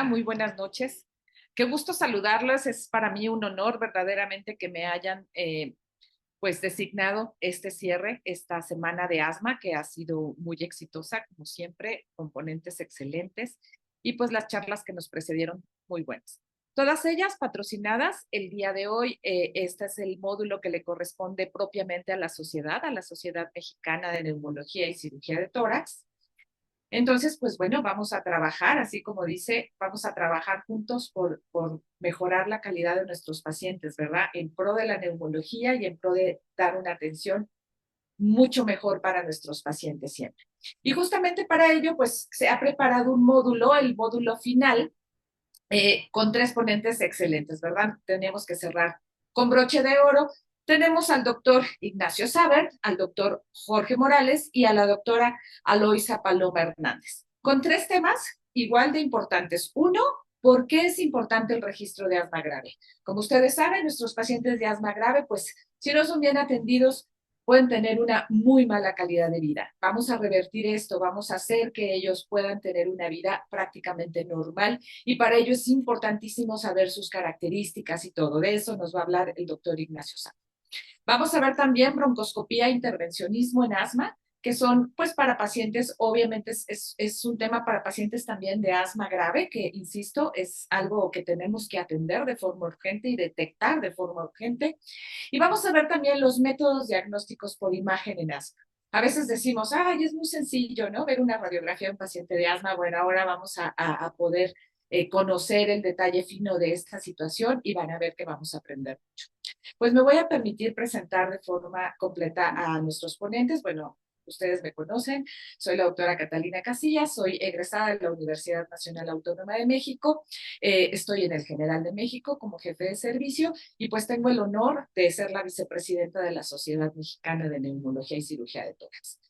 Muy buenas noches. Qué gusto saludarlas. Es para mí un honor verdaderamente que me hayan pues designado este cierre, esta semana de asma que ha sido muy exitosa, como siempre, componentes excelentes y pues las charlas que nos precedieron muy buenas. Todas ellas patrocinadas el día de hoy. Este es el módulo que le corresponde propiamente a la Sociedad Mexicana de Neumología y Cirugía de Tórax. Entonces, pues bueno, vamos a trabajar, así como dice, vamos a trabajar juntos por mejorar la calidad de nuestros pacientes, ¿verdad? En pro de la neumología y en pro de dar una atención mucho mejor para nuestros pacientes siempre. Y justamente para ello, pues se ha preparado un módulo, el módulo final, con tres ponentes excelentes, ¿verdad? Tenemos que cerrar con broche de oro. Tenemos al doctor Ignacio Saber, al doctor Jorge Morales y a la doctora Aloisa Paloma Hernández, con tres temas igual de importantes. Uno, ¿por qué es importante el registro de asma grave? Como ustedes saben, nuestros pacientes de asma grave, pues si no son bien atendidos, pueden tener una muy mala calidad de vida. Vamos a revertir esto, vamos a hacer que ellos puedan tener una vida prácticamente normal y para ello es importantísimo saber sus características y todo. De eso nos va a hablar el doctor Ignacio Sá. Vamos a ver también broncoscopía e intervencionismo en asma, que son pues para pacientes, obviamente es un tema para pacientes también de asma grave, que insisto, es algo que tenemos que atender de forma urgente y detectar de forma urgente. Y vamos a ver también los métodos diagnósticos por imagen en asma. A veces decimos, ay, es muy sencillo, ¿no? Ver una radiografía de un paciente de asma. Bueno, ahora vamos a poder conocer el detalle fino de esta situación y van a ver que vamos a aprender mucho. Pues me voy a permitir presentar de forma completa a nuestros ponentes. Bueno, ustedes me conocen, soy la doctora Catalina Casillas, soy egresada de la Universidad Nacional Autónoma de México, estoy en el General de México como jefe de servicio y pues tengo el honor de ser la vicepresidenta de la Sociedad Mexicana de Neumología y Cirugía de Tórax.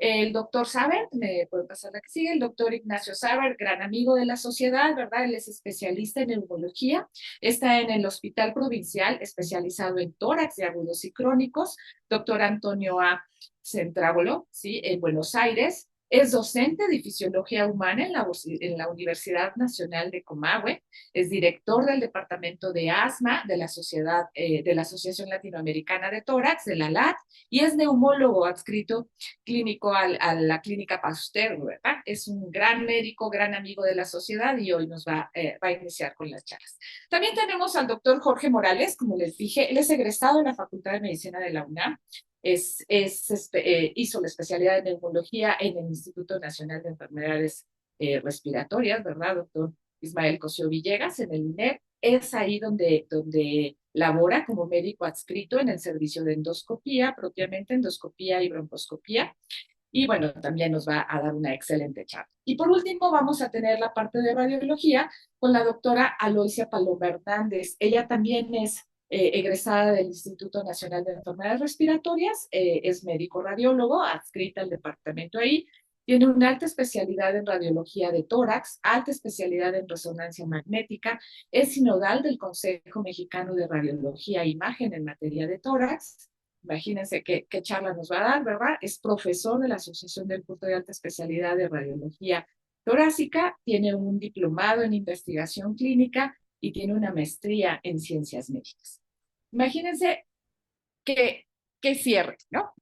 El doctor Saber, me puede pasar la que sigue, el doctor Ignacio Saber, gran amigo de la sociedad, ¿verdad? Él es especialista en neumología, está en el Hospital Provincial especializado en tórax de agudos y crónicos, doctor Antonio A. Centrábolo, ¿sí? En Buenos Aires. Es docente de fisiología humana en la Universidad Nacional de Comahue, es director del Departamento de Asma de la Sociedad, de la Asociación Latinoamericana de Tórax, de la LAT, y es neumólogo adscrito clínico a la Clínica Pasteur, ¿verdad? Es un gran médico, gran amigo de la sociedad y hoy nos va a iniciar con las charlas. También tenemos al doctor Jorge Morales, como les dije, él es egresado de la Facultad de Medicina de la UNAM, hizo la especialidad de neumología en el Instituto Nacional de Enfermedades Respiratorias, ¿verdad, doctor Ismael Cosío Villegas, en el INEP? Es ahí donde labora como médico adscrito en el servicio de endoscopía, propiamente endoscopía y broncoscopía. Y bueno, también nos va a dar una excelente charla. Y por último, vamos a tener la parte de radiología con la doctora Aloisia Paloma Hernández. Ella también es egresada del Instituto Nacional de Enfermedades Respiratorias, es médico radiólogo, adscrita al departamento ahí, tiene una alta especialidad en radiología de tórax, alta especialidad en resonancia magnética, es sinodal del Consejo Mexicano de Radiología e Imagen en materia de tórax. Imagínense qué charla nos va a dar, ¿verdad? Es profesor de la Asociación del Curso de Alta Especialidad de Radiología Torácica, tiene un diplomado en investigación clínica y tiene una maestría en ciencias médicas. Imagínense qué cierre, ¿no?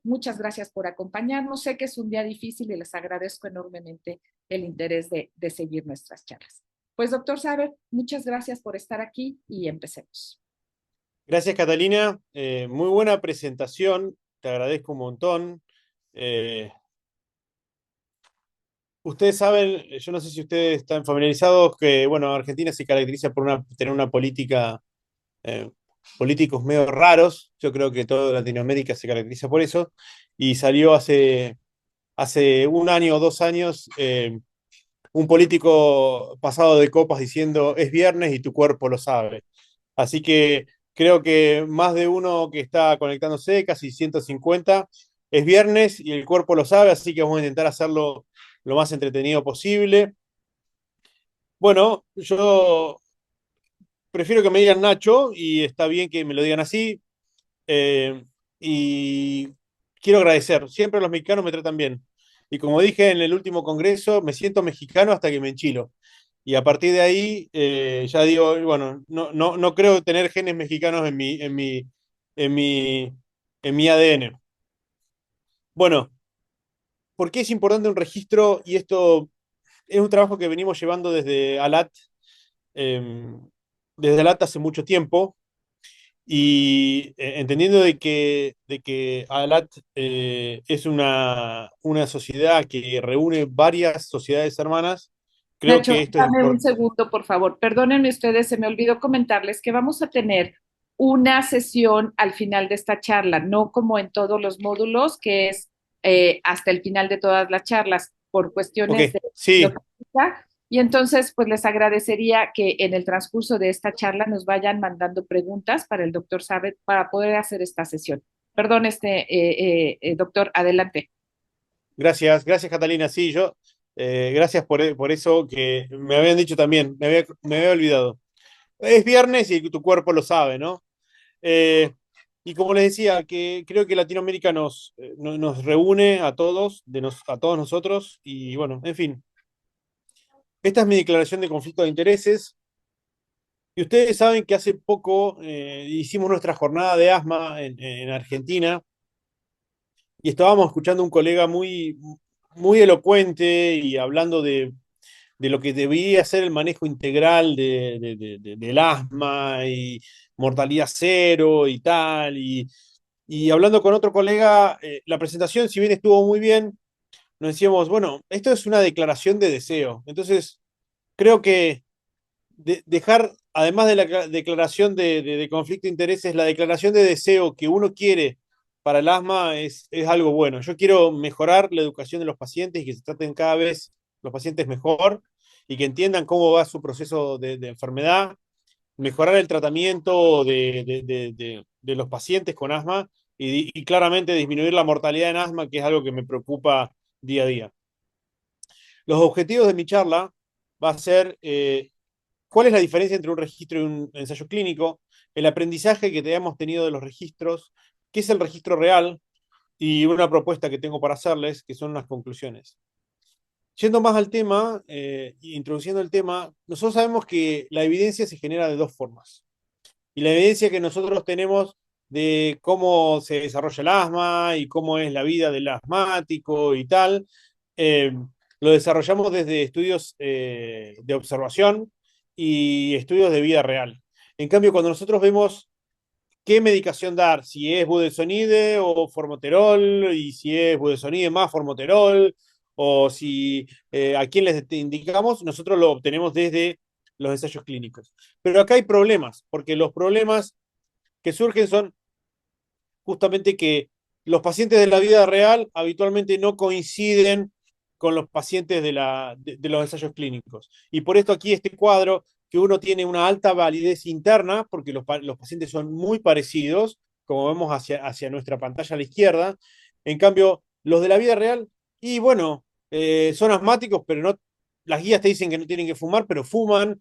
Muchas gracias por acompañarnos. Sé que es un día difícil y les agradezco enormemente el interés de seguir nuestras charlas. Pues, doctor Saber, muchas gracias por estar aquí y empecemos. Gracias, Catalina. Muy buena presentación. Te agradezco un montón. Eh, Ustedes saben, yo no sé si ustedes están familiarizados, que bueno, Argentina se caracteriza por tener una política, eh, políticos medio raros. Yo creo que toda Latinoamérica se caracteriza por eso. Y salió hace un año o 2 años un político pasado de copas diciendo es viernes y tu cuerpo lo sabe. Así que creo que más de uno que está conectándose, casi 150, es viernes y el cuerpo lo sabe, así que vamos a intentar hacerlo lo más entretenido posible. Bueno, yo prefiero que me digan Nacho y está bien que me lo digan así. eh, y quiero agradecer, siempre los mexicanos me tratan bien. Y como dije en el último congreso, me siento mexicano hasta que me enchilo. Y a partir de ahí, ya digo, bueno, no creo tener genes mexicanos en mi, en mi ADN. Bueno, ¿por qué es importante un registro? Y esto es un trabajo que venimos llevando eh, desde ALAT hace mucho tiempo, y entendiendo de que ALAT es una sociedad que reúne varias sociedades hermanas, creo Nacho, que esto es dame un importante. segundo, por favor. Perdónenme ustedes, se me olvidó comentarles que vamos a tener una sesión al final de esta charla, no como en todos los módulos, que es hasta el final de todas las charlas, por Ok, cuestiones de sí, logística. Y entonces, pues les agradecería que en el transcurso de esta charla nos vayan mandando preguntas para el doctor Sabet para poder hacer esta sesión. Perdón, doctor, adelante. gracias Catalina. Sí, gracias por eso que me habían dicho también, me había olvidado. Es viernes y tu cuerpo lo sabe, ¿no? Eh, y como les decía, que creo que Latinoamérica nos reúne a todos, a todos nosotros, y bueno, en fin, esta es mi declaración de conflicto de intereses. Y ustedes saben que hace poco hicimos nuestra jornada de asma en Argentina, y estábamos escuchando a un colega muy elocuente y hablando de lo que debería ser el manejo integral del asma y mortalidad cero y tal. Y hablando con otro colega, la presentación, si bien estuvo muy bien, nos decíamos, bueno, esto es una declaración de deseo. Entonces, creo que dejar, además de la declaración de conflicto de intereses, la declaración de deseo que uno quiere para el asma es algo bueno. Yo quiero mejorar la educación de los pacientes y que se traten cada vez los pacientes mejor y que entiendan cómo va su proceso de enfermedad, mejorar el tratamiento de los pacientes con asma y claramente disminuir la mortalidad en asma, que es algo que me preocupa día a día. Los objetivos de mi charla va a ser cuál es la diferencia entre un registro y un ensayo clínico, el aprendizaje que hemos tenido de los registros, qué es el registro real y una propuesta que tengo para hacerles, que son unas conclusiones. Yendo más al tema, introduciendo el tema, nosotros sabemos que la evidencia se genera de dos formas. Y la evidencia que nosotros tenemos de cómo se desarrolla el asma y cómo es la vida del asmático y tal, eh, lo desarrollamos desde estudios de observación y estudios de vida real. En cambio, cuando nosotros vemos qué medicación dar, si es budesonide o formoterol, y si es budesonide más formoterol, o si a quién les indicamos, nosotros lo obtenemos desde los ensayos clínicos. Pero acá hay problemas, porque los problemas que surgen son justamente que los pacientes de la vida real habitualmente no coinciden con los pacientes de los ensayos clínicos. Y por esto aquí este cuadro, que uno tiene una alta validez interna, porque los pacientes son muy parecidos, como vemos hacia nuestra pantalla a la izquierda. En cambio, los de la vida real, y bueno, son asmáticos, pero no, las guías te dicen que no tienen que fumar, pero fuman.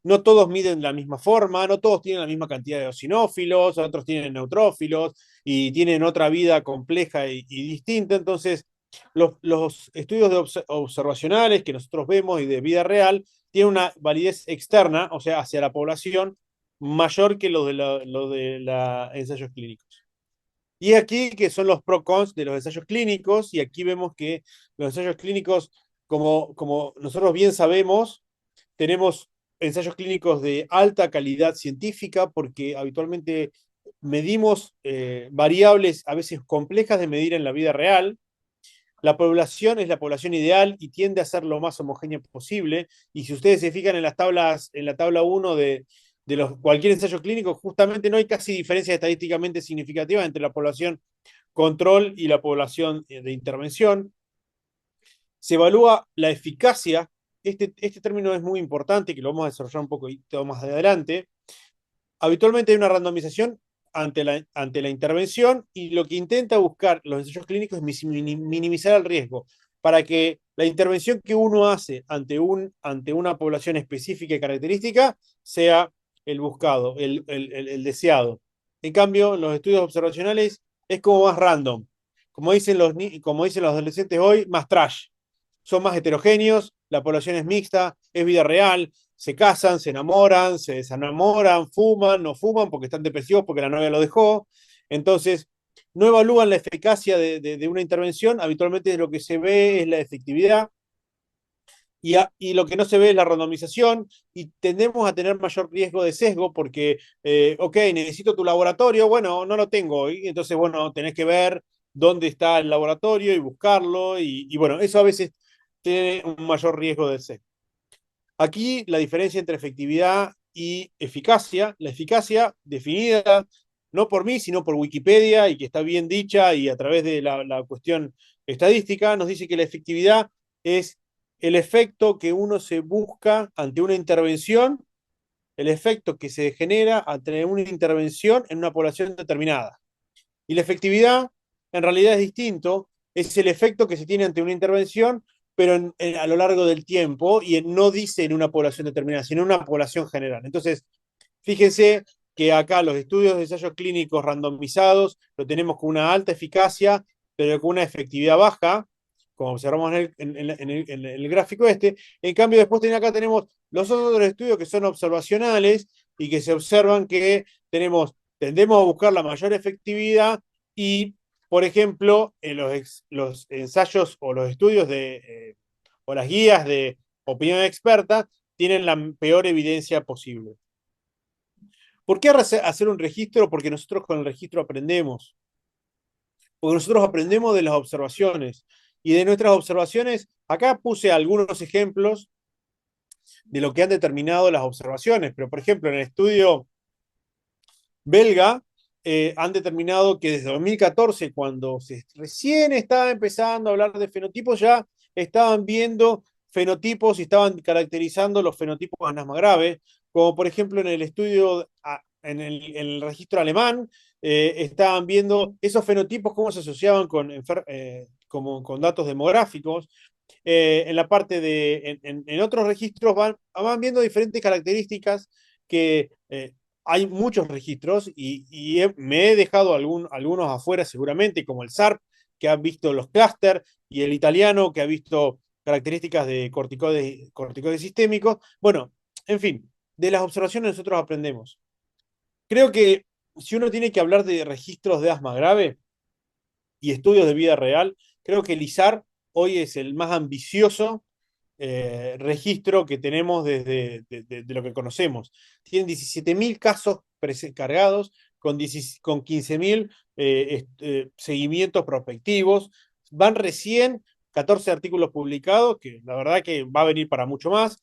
No todos miden de la misma forma, no todos tienen la misma cantidad de eosinófilos, otros tienen neutrófilos y tienen otra vida compleja y distinta. Entonces, los estudios observacionales que nosotros vemos y de vida real tienen una validez externa, o sea, hacia la población, mayor que lo de los ensayos clínicos. Y aquí que son los pro-cons de los ensayos clínicos, y aquí vemos que los ensayos clínicos, como nosotros bien sabemos, tenemos ensayos clínicos de alta calidad científica porque habitualmente medimos variables a veces complejas de medir en la vida real. La población es la población ideal y tiende a ser lo más homogénea posible. Y si ustedes se fijan en las tablas, en la tabla 1 cualquier ensayo clínico, justamente no hay casi diferencias estadísticamente significativas entre la población control y la población de intervención. Se evalúa la eficacia. Este término es muy importante, que lo vamos a desarrollar un poco más adelante. Habitualmente hay una randomización ante la intervención, y lo que intenta buscar los ensayos clínicos es minimizar el riesgo para que la intervención que uno hace ante una población específica y característica sea el buscado, el deseado. En cambio, los estudios observacionales es como más random. Como dicen los adolescentes hoy, más trash. Son más heterogéneos, la población es mixta, es vida real, se casan, se enamoran, se desenamoran, fuman, no fuman porque están depresivos porque la novia lo dejó. Entonces, no evalúan la eficacia de una intervención, habitualmente lo que se ve es la efectividad y lo que no se ve es la randomización y tendemos a tener mayor riesgo de sesgo porque, ok, necesito tu laboratorio, bueno, no lo tengo, y entonces, bueno, tenés que ver dónde está el laboratorio y buscarlo y bueno, eso a veces tiene un mayor riesgo de sesgo. Aquí la diferencia entre efectividad y eficacia, la eficacia definida no por mí, sino por Wikipedia y que está bien dicha y a través de la cuestión estadística, nos dice que la efectividad es el efecto que uno se busca ante una intervención, el efecto que se genera ante una intervención en una población determinada. Y la efectividad en realidad es distinto, es el efecto que se tiene ante una intervención, pero a lo largo del tiempo y no dice en una población determinada, sino en una población general. Entonces, fíjense que acá los estudios de ensayos clínicos randomizados lo tenemos con una alta eficacia, pero con una efectividad baja, como observamos en el gráfico este. En cambio, después acá tenemos los otros estudios que son observacionales y que se observan que tendemos a buscar la mayor efectividad y, por ejemplo, en los ensayos o los estudios o las guías de opinión experta tienen la peor evidencia posible. ¿Por qué hacer un registro? Porque nosotros con el registro aprendemos. Porque nosotros aprendemos de las observaciones. Y de nuestras observaciones, acá puse algunos ejemplos de lo que han determinado las observaciones. Pero, por ejemplo, en el estudio belga, han determinado que desde 2014, cuando recién estaba empezando a hablar de fenotipos, ya estaban viendo fenotipos y estaban caracterizando los fenotipos de anasma grave, como por ejemplo en el estudio, en el registro alemán, estaban viendo esos fenotipos, cómo se asociaban con datos demográficos. En la parte en otros registros van viendo diferentes características que hay muchos registros y me he dejado algunos afuera seguramente, como el SARP, que ha visto los clústeres, y el italiano, que ha visto características de corticoides sistémicos. Bueno, en fin, de las observaciones nosotros aprendemos. Creo que si uno tiene que hablar de registros de asma grave y estudios de vida real, creo que el ISAR hoy es el más ambicioso registro que tenemos de lo que conocemos. Tienen 17.000 casos cargados con 15.000 seguimientos prospectivos. Van recién 14 artículos publicados, que la verdad que va a venir para mucho más.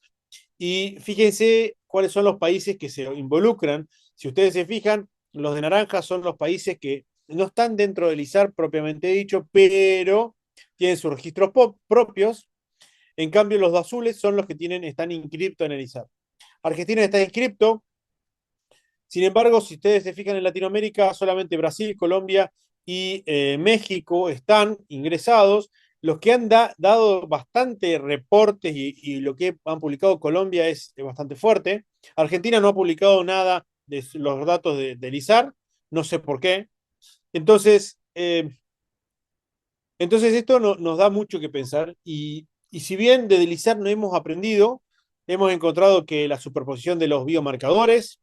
Y fíjense cuáles son los países que se involucran. Si ustedes se fijan, los de naranja son los países que no están dentro del ISAR propiamente dicho, pero tienen sus registros propios. En cambio, los azules son los que están inscriptos en el ISAR. Argentina está inscripto. Sin embargo, si ustedes se fijan en Latinoamérica, solamente Brasil, Colombia y México están ingresados. Los que han dado bastante reportes y lo que han publicado Colombia es bastante fuerte. Argentina no ha publicado nada de los datos del ISAR, no sé por qué. Entonces, esto nos da mucho que pensar y si bien de ISAR no hemos aprendido, hemos encontrado que la superposición de los biomarcadores,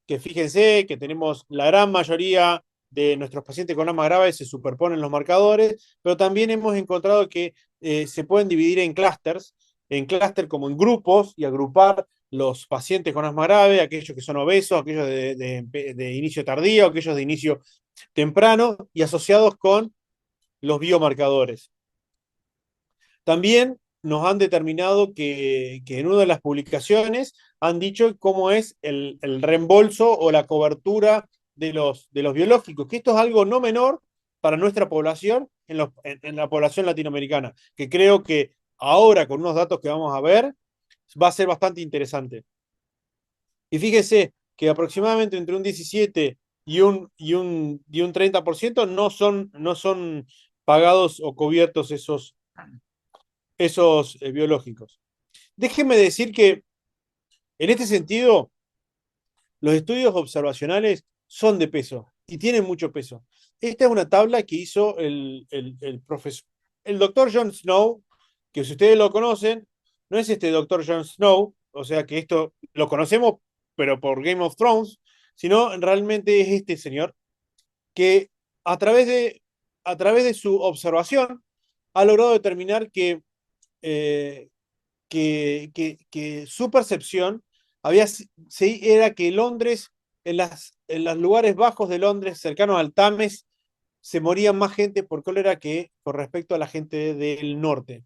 que fíjense que tenemos la gran mayoría de nuestros pacientes con asma grave se superponen los marcadores, pero también hemos encontrado que se pueden dividir en clúster como en grupos y agrupar los pacientes con asma grave, aquellos que son obesos, aquellos de inicio tardío, aquellos de inicio temprano y asociados con los biomarcadores. También nos han determinado que en una de las publicaciones han dicho cómo es el reembolso o la cobertura de los biológicos, que esto es algo no menor para nuestra población en la población latinoamericana, que creo que ahora con unos datos que vamos a ver va a ser bastante interesante. Y fíjese que aproximadamente entre un 17 y un 30% no son pagados o cubiertos esos biológicos. Déjenme decir que en este sentido, los estudios observacionales son de peso y tienen mucho peso. Esta es una tabla que hizo el doctor John Snow, que si ustedes lo conocen, no es este doctor Jon Snow, o sea que esto lo conocemos, pero por Game of Thrones, sino realmente es este señor que a través de, a través de su observación ha logrado determinar eh, que su percepción era que Londres, en los lugares bajos de Londres, cercanos al Tames, se moría más gente por cólera que con respecto a la gente del norte.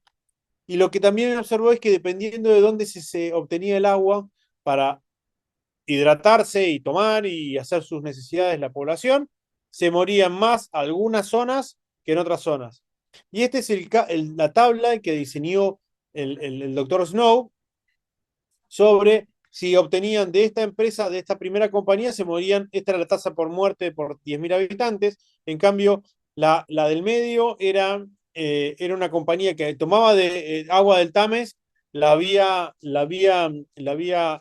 Y lo que también observó es que dependiendo de dónde se obtenía el agua para hidratarse y tomar y hacer sus necesidades la población, se morían más algunas zonas que en otras zonas. Y esta es la tabla que diseñó el doctor Snow sobre si obtenían de esta empresa, de esta primera compañía, se morían, esta era la tasa por muerte por 10.000 habitantes, en cambio la del medio era una compañía que tomaba de agua del Tames, la había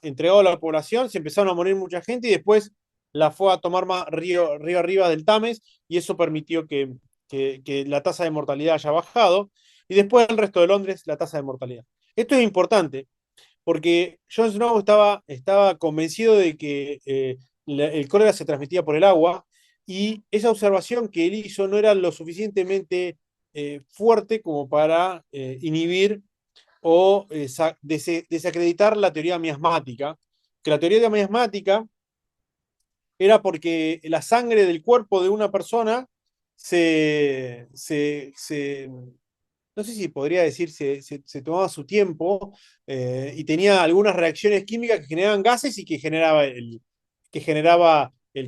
entregado a la población, se empezaron a morir mucha gente y después la fue a tomar más río arriba del Tames y eso permitió que la tasa de mortalidad haya bajado y después el resto de Londres la tasa de mortalidad. Esto es importante porque Jon Snow estaba convencido de que el cólera se transmitía por el agua y esa observación que él hizo no era lo suficientemente fuerte como para inhibir o desacreditar la teoría miasmática, que la teoría miasmática era porque la sangre del cuerpo de una persona se, se, se no sé si podría decir, se tomaba su tiempo y tenía algunas reacciones químicas que generaban gases y que generaba el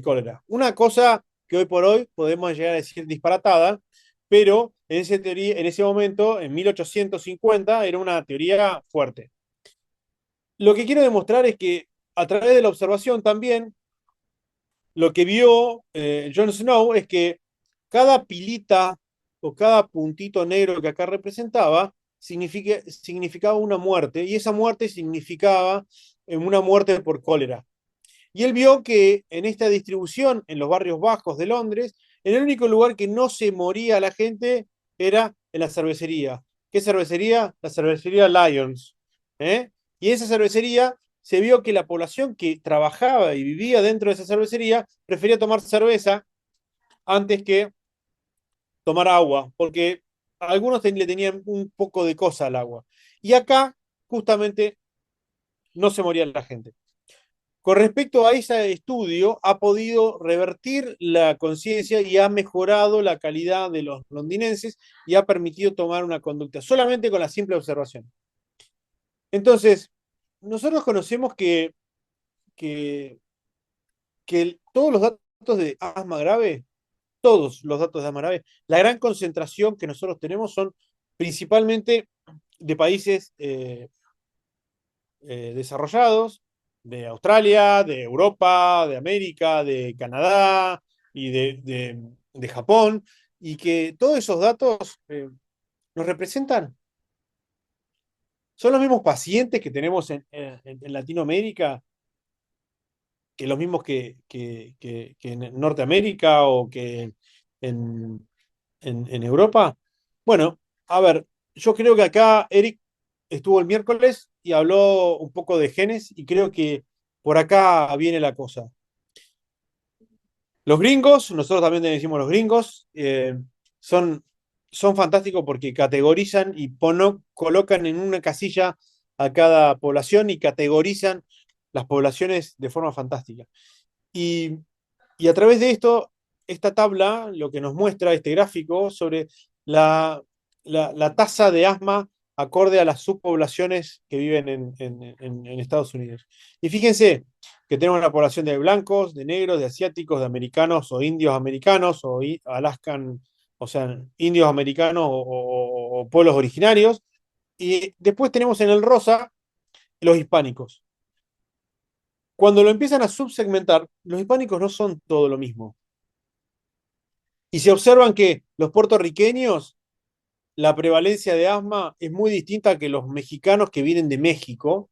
cólera. Una cosa que hoy por hoy podemos llegar a decir disparatada, pero en ese momento, en 1850, era una teoría fuerte. Lo que quiero demostrar es que a través de la observación también lo que vio Jon Snow es que cada pilita o cada puntito negro que acá representaba significaba una muerte, y esa muerte significaba una muerte por cólera. Y él vio que en esta distribución, en los barrios bajos de Londres, en el único lugar que no se moría la gente era en la cervecería. ¿Qué cervecería? La cervecería Lions. ¿Eh? Y en esa cervecería se vio que la población que trabajaba y vivía dentro de esa cervecería prefería tomar cerveza antes que tomar agua, porque algunos le tenían un poco de cosa al agua. Y acá, justamente, no se moría la gente. Con respecto a ese estudio, ha podido revertir la conciencia y ha mejorado la calidad de los londinenses y ha permitido tomar una conducta solamente con la simple observación. Entonces, nosotros conocemos que, que todos los datos de asma grave, todos los datos de asma grave, la gran concentración que nosotros tenemos son principalmente de países desarrollados, de Australia, de Europa, de América, de Canadá y de Japón, y que todos esos datos nos representan. Son los mismos pacientes que tenemos en Latinoamérica, que los mismos que en Norteamérica o que en, en Europa. Bueno, a ver, yo creo que acá Eric estuvo el miércoles y habló un poco de genes y creo que por acá viene la cosa. Los gringos, nosotros también le decimos los gringos, son, son fantásticos porque categorizan y colocan en una casilla a cada población y categorizan las poblaciones de forma fantástica. Y, y a través de esto, esta tabla lo que nos muestra, este gráfico, sobre la tasa de asma acorde a las subpoblaciones que viven en Estados Unidos. Y fíjense que tenemos una población de blancos, de negros, de asiáticos, de americanos o indios americanos o Alaskan, o sea, indios americanos o pueblos originarios. Y después tenemos en el rosa los hispánicos. Cuando lo empiezan a subsegmentar, los hispánicos no son todo lo mismo. Y se observan que los puertorriqueños, la prevalencia de asma es muy distinta que los mexicanos que vienen de México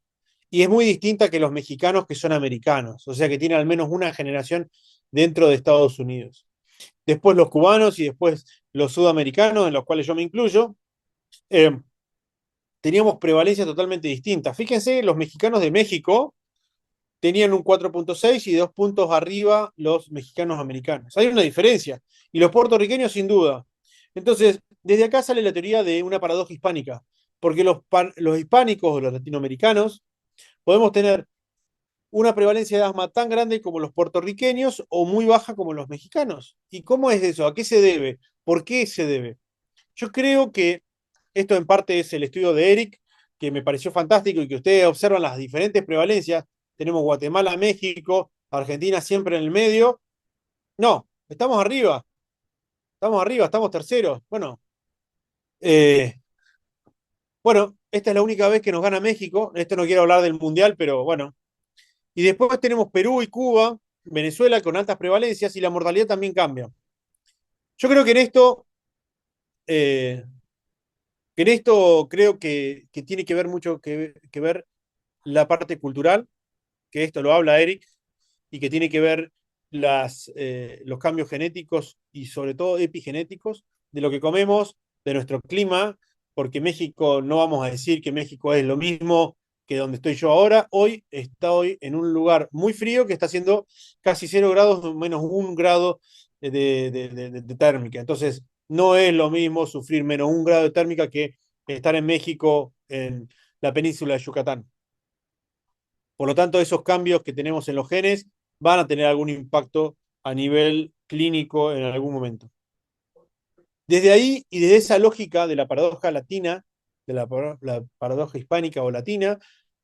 y es muy distinta que los mexicanos que son americanos, o sea que tienen al menos una generación dentro de Estados Unidos. Después los cubanos y después los sudamericanos, en los cuales yo me incluyo, eh, teníamos prevalencias totalmente distintas. Fíjense, los mexicanos de México tenían un 4,6 y 2 puntos arriba los mexicanos americanos. Hay una diferencia. Y los puertorriqueños sin duda. Entonces, desde acá sale la teoría de una paradoja hispánica, porque los hispánicos o los latinoamericanos podemos tener una prevalencia de asma tan grande como los puertorriqueños o muy baja como los mexicanos. ¿Y cómo es eso? ¿A qué se debe? ¿Por qué se debe? Yo creo que esto en parte es el estudio de Eric, que me pareció fantástico y que ustedes observan las diferentes prevalencias. Tenemos Guatemala, México, Argentina siempre en el medio. No, estamos arriba, estamos terceros. Eh, bueno, esta es la única vez que nos gana México. Esto no quiero hablar del Mundial, pero bueno. Y después tenemos Perú y Cuba, Venezuela con altas prevalencias y la mortalidad también cambia. Yo creo eh, que en esto creo que tiene que ver mucho que ver la parte cultural, que esto lo habla Eric, y que tiene que ver los cambios genéticos y sobre todo epigenéticos de lo que comemos, de nuestro clima, porque México, no vamos a decir que México es lo mismo que donde estoy yo ahora. Hoy estoy en un lugar muy frío que está haciendo casi 0 grados, menos 1 grado de térmica. Entonces, no es lo mismo sufrir menos 1 grado de térmica que estar en México, en la península de Yucatán. Por lo tanto, esos cambios que tenemos en los genes van a tener algún impacto a nivel clínico en algún momento. Desde ahí y desde esa lógica de la paradoja latina, la paradoja hispánica o latina,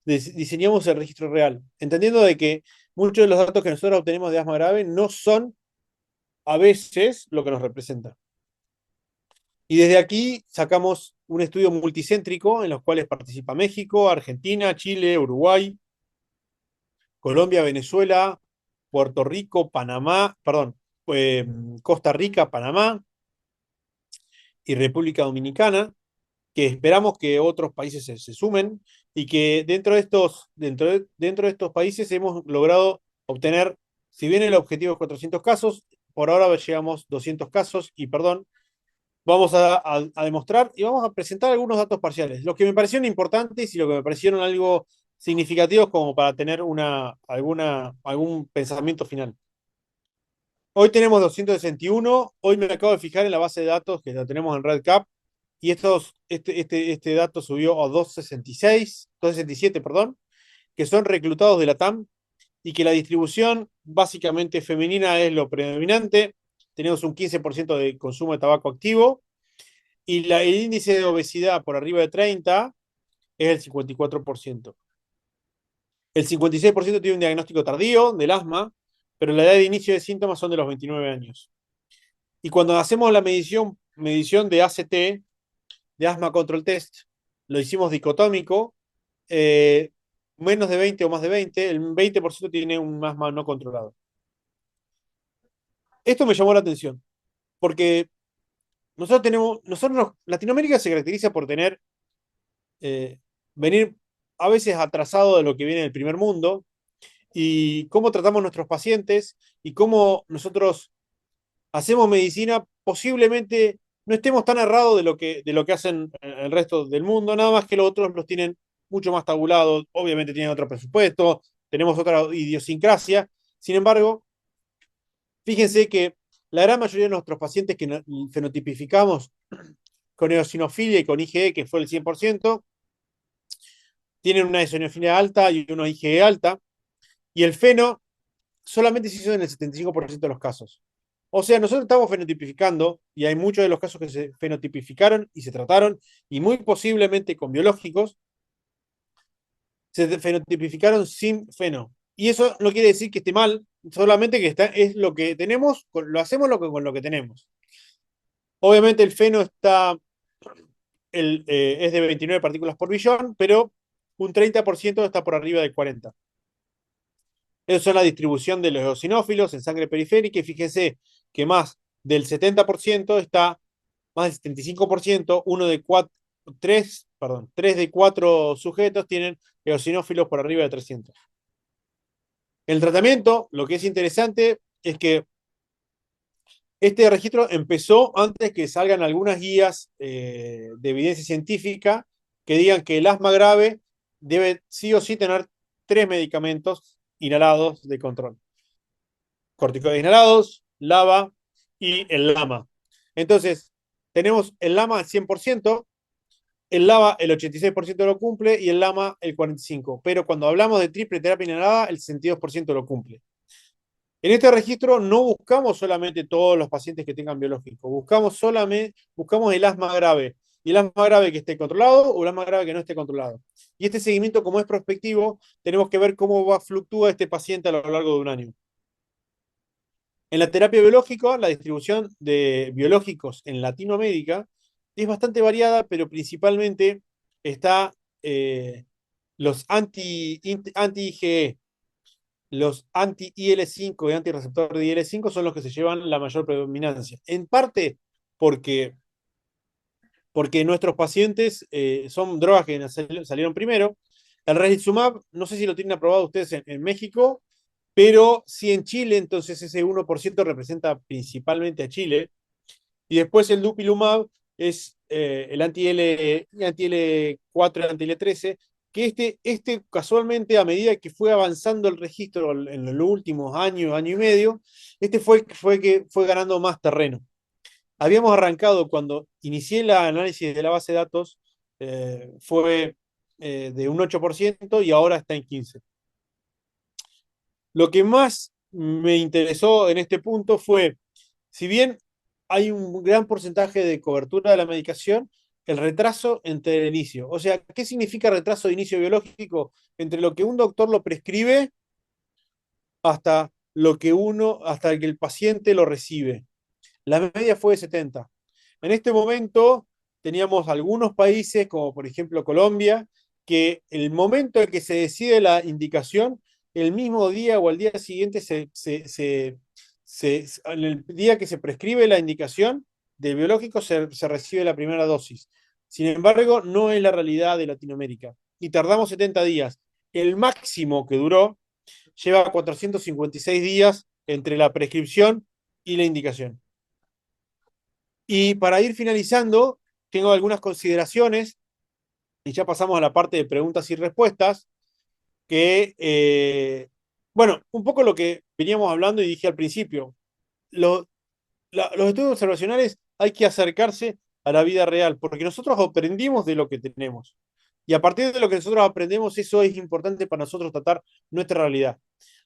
diseñamos el registro real, entendiendo de que muchos de los datos que nosotros obtenemos de asma grave no son a veces lo que nos representa. Y desde aquí sacamos un estudio multicéntrico en los cuales participa México, Argentina, Chile, Uruguay, Colombia, Venezuela, Puerto Rico, Panamá, perdón, Costa Rica, Panamá y República Dominicana, que esperamos que otros países se sumen y que dentro de estos países hemos logrado obtener, si bien el objetivo es 400 casos, por ahora llegamos 200 casos y perdón, vamos a demostrar y vamos a presentar algunos datos parciales, los que me parecieron importantes y lo que me parecieron algo significativos como para tener algún pensamiento final. Hoy tenemos 261, hoy me acabo de fijar en la base de datos que la tenemos en RedCap, y este dato subió a 267, perdón, que son reclutados de la TAM y que la distribución básicamente femenina es lo predominante. Tenemos un 15% de consumo de tabaco activo y el índice de obesidad por arriba de 30 es el 54%. El 56% tiene un diagnóstico tardío del asma, pero la edad de inicio de síntomas son de los 29 años. Y cuando hacemos la medición de ACT, de Asthma Control Test, lo hicimos dicotómico, eh, menos de 20 o más de 20, el 20% tiene un asma no controlado. Esto me llamó la atención, porque Latinoamérica se caracteriza por eh, venir a veces atrasado de lo que viene del primer mundo, y cómo tratamos nuestros pacientes y cómo nosotros hacemos medicina, posiblemente no estemos tan errados de lo que hacen el resto del mundo, nada más que los otros los tienen mucho más tabulados, obviamente tienen otro presupuesto, tenemos otra idiosincrasia. Sin embargo, fíjense que la gran mayoría de nuestros pacientes que fenotipificamos con eosinofilia y con IgE, que fue el 100%, tienen una eosinofilia alta y una IgE alta, y el feno solamente se hizo en el 75% de los casos. O sea, nosotros estamos fenotipificando, y hay muchos de los casos que se fenotipificaron y se trataron, y muy posiblemente con biológicos, se fenotipificaron sin feno. Y eso no quiere decir que esté mal, solamente que es lo que tenemos, lo hacemos con lo que tenemos. Obviamente el feno es de 29 partículas por billón, pero un 30% está por arriba de 40. Eso es la distribución de los eosinófilos en sangre periférica, y fíjense que más del 70% más del 75%, tres de cuatro sujetos tienen eosinófilos por arriba de 300. El tratamiento, lo que es interesante es que este registro empezó antes que salgan algunas guías de evidencia científica que digan que el asma grave debe sí o sí tener 3 medicamentos inhalados de control. Corticoides inhalados, LABA y el LAMA. Entonces, tenemos el LAMA al 100%, el LABA el 86% lo cumple y el LAMA el 45%. Pero cuando hablamos de triple terapia inhalada, el 62% lo cumple. En este registro no buscamos solamente todos los pacientes que tengan biológico, buscamos el asma grave. Y el asma grave que esté controlado o el asma grave que no esté controlado. Y este seguimiento, como es prospectivo, tenemos que ver cómo fluctúa este paciente a lo largo de un año. En la terapia biológica, la distribución de biológicos en Latinoamérica es bastante variada, pero principalmente está los anti-IgE, los anti-IL-5 y antirreceptor de IL-5 son los que se llevan la mayor predominancia. En parte porque, porque nuestros pacientes son drogas que salieron primero. El Registuzumab, no sé si lo tienen aprobado ustedes en México, pero sí en Chile, entonces ese 1% representa principalmente a Chile. Y después el Dupilumab es el anti-L4 y anti-L13, que este casualmente a medida que fue avanzando el registro en los últimos años, año y medio, este fue que fue ganando más terreno. Habíamos arrancado cuando inicié el análisis de la base de datos, fue de un 8% y ahora está en 15%. Lo que más me interesó en este punto fue, si bien hay un gran porcentaje de cobertura de la medicación, el retraso entre el inicio. O sea, ¿qué significa retraso de inicio biológico? Entre lo que un doctor lo prescribe hasta que el paciente lo recibe. La media fue de 70. En este momento teníamos algunos países, como por ejemplo Colombia, que el momento en que se decide la indicación, el mismo día o al día siguiente, en el día que se prescribe la indicación del biológico, se recibe la primera dosis. Sin embargo, no es la realidad de Latinoamérica. Y tardamos 70 días. El máximo que duró lleva 456 días entre la prescripción y la indicación. Y para ir finalizando, tengo algunas consideraciones, y ya pasamos a la parte de preguntas y respuestas, que, bueno, un poco lo que veníamos hablando y dije al principio, los estudios observacionales hay que acercarse a la vida real, porque nosotros aprendimos de lo que tenemos. Y a partir de lo que nosotros aprendemos, eso es importante para nosotros tratar nuestra realidad.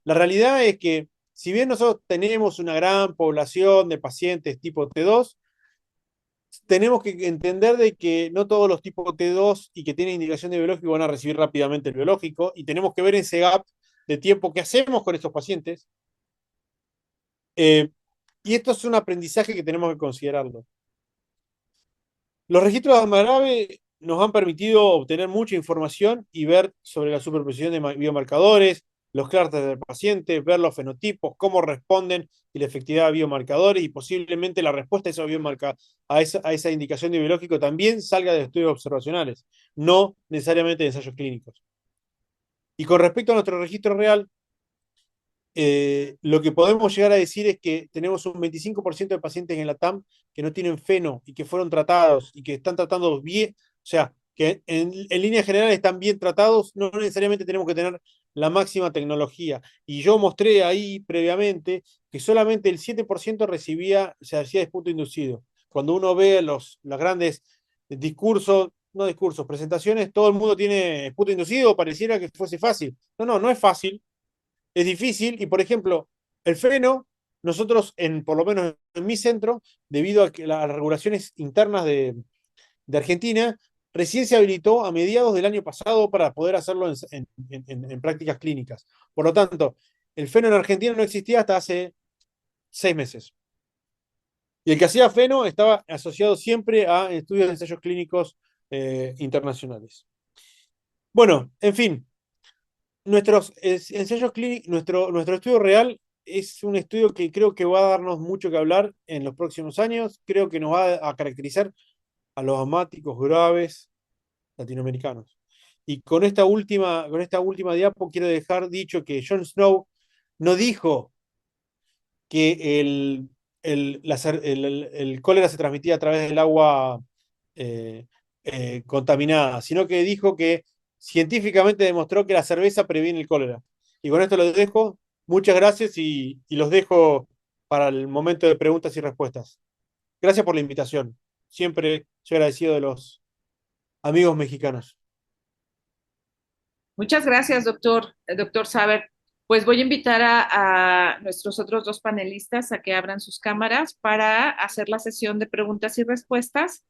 La realidad es que, si bien nosotros tenemos una gran población de pacientes tipo T2, tenemos que entender de que no todos los tipos T2 y que tienen indicación de biológico van a recibir rápidamente el biológico, y tenemos que ver ese gap de tiempo que hacemos con estos pacientes. Y esto es un aprendizaje que tenemos que considerarlo. Los registros de asma grave nos han permitido obtener mucha información y ver sobre la superposición de biomarcadores, los clústeres del paciente, ver los fenotipos, cómo responden y la efectividad de biomarcadores, y posiblemente la respuesta a esa indicación de biológico también salga de estudios observacionales, no necesariamente de ensayos clínicos. Y con respecto a nuestro registro real, lo que podemos llegar a decir es que tenemos un 25% de pacientes en la TAM que no tienen feno y que fueron tratados y que están tratados bien, o sea, que en línea general están bien tratados, no necesariamente tenemos que tener la máxima tecnología. Y yo mostré ahí previamente que solamente el 7% se hacía esputo inducido. Cuando uno ve los grandes discursos, no discursos, presentaciones, todo el mundo tiene esputo inducido, pareciera que fuese fácil. No, no, no es fácil, es difícil. Y por ejemplo, el freno, nosotros, por lo menos en mi centro, debido a que las regulaciones internas de Argentina, recién se habilitó a mediados del año pasado para poder hacerlo en prácticas clínicas. Por lo tanto, el freno en Argentina no existía hasta hace 6 meses. Y el que hacía freno estaba asociado siempre a estudios de ensayos clínicos internacionales. Bueno, en fin, nuestros ensayos clínicos, nuestro estudio real es un estudio que creo que va a darnos mucho que hablar en los próximos años. Creo que nos va a caracterizar a los asmáticos graves latinoamericanos. Y con esta última diapo quiero dejar dicho que Jon Snow no dijo que el cólera se transmitía a través del agua contaminada, sino que dijo que científicamente demostró que la cerveza previene el cólera. Y con esto los dejo. Muchas gracias y los dejo para el momento de preguntas y respuestas. Gracias por la invitación. Siempre soy agradecido de los amigos mexicanos. Muchas gracias, doctor Saber. Pues voy a invitar a nuestros otros dos panelistas a que abran sus cámaras para hacer la sesión de preguntas y respuestas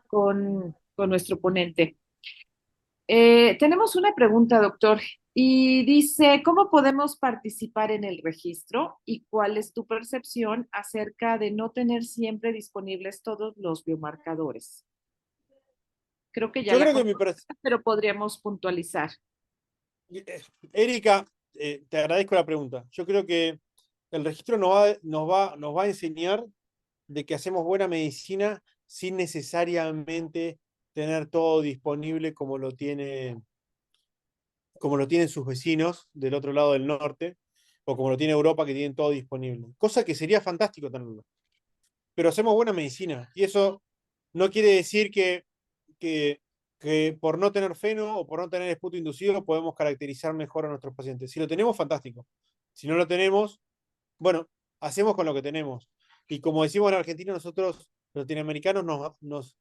con nuestro ponente. Tenemos una pregunta, doctor, y dice, ¿cómo podemos participar en el registro y cuál es tu percepción acerca de no tener siempre disponibles todos los biomarcadores? Creo que ya Yo la creo que conozco, pero podríamos puntualizar. Erika, te agradezco la pregunta. Yo creo que el registro nos va a enseñar de que hacemos buena medicina sin necesariamente tener todo disponible como lo tienen sus vecinos del otro lado del norte, o como lo tiene Europa, que tienen todo disponible. Cosa que sería fantástico tenerlo. Pero hacemos buena medicina, y eso no quiere decir que, que por no tener feno o por no tener esputo inducido podemos caracterizar mejor a nuestros pacientes. Si lo tenemos, fantástico. Si no lo tenemos, bueno, hacemos con lo que tenemos. Y como decimos en Argentina, nosotros, los latinoamericanos, nos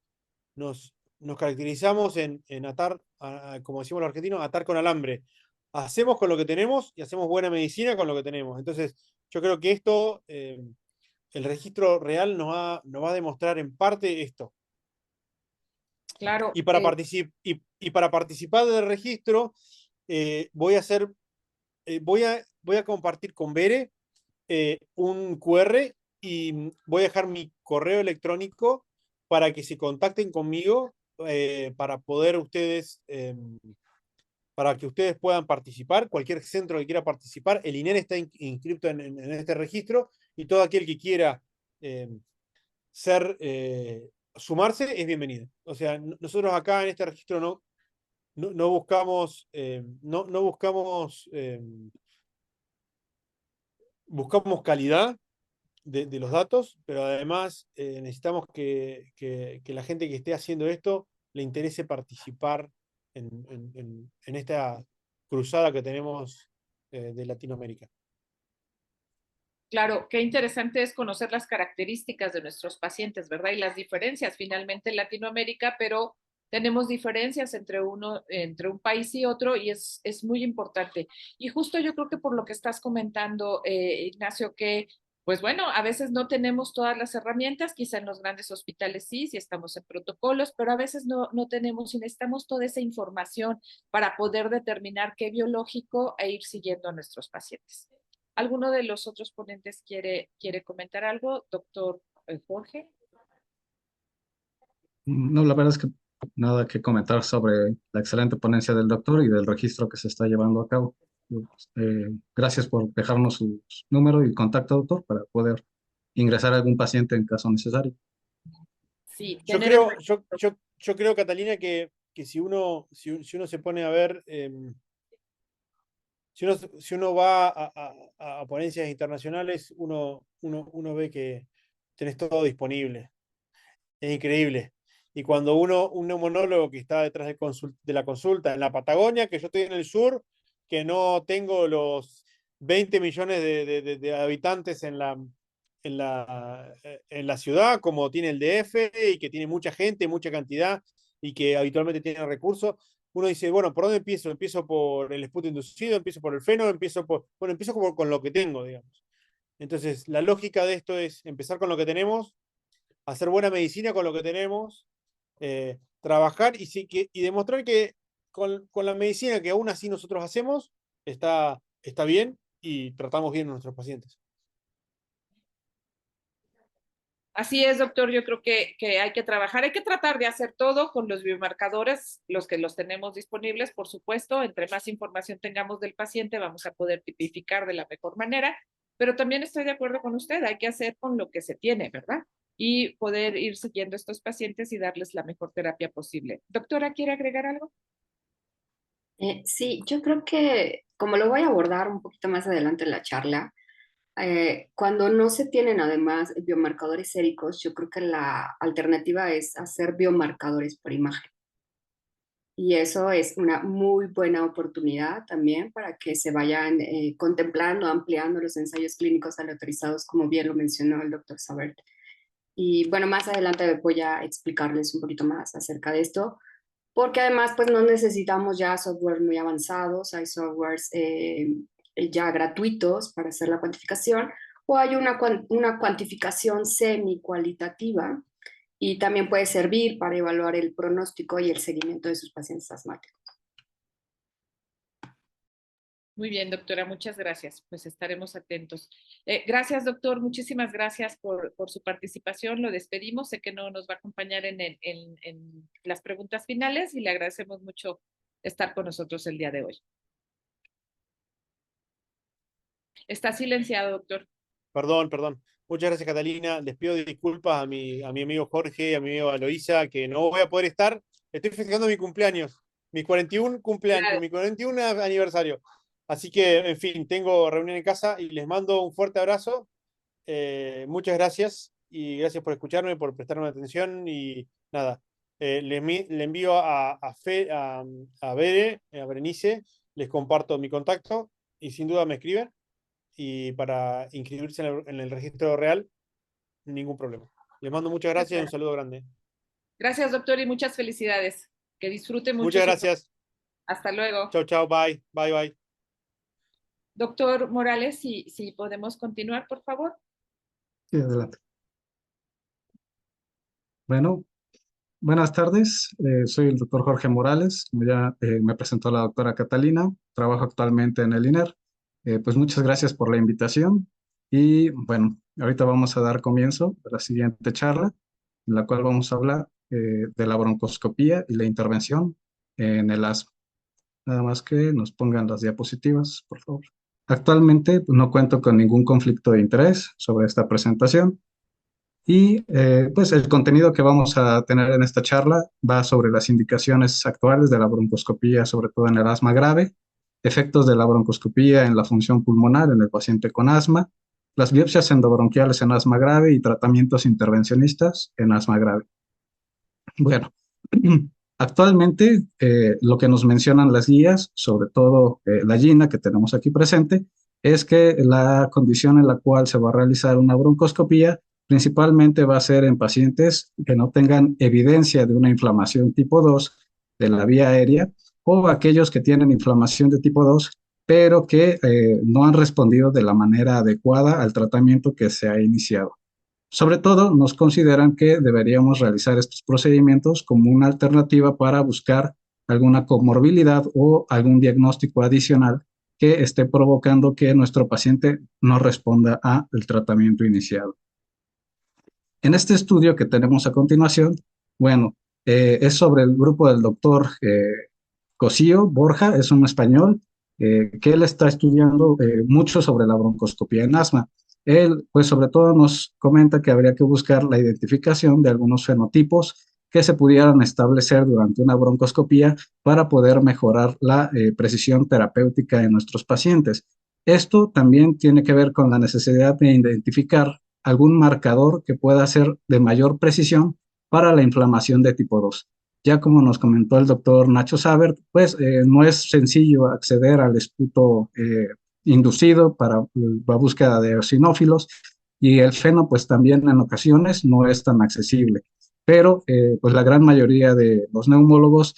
caracterizamos en atar, como decimos los argentinos, atar con alambre. Hacemos con lo que tenemos y hacemos buena medicina con lo que tenemos. Entonces, yo creo que esto, el registro real nos va a demostrar en parte esto. Claro, Y para participar del registro, voy a hacer, voy a compartir con Bere un QR y voy a dejar mi correo electrónico para que se contacten conmigo para poder ustedes, para que ustedes puedan participar, cualquier centro que quiera participar, el INER está inscrito en este registro y todo aquel que quiera eh, ser, sumarse es bienvenido. O sea, nosotros acá en este registro no buscamos, no buscamos, buscamos calidad de los datos, pero además necesitamos que la gente que esté haciendo esto le interese participar en esta cruzada que tenemos de Latinoamérica. claro, qué interesante es conocer las características de nuestros pacientes, ¿verdad? Y las diferencias finalmente en Latinoamérica, pero tenemos diferencias entre un país y otro y es muy importante. Y justo yo creo que por lo que estás comentando, Ignacio, que pues bueno, a veces no tenemos todas las herramientas, quizá en los grandes hospitales sí, si estamos en protocolos, pero a veces no tenemos y necesitamos toda esa información para poder determinar qué biológico e ir siguiendo a nuestros pacientes. ¿Alguno de los otros ponentes quiere comentar algo? Doctor Jorge. No, la verdad es que nada que comentar sobre la excelente ponencia del doctor y del registro que se está llevando a cabo. Gracias por dejarnos su número y contacto, doctor, para poder ingresar a algún paciente en caso necesario. Sí, Yo tener el creo, registro. yo creo, Catalina, que si uno se pone a ver, si uno va a ponencias internacionales, uno ve que tenés todo disponible. Es increíble. Y cuando un neumonólogo que está detrás de la consulta en la Patagonia, que yo estoy en el sur, que no tengo los 20 millones de habitantes en la ciudad, como tiene el DF, y que tiene mucha gente, mucha cantidad, y que habitualmente tiene recursos, uno dice, bueno, ¿por dónde empiezo? Empiezo por el esputo inducido, empiezo por el feno, empiezo con lo que tengo, digamos. Entonces, la lógica de esto es empezar con lo que tenemos, hacer buena medicina con lo que tenemos, trabajar y demostrar que con la medicina que aún así nosotros hacemos está bien y tratamos bien a nuestros pacientes. Así es, doctor. Yo creo que hay que trabajar, hay que tratar de hacer todo con los biomarcadores, los que los tenemos disponibles, por supuesto. Entre más información tengamos del paciente, vamos a poder tipificar de la mejor manera. Pero también estoy de acuerdo con usted, hay que hacer con lo que se tiene, ¿verdad? Y poder ir siguiendo a estos pacientes y darles la mejor terapia posible. Doctora, ¿quiere agregar algo? Sí, yo creo que como lo voy a abordar un poquito más adelante en la charla, Cuando no se tienen además biomarcadores séricos, yo creo que la alternativa es hacer biomarcadores por imagen. Y eso es una muy buena oportunidad también para que se vayan contemplando, ampliando los ensayos clínicos aleatorizados, como bien lo mencionó el doctor Sabert. Y bueno, más adelante voy a explicarles un poquito más acerca de esto, porque además pues no necesitamos ya software muy avanzados, hay softwares ya gratuitos para hacer la cuantificación, o hay una cuantificación semi-cualitativa y también puede servir para evaluar el pronóstico y el seguimiento de sus pacientes asmáticos. Muy bien, doctora, muchas gracias. Pues estaremos atentos. Gracias, doctor. Muchísimas gracias por su participación. Lo despedimos. Sé que no nos va a acompañar en las preguntas finales y le agradecemos mucho estar con nosotros el día de hoy. Está silenciado, doctor. Perdón. Muchas gracias, Catalina. Les pido disculpas a mi amigo Jorge, a mi amigo Aloisa, que no voy a poder estar. Estoy festejando mi cumpleaños, mi 41 cumpleaños, Claro. mi 41 aniversario. Así que, en fin, tengo reunión en casa y les mando un fuerte abrazo. Muchas gracias y gracias por escucharme, por prestarme atención y nada. Le envío a Bere, a Berenice, les comparto mi contacto y sin duda me escriben y para inscribirse en el registro real, ningún problema. Les mando muchas gracias y un saludo grande. Gracias, doctor, y muchas felicidades. Que disfrute mucho. Muchas gracias. Hasta luego. Chau, bye. Doctor Morales, si podemos continuar, por favor. Sí, adelante. Bueno, buenas tardes. Soy el doctor Jorge Morales. Como ya me presentó la doctora Catalina, trabajo actualmente en el INER. Pues muchas gracias por la invitación. Y bueno, ahorita vamos a dar comienzo a la siguiente charla, en la cual vamos a hablar de la broncoscopía y la intervención en el asma. Nada más que nos pongan las diapositivas, por favor. Actualmente pues, no cuento con ningún conflicto de interés sobre esta presentación. Y pues el contenido que vamos a tener en esta charla va sobre las indicaciones actuales de la broncoscopía, sobre todo en el asma grave, efectos de la broncoscopía en la función pulmonar en el paciente con asma, las biopsias endobronquiales en asma grave y tratamientos intervencionistas en asma grave. Bueno, actualmente lo que nos mencionan las guías, sobre todo la GINA que tenemos aquí presente, es que la condición en la cual se va a realizar una broncoscopía principalmente va a ser en pacientes que no tengan evidencia de una inflamación tipo 2 de la vía aérea o aquellos que tienen inflamación de tipo 2 pero que no han respondido de la manera adecuada al tratamiento que se ha iniciado. Sobre todo, nos consideran que deberíamos realizar estos procedimientos como una alternativa para buscar alguna comorbilidad o algún diagnóstico adicional que esté provocando que nuestro paciente no responda al tratamiento iniciado. En este estudio que tenemos a continuación, bueno, es sobre el grupo del doctor Cosío Borja, es un español, que él está estudiando mucho sobre la broncoscopía en asma. Él, pues sobre todo nos comenta que habría que buscar la identificación de algunos fenotipos que se pudieran establecer durante una broncoscopía para poder mejorar la precisión terapéutica de nuestros pacientes. Esto también tiene que ver con la necesidad de identificar algún marcador que pueda ser de mayor precisión para la inflamación de tipo 2. Ya como nos comentó el doctor Nacho Sabert, pues no es sencillo acceder al esputo inducido para la búsqueda de eosinófilos y el feno pues también en ocasiones no es tan accesible. Pero pues la gran mayoría de los neumólogos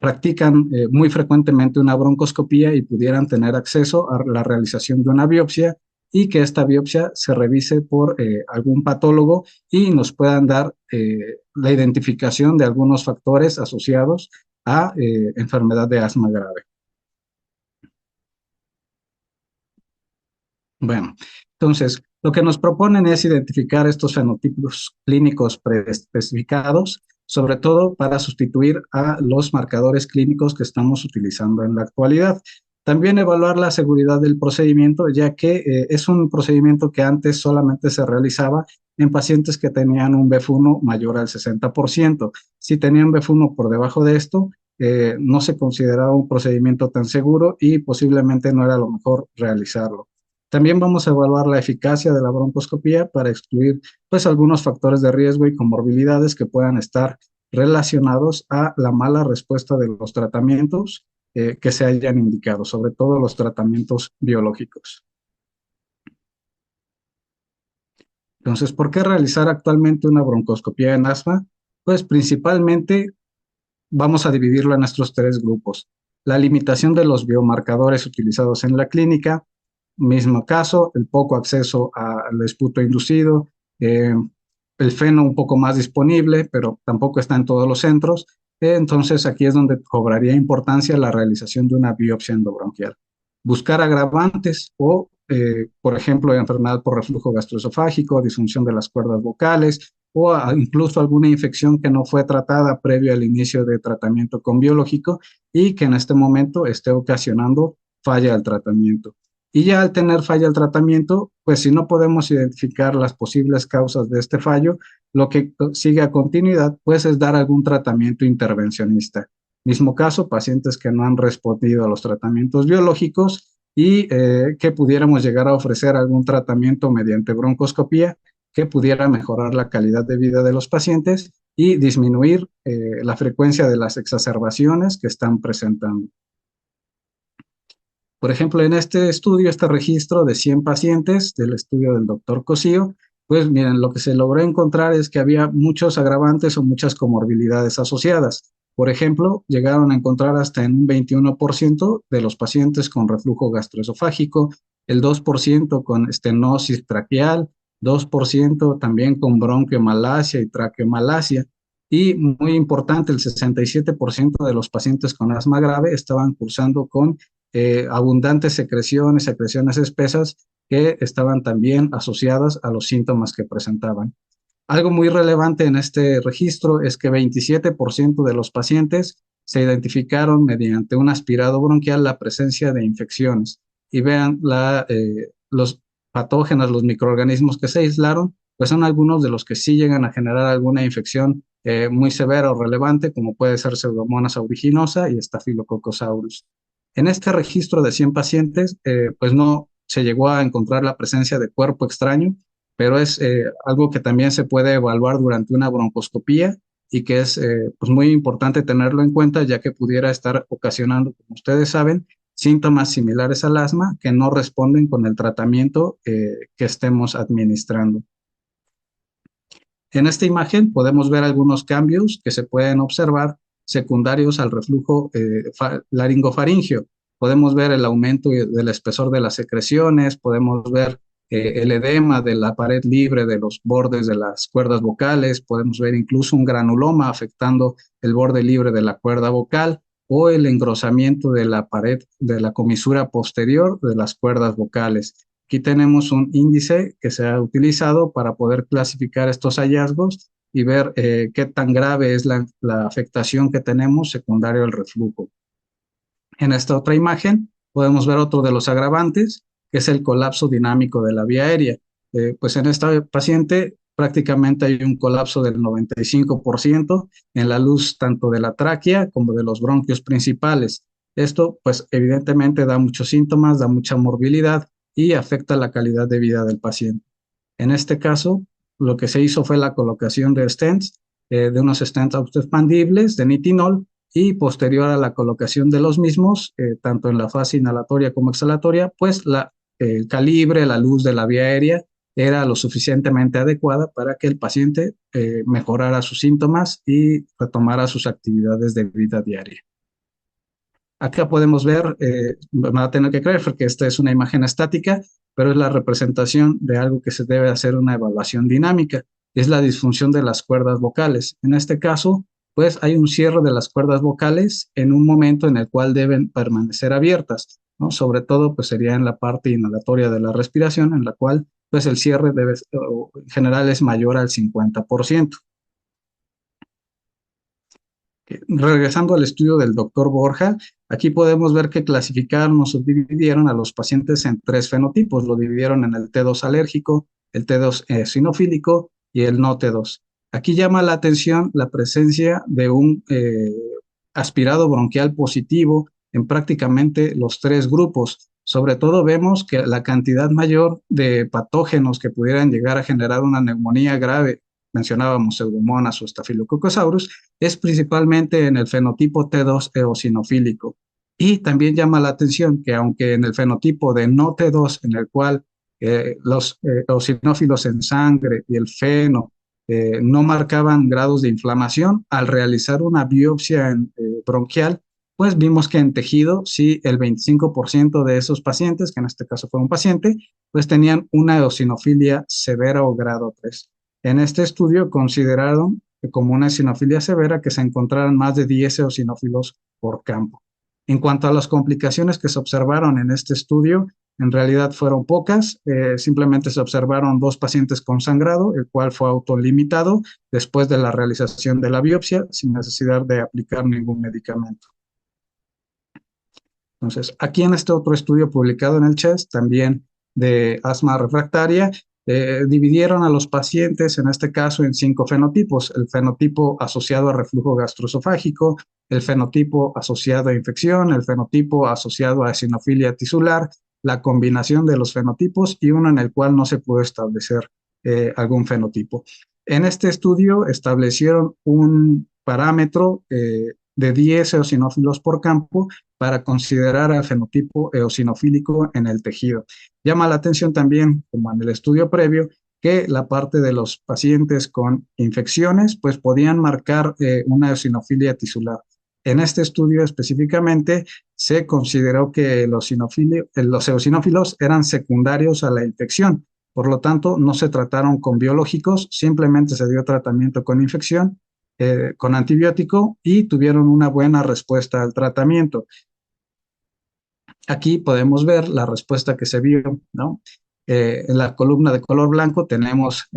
practican muy frecuentemente una broncoscopía y pudieran tener acceso a la realización de una biopsia y que esta biopsia se revise por algún patólogo y nos puedan dar la identificación de algunos factores asociados a enfermedad de asma grave. Bueno, entonces, lo que nos proponen es identificar estos fenotipos clínicos preespecificados, sobre todo para sustituir a los marcadores clínicos que estamos utilizando en la actualidad. También evaluar la seguridad del procedimiento, ya que es un procedimiento que antes solamente se realizaba en pacientes que tenían un BEF1 mayor al 60%. Si tenían BEF1 por debajo de esto, no se consideraba un procedimiento tan seguro y posiblemente no era lo mejor realizarlo. También vamos a evaluar la eficacia de la broncoscopía para excluir pues algunos factores de riesgo y comorbilidades que puedan estar relacionados a la mala respuesta de los tratamientos que se hayan indicado, sobre todo los tratamientos biológicos. Entonces, ¿por qué realizar actualmente una broncoscopía en asma? Pues principalmente vamos a dividirlo en estos tres grupos. La limitación de los biomarcadores utilizados en la clínica, mismo caso, el poco acceso al esputo inducido, el feno un poco más disponible, pero tampoco está en todos los centros. Entonces, aquí es donde cobraría importancia la realización de una biopsia endobronquial. Buscar agravantes o, por ejemplo, enfermedad por reflujo gastroesofágico, disfunción de las cuerdas vocales o incluso alguna infección que no fue tratada previo al inicio de tratamiento con biológico y que en este momento esté ocasionando falla al tratamiento. Y ya al tener falla al tratamiento, pues si no podemos identificar las posibles causas de este fallo, lo que sigue a continuidad, pues es dar algún tratamiento intervencionista. Mismo caso, pacientes que no han respondido a los tratamientos biológicos y que pudiéramos llegar a ofrecer algún tratamiento mediante broncoscopía que pudiera mejorar la calidad de vida de los pacientes y disminuir la frecuencia de las exacerbaciones que están presentando. Por ejemplo, en este estudio, este registro de 100 pacientes del estudio del doctor Cosío, pues miren, lo que se logró encontrar es que había muchos agravantes o muchas comorbilidades asociadas. Por ejemplo, llegaron a encontrar hasta en un 21% de los pacientes con reflujo gastroesofágico, el 2% con estenosis traqueal, 2% también con bronquiomalacia y traqueomalacia. Y muy importante, el 67% de los pacientes con asma grave estaban cursando con abundantes secreciones, secreciones espesas que estaban también asociadas a los síntomas que presentaban. Algo muy relevante en este registro es que 27% de los pacientes se identificaron mediante un aspirado bronquial la presencia de infecciones. Y vean, los patógenos, los microorganismos que se aislaron, pues son algunos de los que sí llegan a generar alguna infección muy severa o relevante, como puede ser Pseudomonas aeruginosa y Staphylococcus aureus. En este registro de 100 pacientes, pues no se llegó a encontrar la presencia de cuerpo extraño, pero es algo que también se puede evaluar durante una broncoscopía y que es pues muy importante tenerlo en cuenta, ya que pudiera estar ocasionando, como ustedes saben, síntomas similares al asma que no responden con el tratamiento que estemos administrando. En esta imagen podemos ver algunos cambios que se pueden observar secundarios al reflujo laringofaringio. Podemos ver el aumento del espesor de las secreciones, podemos ver el edema de la pared libre de los bordes de las cuerdas vocales, podemos ver incluso un granuloma afectando el borde libre de la cuerda vocal o el engrosamiento de la pared de la comisura posterior de las cuerdas vocales. Aquí tenemos un índice que se ha utilizado para poder clasificar estos hallazgos y ver qué tan grave es la afectación que tenemos secundario al reflujo. En esta otra imagen podemos ver otro de los agravantes, que es el colapso dinámico de la vía aérea. Pues en esta paciente prácticamente hay un colapso del 95% en la luz tanto de la tráquea como de los bronquios principales. Esto pues evidentemente da muchos síntomas, da mucha morbilidad y afecta la calidad de vida del paciente. En este caso, lo que se hizo fue la colocación de stents, de unos stents autoexpandibles de nitinol, y posterior a la colocación de los mismos, tanto en la fase inhalatoria como exhalatoria, pues el calibre, la luz de la vía aérea era lo suficientemente adecuada para que el paciente mejorara sus síntomas y retomara sus actividades de vida diaria. Acá podemos ver, van a tener que creer porque esta es una imagen estática, pero es la representación de algo que se debe hacer una evaluación dinámica, es la disfunción de las cuerdas vocales. En este caso, pues hay un cierre de las cuerdas vocales en un momento en el cual deben permanecer abiertas, ¿no? Sobre todo, pues sería en la parte inhalatoria de la respiración, en la cual, pues el cierre en general es mayor al 50%. Regresando al estudio del doctor Borja, aquí podemos ver que clasificaron o subdividieron a los pacientes en tres fenotipos. Lo dividieron en el T2 alérgico, el T2 eosinofílico y el no T2. Aquí llama la atención la presencia de un aspirado bronquial positivo en prácticamente los tres grupos. Sobre todo vemos que la cantidad mayor de patógenos que pudieran llegar a generar una neumonía grave, mencionábamos Pseudomonas o Staphylococcus es principalmente en el fenotipo T2 eosinofílico. Y también llama la atención que aunque en el fenotipo de no T2, en el cual los eosinófilos en sangre y el feno no marcaban grados de inflamación, al realizar una biopsia bronquial, pues vimos que en tejido, sí, el 25% de esos pacientes, que en este caso fue un paciente, pues tenían una eosinofilia severa o grado 3. En este estudio consideraron como una eosinofilia severa que se encontraran más de 10 eosinófilos por campo. En cuanto a las complicaciones que se observaron en este estudio, en realidad fueron pocas, simplemente se observaron 2 pacientes con sangrado, el cual fue autolimitado después de la realización de la biopsia sin necesidad de aplicar ningún medicamento. Entonces, aquí en este otro estudio publicado en el CHEST, también de asma refractaria, dividieron a los pacientes, en este caso, en 5 fenotipos. El fenotipo asociado a reflujo gastroesofágico, el fenotipo asociado a infección, el fenotipo asociado a eosinofilia tisular, la combinación de los fenotipos y uno en el cual no se pudo establecer algún fenotipo. En este estudio establecieron un parámetro de 10 eosinófilos por campo para considerar al fenotipo eosinofílico en el tejido. Llama la atención también, como en el estudio previo, que la parte de los pacientes con infecciones, pues podían marcar una eosinofilia tisular. En este estudio específicamente se consideró que los eosinófilos eran secundarios a la infección. Por lo tanto, no se trataron con biológicos, simplemente se dio tratamiento con infección, con antibiótico y tuvieron una buena respuesta al tratamiento. Aquí podemos ver la respuesta que se vio, ¿no? En la columna de color blanco tenemos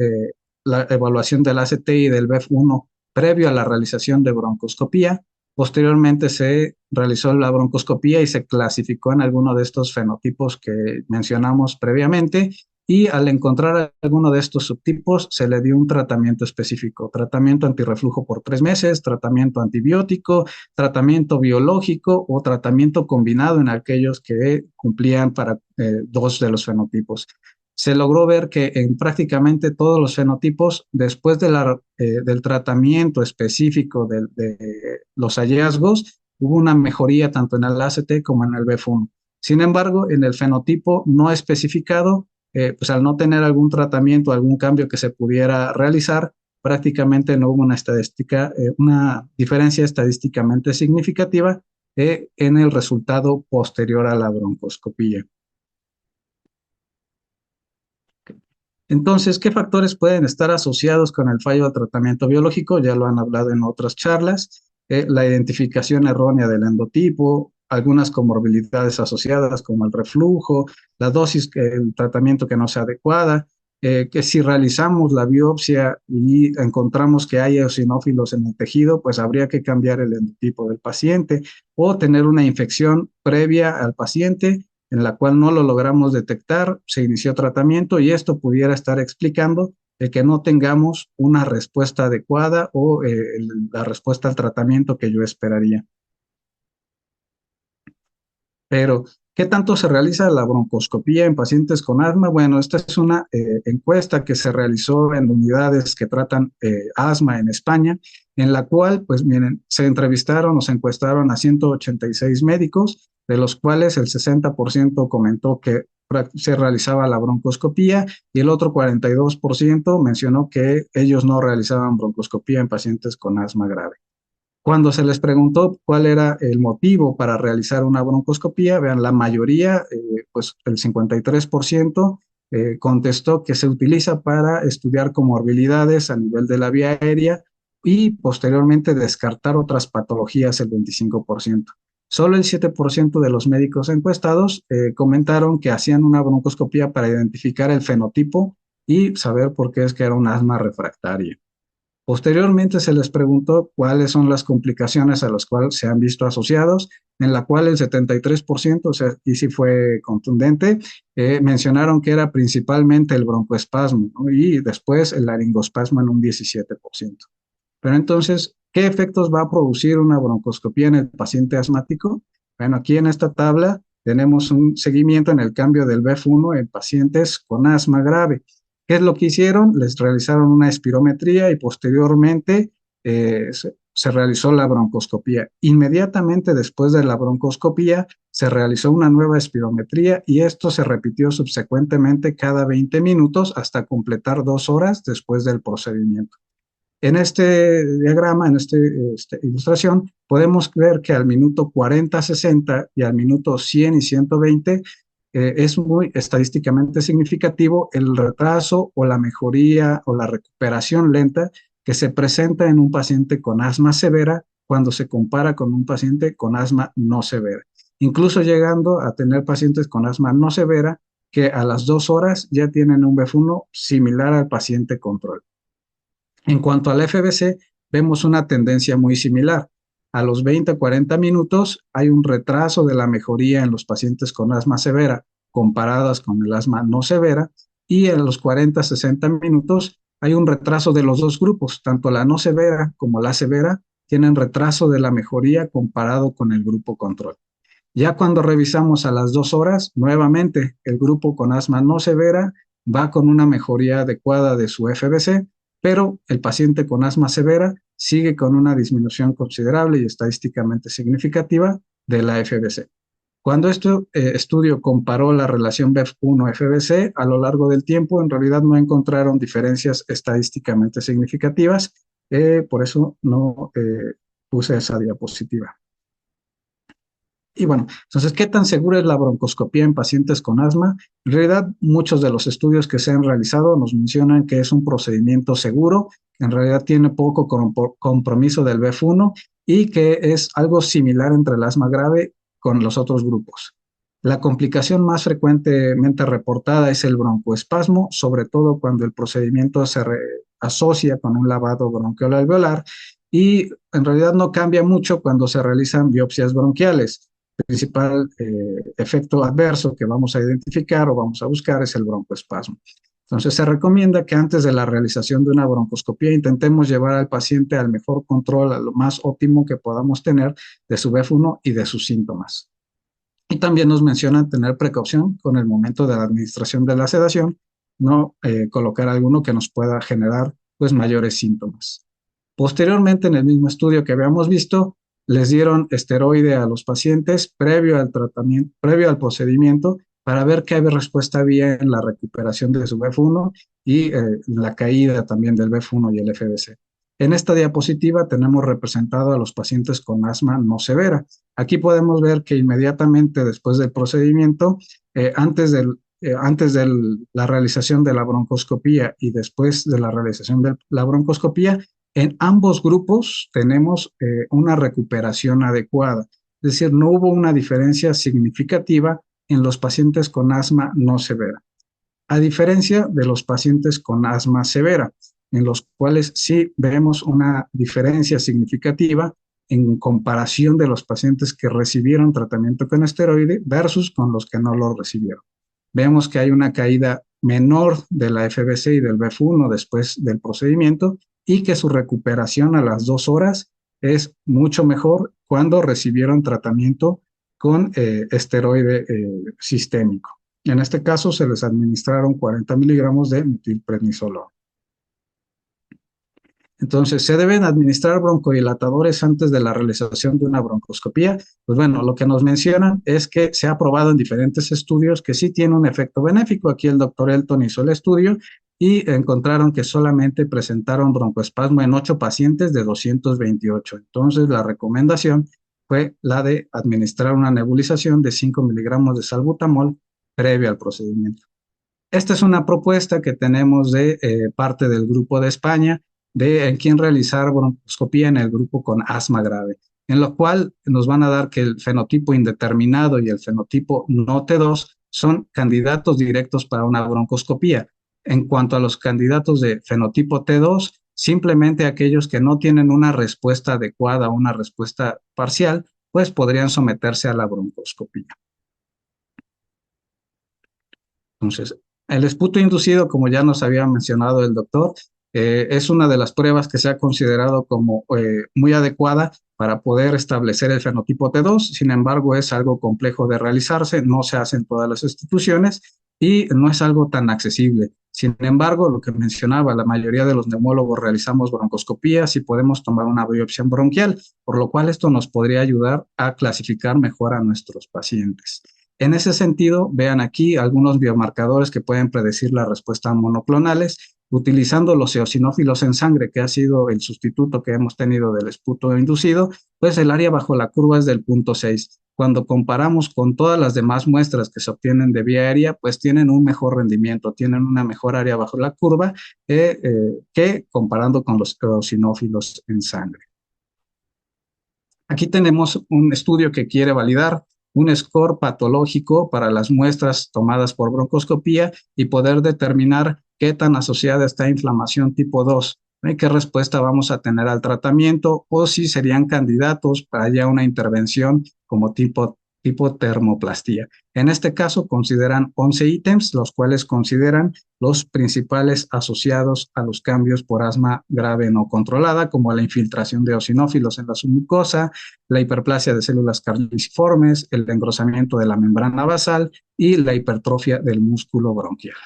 la evaluación del ACT y del BEF1 previo a la realización de broncoscopía. Posteriormente se realizó la broncoscopía y se clasificó en alguno de estos fenotipos que mencionamos previamente y al encontrar alguno de estos subtipos se le dio un tratamiento específico, tratamiento antirreflujo por 3 meses, tratamiento antibiótico, tratamiento biológico o tratamiento combinado en aquellos que cumplían para 2 de los fenotipos. Se logró ver que en prácticamente todos los fenotipos, después del tratamiento específico de los hallazgos, hubo una mejoría tanto en el ACT como en el BEF1. Sin embargo, en el fenotipo no especificado, pues al no tener algún tratamiento, algún cambio que se pudiera realizar, prácticamente no hubo una diferencia estadísticamente significativa en el resultado posterior a la broncoscopía. Entonces, ¿qué factores pueden estar asociados con el fallo al tratamiento biológico? Ya lo han hablado en otras charlas. La identificación errónea del endotipo, algunas comorbilidades asociadas como el reflujo, la dosis, el tratamiento que no sea adecuada, que si realizamos la biopsia y encontramos que hay eosinófilos en el tejido, pues habría que cambiar el endotipo del paciente o tener una infección previa al paciente en la cual no lo logramos detectar, se inició tratamiento y esto pudiera estar explicando el que no tengamos una respuesta adecuada o la respuesta al tratamiento que yo esperaría. Pero, ¿qué tanto se realiza la broncoscopía en pacientes con asma? Bueno, esta es una encuesta que se realizó en unidades que tratan asma en España, en la cual, pues miren, se entrevistaron o se encuestaron a 186 médicos, de los cuales el 60% comentó que se realizaba la broncoscopía y el otro 42% mencionó que ellos no realizaban broncoscopía en pacientes con asma grave. Cuando se les preguntó cuál era el motivo para realizar una broncoscopía, vean, la mayoría, pues el 53%, contestó que se utiliza para estudiar comorbilidades a nivel de la vía aérea y posteriormente descartar otras patologías, el 25%. Solo el 7% de los médicos encuestados comentaron que hacían una broncoscopía para identificar el fenotipo y saber por qué es que era un asma refractaria. Posteriormente se les preguntó cuáles son las complicaciones a las cuales se han visto asociados, en la cual el 73%, o sea, y sí fue contundente, mencionaron que era principalmente el broncoespasmo, ¿no? Y después el laringoespasmo en un 17%. Pero entonces, ¿qué efectos va a producir una broncoscopía en el paciente asmático? Bueno, aquí en esta tabla tenemos un seguimiento en el cambio del BEF1 en pacientes con asma grave. ¿Qué es lo que hicieron? Les realizaron una espirometría y posteriormente se realizó la broncoscopía. Inmediatamente después de la broncoscopía se realizó una nueva espirometría y esto se repitió subsecuentemente cada 20 minutos hasta completar 2 horas después del procedimiento. En este diagrama, en esta ilustración, podemos ver que al minuto 40, 60 y al minuto 100 y 120 es muy estadísticamente significativo el retraso o la mejoría o la recuperación lenta que se presenta en un paciente con asma severa cuando se compara con un paciente con asma no severa. Incluso llegando a tener pacientes con asma no severa que a las 2 horas ya tienen un BEF1 similar al paciente control. En cuanto al FBC, vemos una tendencia muy similar. A los 20 a 40 minutos hay un retraso de la mejoría en los pacientes con asma severa comparadas con el asma no severa y en los 40 a 60 minutos hay un retraso de los dos grupos, tanto la no severa como la severa tienen retraso de la mejoría comparado con el grupo control. Ya cuando revisamos a las 2 horas, nuevamente el grupo con asma no severa va con una mejoría adecuada de su FBC, pero el paciente con asma severa sigue con una disminución considerable y estadísticamente significativa de la FBC. Cuando este estudio comparó la relación BEF1-FBC a lo largo del tiempo, en realidad no encontraron diferencias estadísticamente significativas, por eso no puse esa diapositiva. Y bueno, entonces, ¿qué tan segura es la broncoscopía en pacientes con asma? En realidad, muchos de los estudios que se han realizado nos mencionan que es un procedimiento seguro, que en realidad tiene poco compromiso del BEF1 y que es algo similar entre el asma grave con los otros grupos. La complicación más frecuentemente reportada es el broncoespasmo, sobre todo cuando el procedimiento se asocia con un lavado bronquiolo-alveolar y en realidad no cambia mucho cuando se realizan biopsias bronquiales. El principal efecto adverso que vamos a identificar o vamos a buscar es el broncoespasmo. Entonces, se recomienda que antes de la realización de una broncoscopía intentemos llevar al paciente al mejor control, a lo más óptimo que podamos tener de su BEF1 y de sus síntomas. Y también nos mencionan tener precaución con el momento de la administración de la sedación, no colocar alguno que nos pueda generar pues mayores síntomas. Posteriormente, en el mismo estudio que habíamos visto, les dieron esteroide a los pacientes previo al tratamiento, previo al procedimiento, para ver qué respuesta había en la recuperación de su BEF1 y la caída también del BEF1 y el FBC. En esta diapositiva tenemos representado a los pacientes con asma no severa. Aquí podemos ver que inmediatamente después del procedimiento, antes de la realización de la broncoscopía y después de la realización de la broncoscopía, en ambos grupos tenemos una recuperación adecuada, es decir, no hubo una diferencia significativa en los pacientes con asma no severa, a diferencia de los pacientes con asma severa, en los cuales sí vemos una diferencia significativa en comparación de los pacientes que recibieron tratamiento con esteroide versus con los que no lo recibieron. Vemos que hay una caída menor de la FBC y del BEF1 después del procedimiento y que su recuperación a las 2 horas es mucho mejor cuando recibieron tratamiento con esteroide sistémico. En este caso se les administraron 40 miligramos de metilprednisolona. Entonces, ¿se deben administrar broncodilatadores antes de la realización de una broncoscopía? Pues bueno, lo que nos mencionan es que se ha probado en diferentes estudios que sí tiene un efecto benéfico. Aquí el doctor Elton hizo el estudio y encontraron que solamente presentaron broncoespasmo en 8 pacientes de 228. Entonces, la recomendación fue la de administrar una nebulización de 5 miligramos de salbutamol previo al procedimiento. Esta es una propuesta que tenemos de parte del grupo de España, en quién realizar broncoscopía en el grupo con asma grave, en lo cual nos van a dar que el fenotipo indeterminado y el fenotipo no T2 son candidatos directos para una broncoscopía. En cuanto a los candidatos de fenotipo T2, simplemente aquellos que no tienen una respuesta adecuada o una respuesta parcial, pues podrían someterse a la broncoscopía. Entonces, el esputo inducido, como ya nos había mencionado el doctor, es una de las pruebas que se ha considerado como muy adecuada para poder establecer el fenotipo T2. Sin embargo, es algo complejo de realizarse, no se hace en todas las instituciones y no es algo tan accesible. Sin embargo, lo que mencionaba, la mayoría de los neumólogos realizamos broncoscopías y podemos tomar una biopsia bronquial, por lo cual esto nos podría ayudar a clasificar mejor a nuestros pacientes. En ese sentido, vean aquí algunos biomarcadores que pueden predecir la respuesta a monoclonales, utilizando los eosinófilos en sangre, que ha sido el sustituto que hemos tenido del esputo inducido, pues el área bajo la curva es del 0.6. Cuando comparamos con todas las demás muestras que se obtienen de vía aérea, pues tienen un mejor rendimiento, tienen una mejor área bajo la curva que comparando con los eosinófilos en sangre. Aquí tenemos un estudio que quiere validar un score patológico para las muestras tomadas por broncoscopía y poder determinar qué tan asociada está inflamación tipo 2, qué respuesta vamos a tener al tratamiento o si serían candidatos para ya una intervención como tipo termoplastía. En este caso consideran 11 ítems, los cuales consideran los principales asociados a los cambios por asma grave no controlada, como la infiltración de eosinófilos en la submucosa, la hiperplasia de células carniciformes, el engrosamiento de la membrana basal y la hipertrofia del músculo bronquial.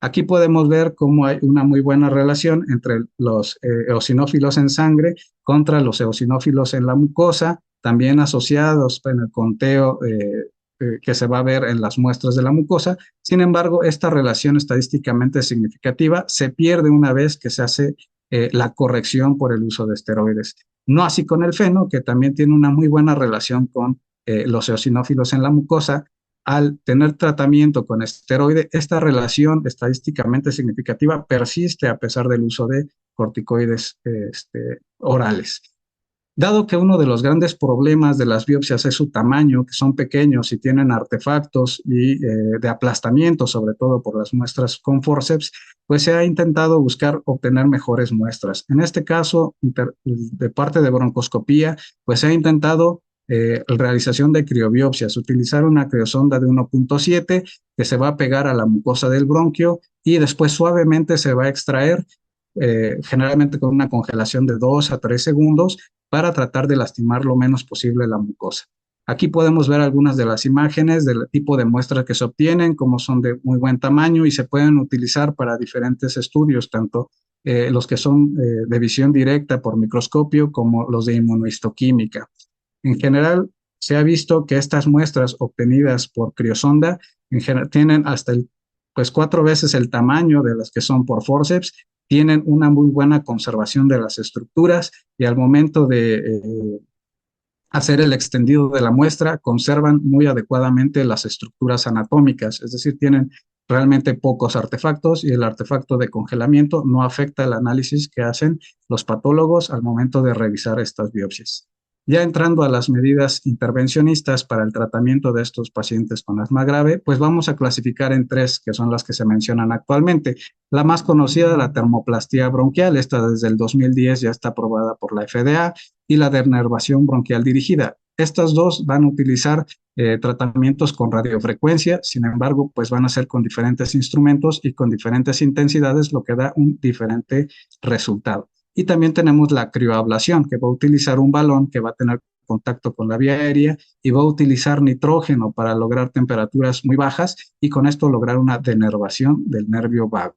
Aquí podemos ver cómo hay una muy buena relación entre los eosinófilos en sangre contra los eosinófilos en la mucosa, también asociados en el conteo que se va a ver en las muestras de la mucosa. Sin embargo, esta relación estadísticamente significativa se pierde una vez que se hace la corrección por el uso de esteroides. No así con el feno, que también tiene una muy buena relación con los eosinófilos en la mucosa. Al tener tratamiento con esteroide, esta relación estadísticamente significativa persiste a pesar del uso de corticoides orales. Dado que uno de los grandes problemas de las biopsias es su tamaño, que son pequeños y tienen artefactos y de aplastamiento, sobre todo por las muestras con forceps, pues se ha intentado buscar obtener mejores muestras. En este caso, de parte de broncoscopía, pues se ha intentado realización de criobiopsias, utilizar una criosonda de 1.7 que se va a pegar a la mucosa del bronquio y después suavemente se va a extraer, generalmente con una congelación de 2 a 3 segundos, para tratar de lastimar lo menos posible la mucosa. Aquí podemos ver algunas de las imágenes del tipo de muestras que se obtienen, como son de muy buen tamaño y se pueden utilizar para diferentes estudios, tanto los que son de visión directa por microscopio como los de inmunohistoquímica. En general, se ha visto que estas muestras obtenidas por criosonda tienen hasta 4 veces el tamaño de las que son por forceps, tienen una muy buena conservación de las estructuras y al momento de hacer el extendido de la muestra, conservan muy adecuadamente las estructuras anatómicas, es decir, tienen realmente pocos artefactos y el artefacto de congelamiento no afecta el análisis que hacen los patólogos al momento de revisar estas biopsias. Ya entrando a las medidas intervencionistas para el tratamiento de estos pacientes con asma grave, pues vamos a clasificar en 3, que son las que se mencionan actualmente. La más conocida, la termoplastía bronquial, esta desde el 2010 ya está aprobada por la FDA, y la denervación bronquial dirigida. Estas dos van a utilizar tratamientos con radiofrecuencia, sin embargo, pues van a ser con diferentes instrumentos y con diferentes intensidades, lo que da un diferente resultado. Y también tenemos la crioablación, que va a utilizar un balón que va a tener contacto con la vía aérea y va a utilizar nitrógeno para lograr temperaturas muy bajas y con esto lograr una denervación del nervio vago.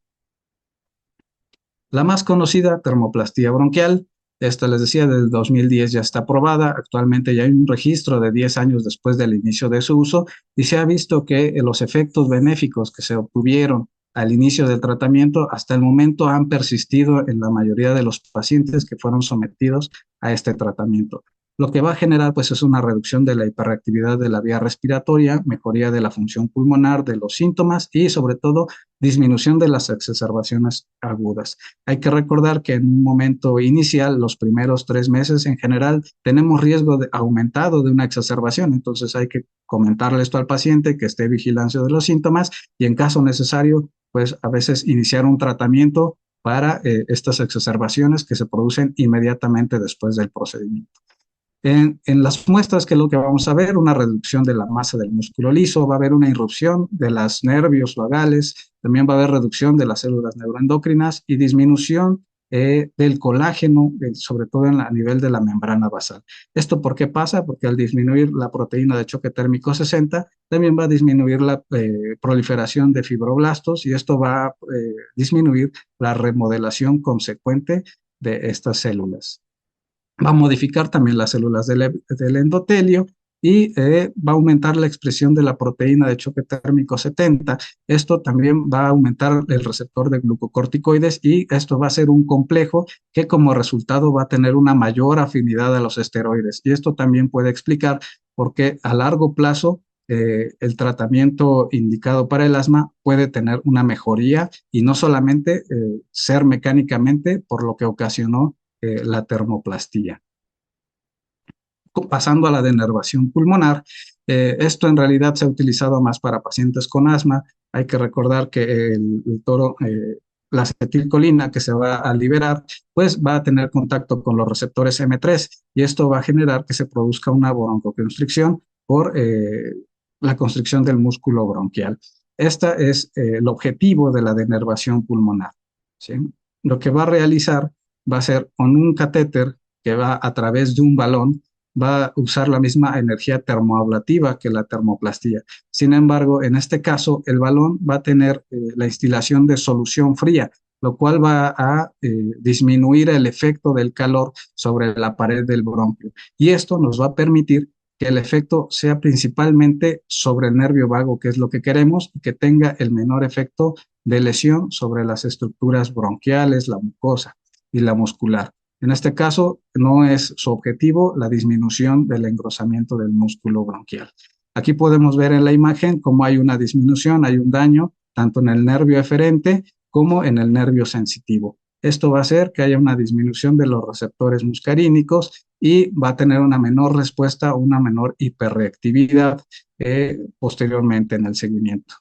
La más conocida, termoplastía bronquial, esta les decía, del 2010 ya está aprobada, actualmente ya hay un registro de 10 años después del inicio de su uso y se ha visto que los efectos benéficos que se obtuvieron al inicio del tratamiento hasta el momento han persistido en la mayoría de los pacientes que fueron sometidos a este tratamiento. Lo que va a generar pues es una reducción de la hiperactividad de la vía respiratoria, mejoría de la función pulmonar, de los síntomas y sobre todo disminución de las exacerbaciones agudas. Hay que recordar que en un momento inicial, los primeros 3 meses en general, tenemos riesgo aumentado de una exacerbación, entonces hay que comentarle esto al paciente, que esté vigilancia de los síntomas y en caso necesario, pues a veces iniciar un tratamiento para estas exacerbaciones que se producen inmediatamente después del procedimiento. En las muestras, que es lo que vamos a ver, una reducción de la masa del músculo liso, va a haber una irrupción de los nervios vagales, también va a haber reducción de las células neuroendocrinas y disminución del colágeno, sobre todo a nivel de la membrana basal. ¿Esto por qué pasa? Porque al disminuir la proteína de choque térmico 60, también va a disminuir la proliferación de fibroblastos y esto va a disminuir la remodelación consecuente de estas células. Va a modificar también las células del endotelio y va a aumentar la expresión de la proteína de choque térmico 70. Esto también va a aumentar el receptor de glucocorticoides y esto va a ser un complejo que como resultado va a tener una mayor afinidad a los esteroides. Y esto también puede explicar por qué a largo plazo el tratamiento indicado para el asma puede tener una mejoría y no solamente ser mecánicamente por lo que ocasionó la termoplastía. Pasando a la denervación pulmonar, esto en realidad se ha utilizado más para pacientes con asma. Hay que recordar que la acetilcolina que se va a liberar, pues va a tener contacto con los receptores M3 y esto va a generar que se produzca una broncoconstricción por la constricción del músculo bronquial. Este es el objetivo de la denervación pulmonar, ¿sí? Lo que va a realizar va a ser con un catéter que va a través de un balón, va a usar la misma energía termoablativa que la termoplastía. Sin embargo, en este caso, el balón va a tener la instilación de solución fría, lo cual va a disminuir el efecto del calor sobre la pared del bronquio. Y esto nos va a permitir que el efecto sea principalmente sobre el nervio vago, que es lo que queremos, y que tenga el menor efecto de lesión sobre las estructuras bronquiales, la mucosa y la muscular. En este caso, no es su objetivo la disminución del engrosamiento del músculo bronquial. Aquí podemos ver en la imagen cómo hay una disminución, hay un daño tanto en el nervio eferente como en el nervio sensitivo. Esto va a hacer que haya una disminución de los receptores muscarínicos y va a tener una menor respuesta o una menor hiperreactividad posteriormente en el seguimiento.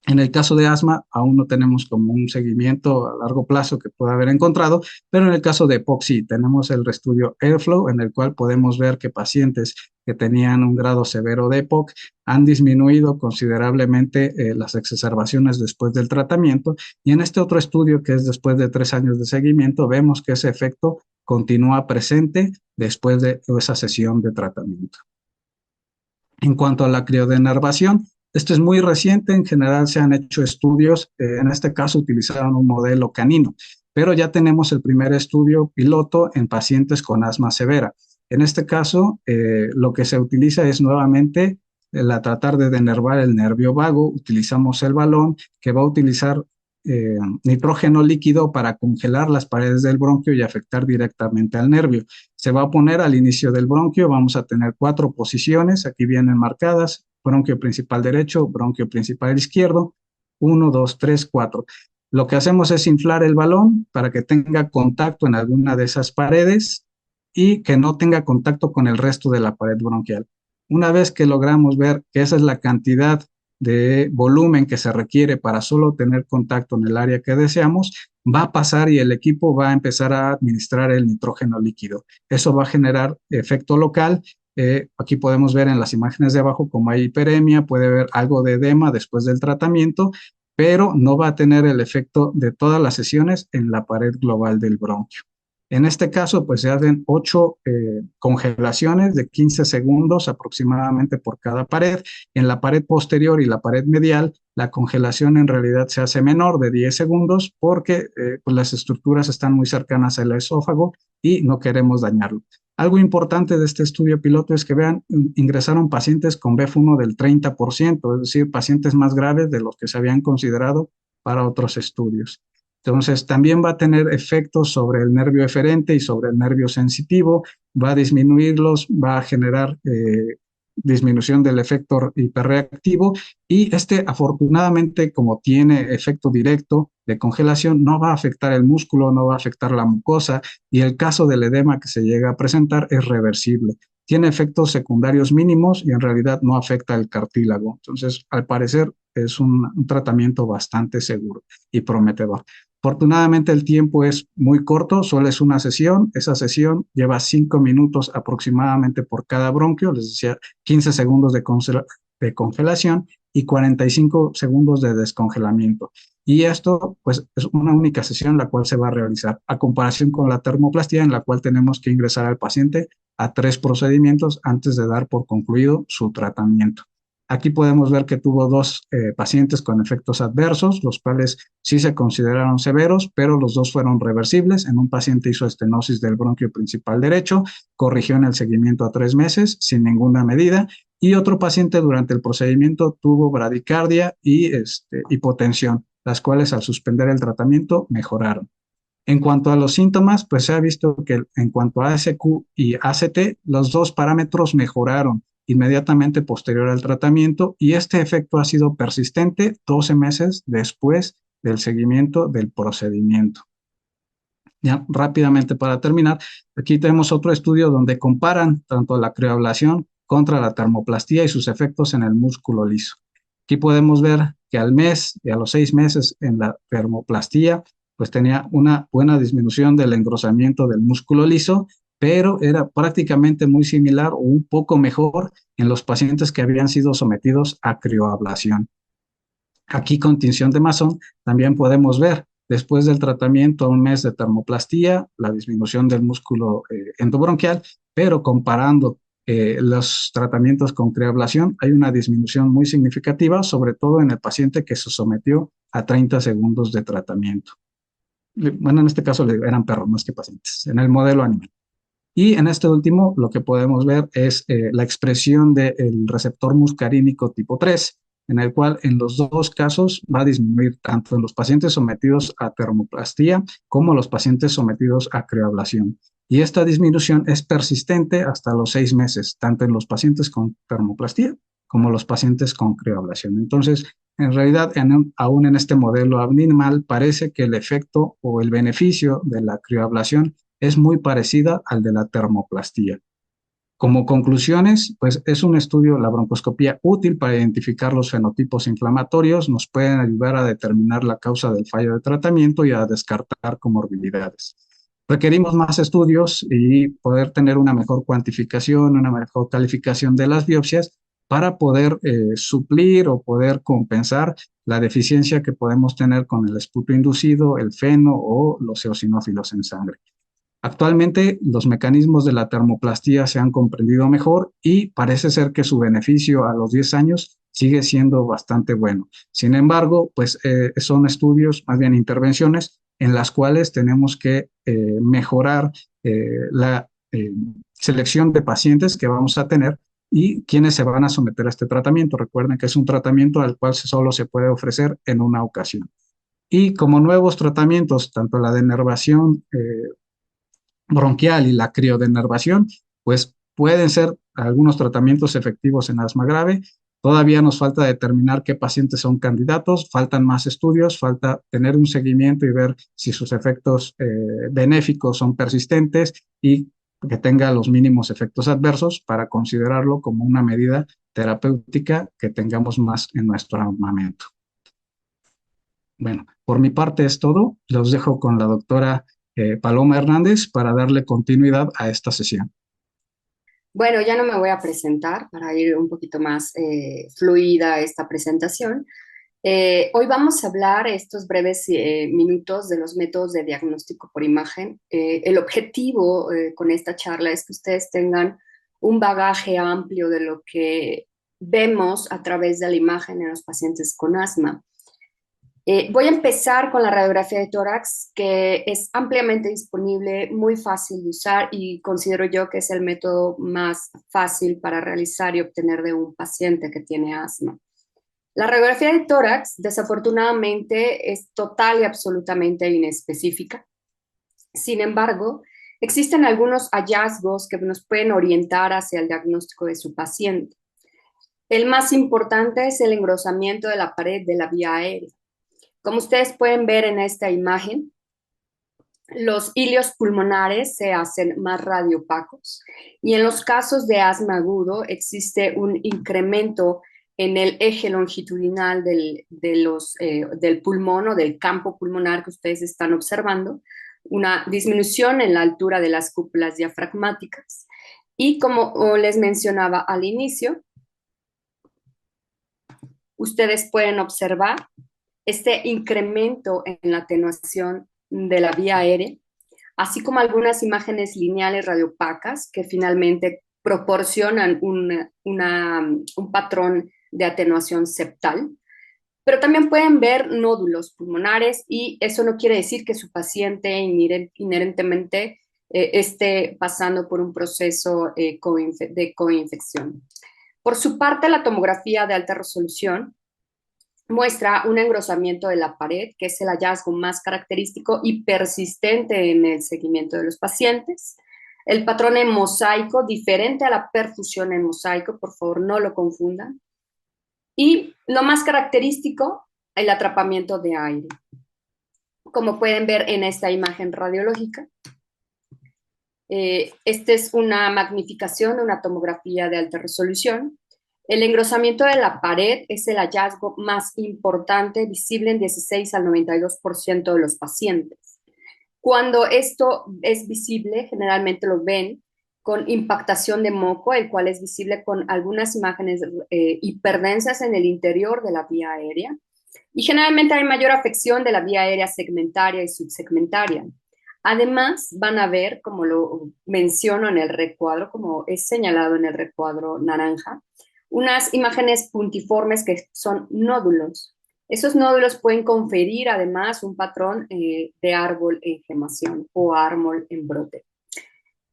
En el caso de asma, aún no tenemos como un seguimiento a largo plazo que pueda haber encontrado, pero en el caso de EPOC sí, tenemos el estudio Airflow, en el cual podemos ver que pacientes que tenían un grado severo de EPOC han disminuido considerablemente las exacerbaciones después del tratamiento, y en este otro estudio, que es después de 3 años de seguimiento, vemos que ese efecto continúa presente después de esa sesión de tratamiento. En cuanto a la criodenervación, esto es muy reciente, en general se han hecho estudios, en este caso utilizaron un modelo canino, pero ya tenemos el primer estudio piloto en pacientes con asma severa. En este caso, lo que se utiliza es nuevamente tratar de denervar el nervio vago. Utilizamos el balón que va a utilizar nitrógeno líquido para congelar las paredes del bronquio y afectar directamente al nervio. Se va a poner al inicio del bronquio, vamos a tener 4 posiciones, aquí vienen marcadas: bronquio principal derecho, bronquio principal izquierdo, 1, 2, 3, 4. Lo que hacemos es inflar el balón para que tenga contacto en alguna de esas paredes y que no tenga contacto con el resto de la pared bronquial. Una vez que logramos ver que esa es la cantidad de volumen que se requiere para solo tener contacto en el área que deseamos, va a pasar y el equipo va a empezar a administrar el nitrógeno líquido. Eso va a generar efecto local. Aquí podemos ver en las imágenes de abajo cómo hay hiperemia, puede haber algo de edema después del tratamiento, pero no va a tener el efecto de todas las sesiones en la pared global del bronquio. En este caso, pues se hacen 8 congelaciones de 15 segundos aproximadamente por cada pared. En la pared posterior y la pared medial, la congelación en realidad se hace menor, de 10 segundos, porque pues las estructuras están muy cercanas al esófago y no queremos dañarlo. Algo importante de este estudio piloto es que vean, ingresaron pacientes con BEF1 del 30%, es decir, pacientes más graves de los que se habían considerado para otros estudios. Entonces, también va a tener efectos sobre el nervio eferente y sobre el nervio sensitivo, va a disminuirlos, va a generar disminución del efecto hiperreactivo, y afortunadamente, como tiene efecto directo de congelación, no va a afectar el músculo, no va a afectar la mucosa, y el caso del edema que se llega a presentar es reversible. Tiene efectos secundarios mínimos y en realidad no afecta el cartílago. Entonces, al parecer, es un tratamiento bastante seguro y prometedor. Afortunadamente el tiempo es muy corto, solo es una sesión. Esa sesión lleva 5 minutos aproximadamente por cada bronquio, les decía 15 segundos de congelación y 45 segundos de descongelamiento. y esto pues es una única sesión la cual se va a realizar, a comparación con la termoplastía en la cual tenemos que ingresar al paciente a 3 procedimientos antes de dar por concluido su tratamiento. Aquí podemos ver que tuvo 2 pacientes con efectos adversos, los cuales sí se consideraron severos, pero los 2 fueron reversibles. En un paciente hizo estenosis del bronquio principal derecho, corrigió en el seguimiento a 3 meses sin ninguna medida, y otro paciente durante el procedimiento tuvo bradicardia y hipotensión, las cuales al suspender el tratamiento mejoraron. En cuanto a los síntomas, pues se ha visto que en cuanto a ASQ y ACT, los 2 parámetros mejoraron inmediatamente posterior al tratamiento y este efecto ha sido persistente 12 meses después del seguimiento del procedimiento. Ya, rápidamente para terminar, aquí tenemos otro estudio donde comparan tanto la crioablación contra la termoplastía y sus efectos en el músculo liso. Aquí podemos ver que al mes y a los 6 meses en la termoplastía, pues tenía una buena disminución del engrosamiento del músculo liso, pero era prácticamente muy similar o un poco mejor en los pacientes que habían sido sometidos a crioablación. Aquí con tinción de Masson también podemos ver, después del tratamiento a un mes de termoplastía, la disminución del músculo endobronquial, pero comparando los tratamientos con crioablación, hay una disminución muy significativa, sobre todo en el paciente que se sometió a 30 segundos de tratamiento. Bueno, en este caso eran perros más que pacientes, en el modelo animal. Y en este último, lo que podemos ver es la expresión del receptor muscarínico tipo 3, en el cual en los 2 casos va a disminuir tanto en los pacientes sometidos a termoplastía como los pacientes sometidos a crioablación. Y esta disminución es persistente hasta los 6 meses, tanto en los pacientes con termoplastía como los pacientes con crioablación. Entonces, en realidad, aún en este modelo animal, parece que el efecto o el beneficio de la crioablación es muy parecida al de la termoplastía. Como conclusiones, pues es un estudio, la broncoscopía, útil para identificar los fenotipos inflamatorios, nos pueden ayudar a determinar la causa del fallo de tratamiento y a descartar comorbilidades. Requerimos más estudios y poder tener una mejor cuantificación, una mejor calificación de las biopsias para poder suplir o poder compensar la deficiencia que podemos tener con el esputo inducido, el feno o los eosinófilos en sangre. Actualmente, los mecanismos de la termoplastía se han comprendido mejor y parece ser que su beneficio a los 10 años sigue siendo bastante bueno. Sin embargo, pues son estudios, más bien intervenciones, en las cuales tenemos que mejorar la selección de pacientes que vamos a tener y quienes se van a someter a este tratamiento. Recuerden que es un tratamiento al cual solo se puede ofrecer en una ocasión. Y como nuevos tratamientos, tanto la denervación bronquial y la criodenervación, pues pueden ser algunos tratamientos efectivos en asma grave. Todavía nos falta determinar qué pacientes son candidatos, faltan más estudios, falta tener un seguimiento y ver si sus efectos benéficos son persistentes y que tenga los mínimos efectos adversos para considerarlo como una medida terapéutica que tengamos más en nuestro armamento. Bueno, por mi parte es todo. Los dejo con la doctora Paloma Hernández para darle continuidad a esta sesión. Bueno, ya no me voy a presentar para ir un poquito más fluida esta presentación. Hoy vamos a hablar estos breves minutos de los métodos de diagnóstico por imagen. El objetivo con esta charla es que ustedes tengan un bagaje amplio de lo que vemos a través de la imagen en los pacientes con asma. Voy a empezar con la radiografía de tórax, que es ampliamente disponible, muy fácil de usar y considero yo que es el método más fácil para realizar y obtener de un paciente que tiene asma. La radiografía de tórax, desafortunadamente, es total y absolutamente inespecífica. Sin embargo, existen algunos hallazgos que nos pueden orientar hacia el diagnóstico de su paciente. El más importante es el engrosamiento de la pared de la vía aérea. Como ustedes pueden ver en esta imagen, los hilios pulmonares se hacen más radioopacos y en los casos de asma agudo existe un incremento en el eje longitudinal del pulmón o del campo pulmonar que ustedes están observando, una disminución en la altura de las cúpulas diafragmáticas. Y como les mencionaba al inicio, ustedes pueden observar este incremento en la atenuación de la vía aérea, así como algunas imágenes lineales radiopacas que finalmente proporcionan un patrón de atenuación septal. Pero también pueden ver nódulos pulmonares y eso no quiere decir que su paciente inherentemente esté pasando por un proceso de coinfección. Por su parte, la tomografía de alta resolución muestra un engrosamiento de la pared, que es el hallazgo más característico y persistente en el seguimiento de los pacientes. El patrón en mosaico, diferente a la perfusión en mosaico, por favor no lo confundan. Y lo más característico, el atrapamiento de aire. Como pueden ver en esta imagen radiológica, esta es una magnificación de una tomografía de alta resolución. El engrosamiento de la pared es el hallazgo más importante, visible en 16 al 92% de los pacientes. Cuando esto es visible, generalmente lo ven con impactación de moco, el cual es visible con algunas imágenes hiperdensas en el interior de la vía aérea. Y generalmente hay mayor afección de la vía aérea segmentaria y subsegmentaria. Además, van a ver, como lo menciono en el recuadro, como es señalado en el recuadro naranja, unas imágenes puntiformes que son nódulos. Esos nódulos pueden conferir además un patrón de árbol en gemación o árbol en brote.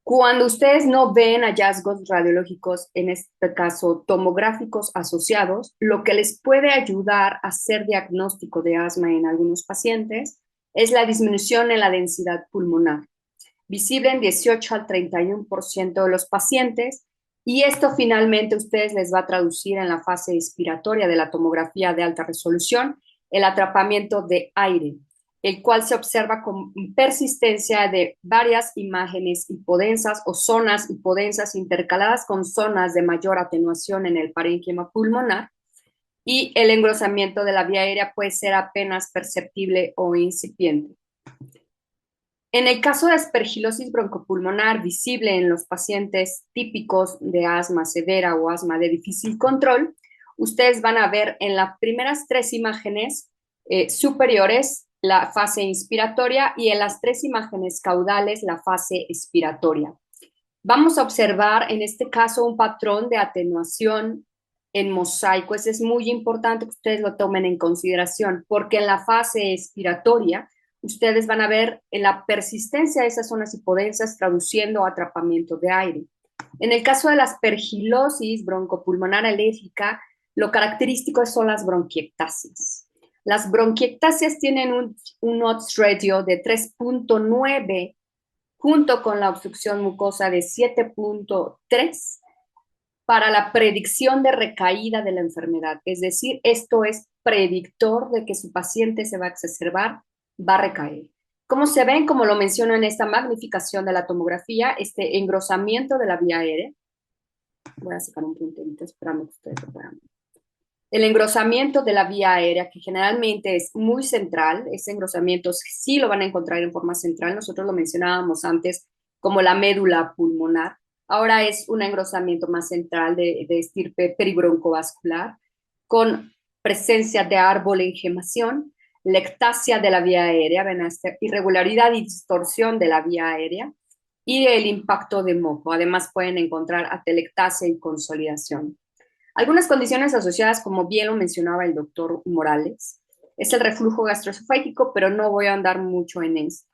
Cuando ustedes no ven hallazgos radiológicos, en este caso tomográficos asociados, lo que les puede ayudar a hacer diagnóstico de asma en algunos pacientes es la disminución en la densidad pulmonar, visible en 18 al 31% de los pacientes, y esto finalmente a ustedes les va a traducir en la fase expiratoria de la tomografía de alta resolución el atrapamiento de aire, el cual se observa con persistencia de varias imágenes hipodensas o zonas hipodensas intercaladas con zonas de mayor atenuación en el parénquima pulmonar, y el engrosamiento de la vía aérea puede ser apenas perceptible o incipiente. En el caso de aspergilosis broncopulmonar visible en los pacientes típicos de asma severa o asma de difícil control, ustedes van a ver en las primeras 3 imágenes superiores la fase inspiratoria y en las 3 imágenes caudales la fase expiratoria. Vamos a observar en este caso un patrón de atenuación en mosaico. Eso es muy importante que ustedes lo tomen en consideración, porque en la fase expiratoria ustedes van a ver en la persistencia de esas zonas hipodensas traduciendo a atrapamiento de aire. En el caso de la aspergilosis broncopulmonar alérgica, lo característico son las bronquiectasias. Las bronquiectasias tienen un odds ratio de 3.9 junto con la obstrucción mucosa de 7.3 para la predicción de recaída de la enfermedad. Es decir, esto es predictor de que su paciente se va a exacerbar, va a recaer. Como se ven, como lo menciono en esta magnificación de la tomografía, este engrosamiento de la vía aérea. Voy a sacar un punterito esperando que ustedes lo puedan ver. El engrosamiento de la vía aérea, que generalmente es muy central, ese engrosamiento sí lo van a encontrar en forma central, nosotros lo mencionábamos antes como la médula pulmonar, ahora es un engrosamiento más central de estirpe peribroncovascular, con presencia de árbol en gemación, lectasia de la vía aérea, ven esta irregularidad y distorsión de la vía aérea, y el impacto de moco. Además pueden encontrar atelectasia y consolidación. Algunas condiciones asociadas, como bien lo mencionaba el doctor Morales, es el reflujo gastroesofágico, pero no voy a andar mucho en esto.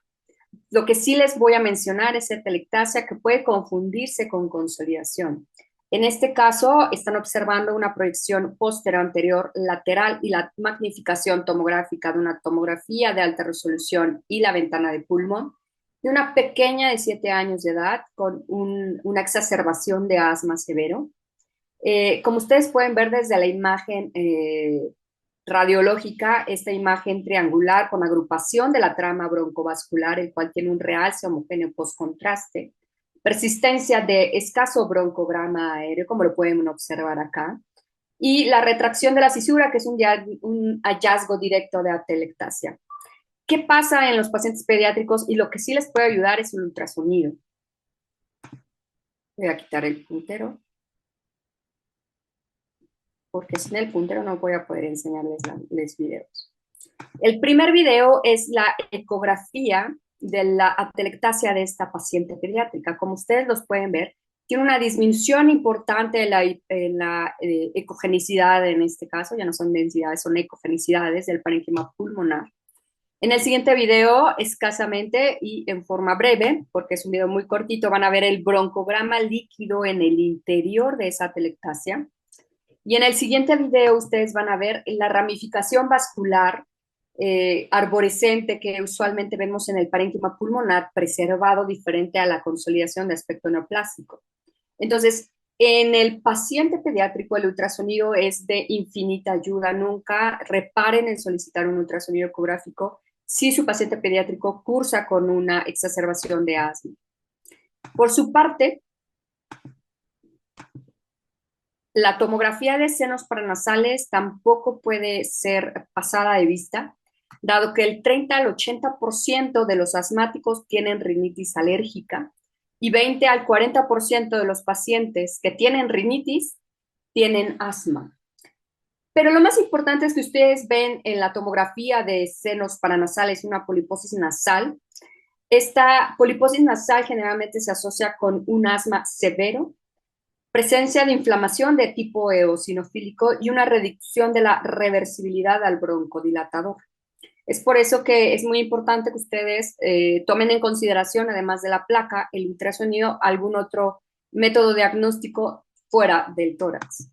Lo que sí les voy a mencionar es atelectasia, que puede confundirse con consolidación. En este caso, están observando una proyección posterior lateral y la magnificación tomográfica de una tomografía de alta resolución y la ventana de pulmón de una pequeña de 7 años de edad con una exacerbación de asma severo. Como ustedes pueden ver desde la imagen radiológica, esta imagen triangular con agrupación de la trama broncovascular, el cual tiene un realce homogéneo post-contraste, persistencia de escaso broncograma aéreo, como lo pueden observar acá, y la retracción de la cisura, que es un hallazgo directo de atelectasia. ¿Qué pasa en los pacientes pediátricos? Y lo que sí les puede ayudar es el ultrasonido. Voy a quitar el puntero, porque sin el puntero no voy a poder enseñarles los videos. El primer video es la ecografía de la atelectasia de esta paciente pediátrica. Como ustedes los pueden ver, tiene una disminución importante en la ecogenicidad en este caso, ya no son densidades, son ecogenicidades del parénquima pulmonar. En el siguiente video, escasamente y en forma breve, porque es un video muy cortito, van a ver el broncograma líquido en el interior de esa atelectasia. Y en el siguiente video ustedes van a ver la ramificación vascular arborescente que usualmente vemos en el parénquima pulmonar, preservado diferente a la consolidación de aspecto neoplásico. Entonces, en el paciente pediátrico el ultrasonido es de infinita ayuda. Nunca reparen en solicitar un ultrasonido ecográfico si su paciente pediátrico cursa con una exacerbación de asma. Por su parte, la tomografía de senos paranasales tampoco puede ser pasada de vista, dado que el 30 al 80% de los asmáticos tienen rinitis alérgica y 20 al 40% de los pacientes que tienen rinitis tienen asma. Pero lo más importante es que ustedes ven en la tomografía de senos paranasales una poliposis nasal. Esta poliposis nasal generalmente se asocia con un asma severo, presencia de inflamación de tipo eosinofílico y una reducción de la reversibilidad al broncodilatador. Es por eso que es muy importante que ustedes tomen en consideración, además de la placa, el ultrasonido, algún otro método diagnóstico fuera del tórax.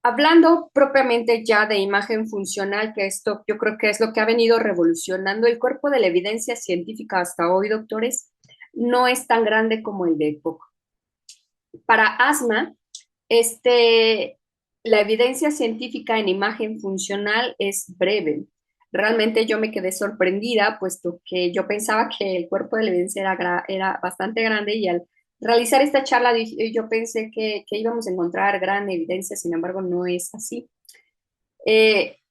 Hablando propiamente ya de imagen funcional, que esto yo creo que es lo que ha venido revolucionando el cuerpo de la evidencia científica hasta hoy, doctores, no es tan grande como el de época. Para asma, la evidencia científica en imagen funcional es breve. Realmente yo me quedé sorprendida, puesto que yo pensaba que el cuerpo de la evidencia era bastante grande y al realizar esta charla yo pensé que íbamos a encontrar gran evidencia, sin embargo no es así.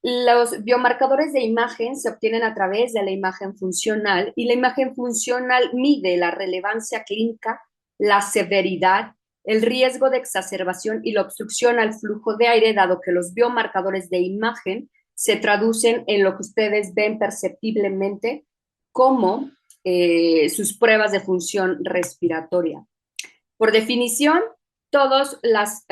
Los biomarcadores de imagen se obtienen a través de la imagen funcional y la imagen funcional mide la relevancia clínica, la severidad, el riesgo de exacerbación y la obstrucción al flujo de aire, dado que los biomarcadores de imagen se traducen en lo que ustedes ven perceptiblemente como sus pruebas de función respiratoria. Por definición, todos los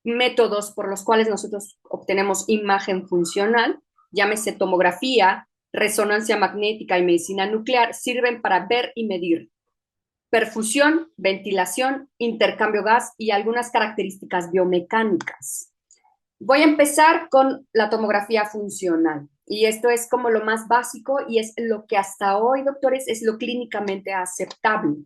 métodos por los cuales nosotros obtenemos imagen funcional, llámese tomografía, resonancia magnética y medicina nuclear, sirven para ver y medir perfusión, ventilación, intercambio gas y algunas características biomecánicas. Voy a empezar con la tomografía funcional. Y esto es como lo más básico y es lo que hasta hoy, doctores, es lo clínicamente aceptable.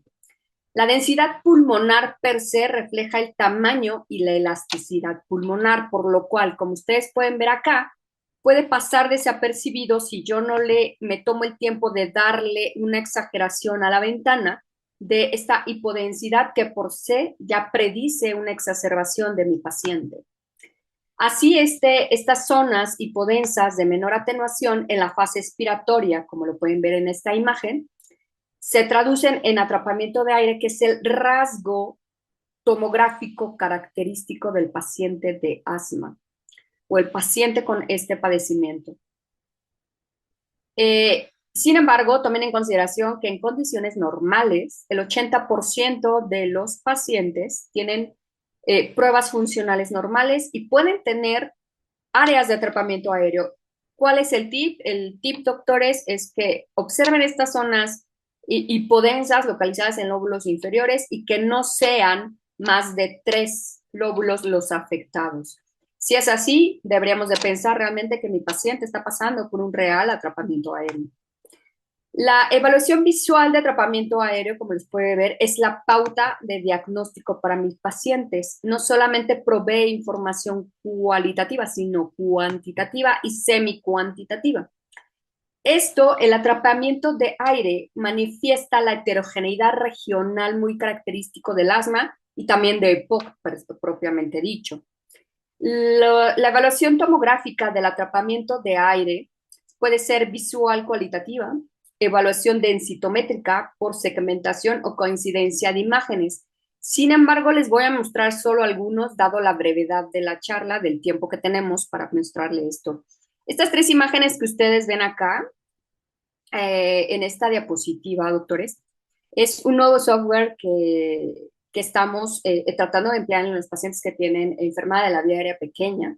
La densidad pulmonar per se refleja el tamaño y la elasticidad pulmonar, por lo cual, como ustedes pueden ver acá, puede pasar desapercibido si yo no me tomo el tiempo de darle una exageración a la ventana de esta hipodensidad que por sí ya predice una exacerbación de mi paciente. Así, estas zonas hipodensas de menor atenuación en la fase expiratoria, como lo pueden ver en esta imagen, se traducen en atrapamiento de aire, que es el rasgo tomográfico característico del paciente de asma o el paciente con este padecimiento. Sin embargo, tomen en consideración que en condiciones normales, el 80% de los pacientes tienen pruebas funcionales normales y pueden tener áreas de atrapamiento aéreo. ¿Cuál es el tip? El tip, doctores, es que observen estas zonas hipodensas localizadas en lóbulos inferiores y que no sean más de 3 lóbulos los afectados. Si es así, deberíamos de pensar realmente que mi paciente está pasando por un real atrapamiento aéreo. La evaluación visual de atrapamiento aéreo, como les puede ver, es la pauta de diagnóstico para mis pacientes. No solamente provee información cualitativa, sino cuantitativa y semicuantitativa. El atrapamiento de aire manifiesta la heterogeneidad regional muy característico del asma y también de EPOC, propiamente dicho. La evaluación tomográfica del atrapamiento de aire puede ser visual cualitativa, evaluación densitométrica por segmentación o coincidencia de imágenes. Sin embargo, les voy a mostrar solo algunos, dado la brevedad de la charla, del tiempo que tenemos para mostrarle esto. Estas tres imágenes que ustedes ven acá, en esta diapositiva, doctores, es un nuevo software que estamos tratando de emplear en los pacientes que tienen enfermedad de la vía aérea pequeña.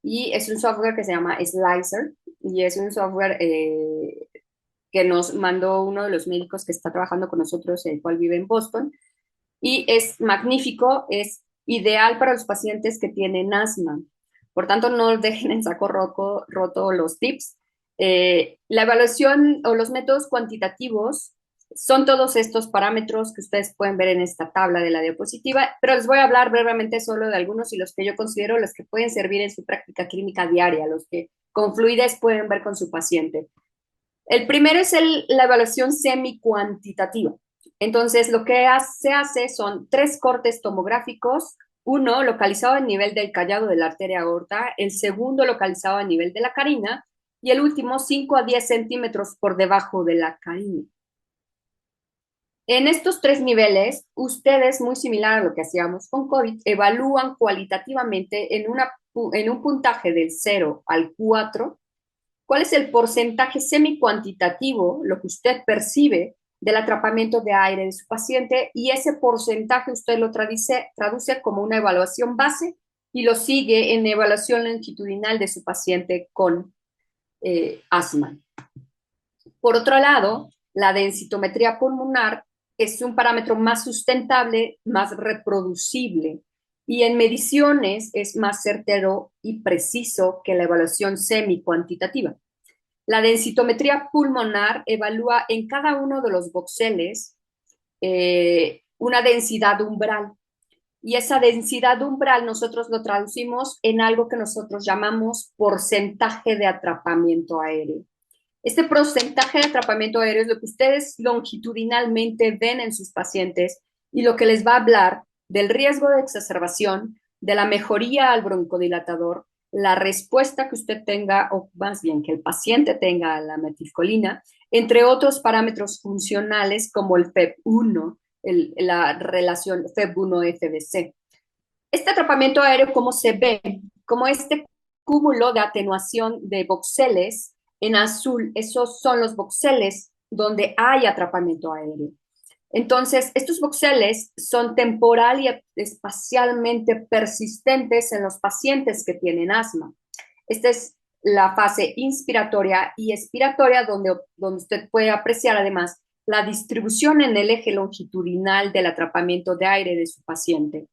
Y es un software que se llama Slicer y es un software que nos mandó uno de los médicos que está trabajando con nosotros, el cual vive en Boston. Y es magnífico, es ideal para los pacientes que tienen asma. Por tanto, no dejen en saco roto los tips. La evaluación o los métodos cuantitativos son todos estos parámetros que ustedes pueden ver en esta tabla de la diapositiva, pero les voy a hablar brevemente solo de algunos y los que yo considero los que pueden servir en su práctica clínica diaria, los que con fluidez pueden ver con su paciente. El primero es la evaluación semi-cuantitativa. Entonces, lo que se hace son 3 cortes tomográficos, uno localizado a nivel del callado de la arteria aorta, el segundo localizado a nivel de la carina y el último 5 a 10 centímetros por debajo de la carina. En estos 3 niveles, ustedes, muy similar a lo que hacíamos con COVID, evalúan cualitativamente en un puntaje del 0 al 4 cuál es el porcentaje semicuantitativo, lo que usted percibe del atrapamiento de aire de su paciente, y ese porcentaje usted lo traduce como una evaluación base y lo sigue en evaluación longitudinal de su paciente con asma. Por otro lado, la densitometría pulmonar es un parámetro más sustentable, más reproducible, y en mediciones es más certero y preciso que la evaluación semi-cuantitativa. La densitometría pulmonar evalúa en cada uno de los voxeles una densidad umbral, y esa densidad umbral nosotros lo traducimos en algo que nosotros llamamos porcentaje de atrapamiento aéreo. Este porcentaje de atrapamiento aéreo es lo que ustedes longitudinalmente ven en sus pacientes y lo que les va a hablar del riesgo de exacerbación, de la mejoría al broncodilatador, la respuesta que usted tenga, o más bien que el paciente tenga a la metilcolina, entre otros parámetros funcionales como el FEV1, la relación FEV1-FBC. Este atrapamiento aéreo, ¿cómo se ve? Como este cúmulo de atenuación de voxeles en azul, esos son los voxeles donde hay atrapamiento aéreo. Entonces, estos voxeles son temporal y espacialmente persistentes en los pacientes que tienen asma. Esta es la fase inspiratoria y expiratoria, donde usted puede apreciar además la distribución en el eje longitudinal del atrapamiento de aire de su paciente.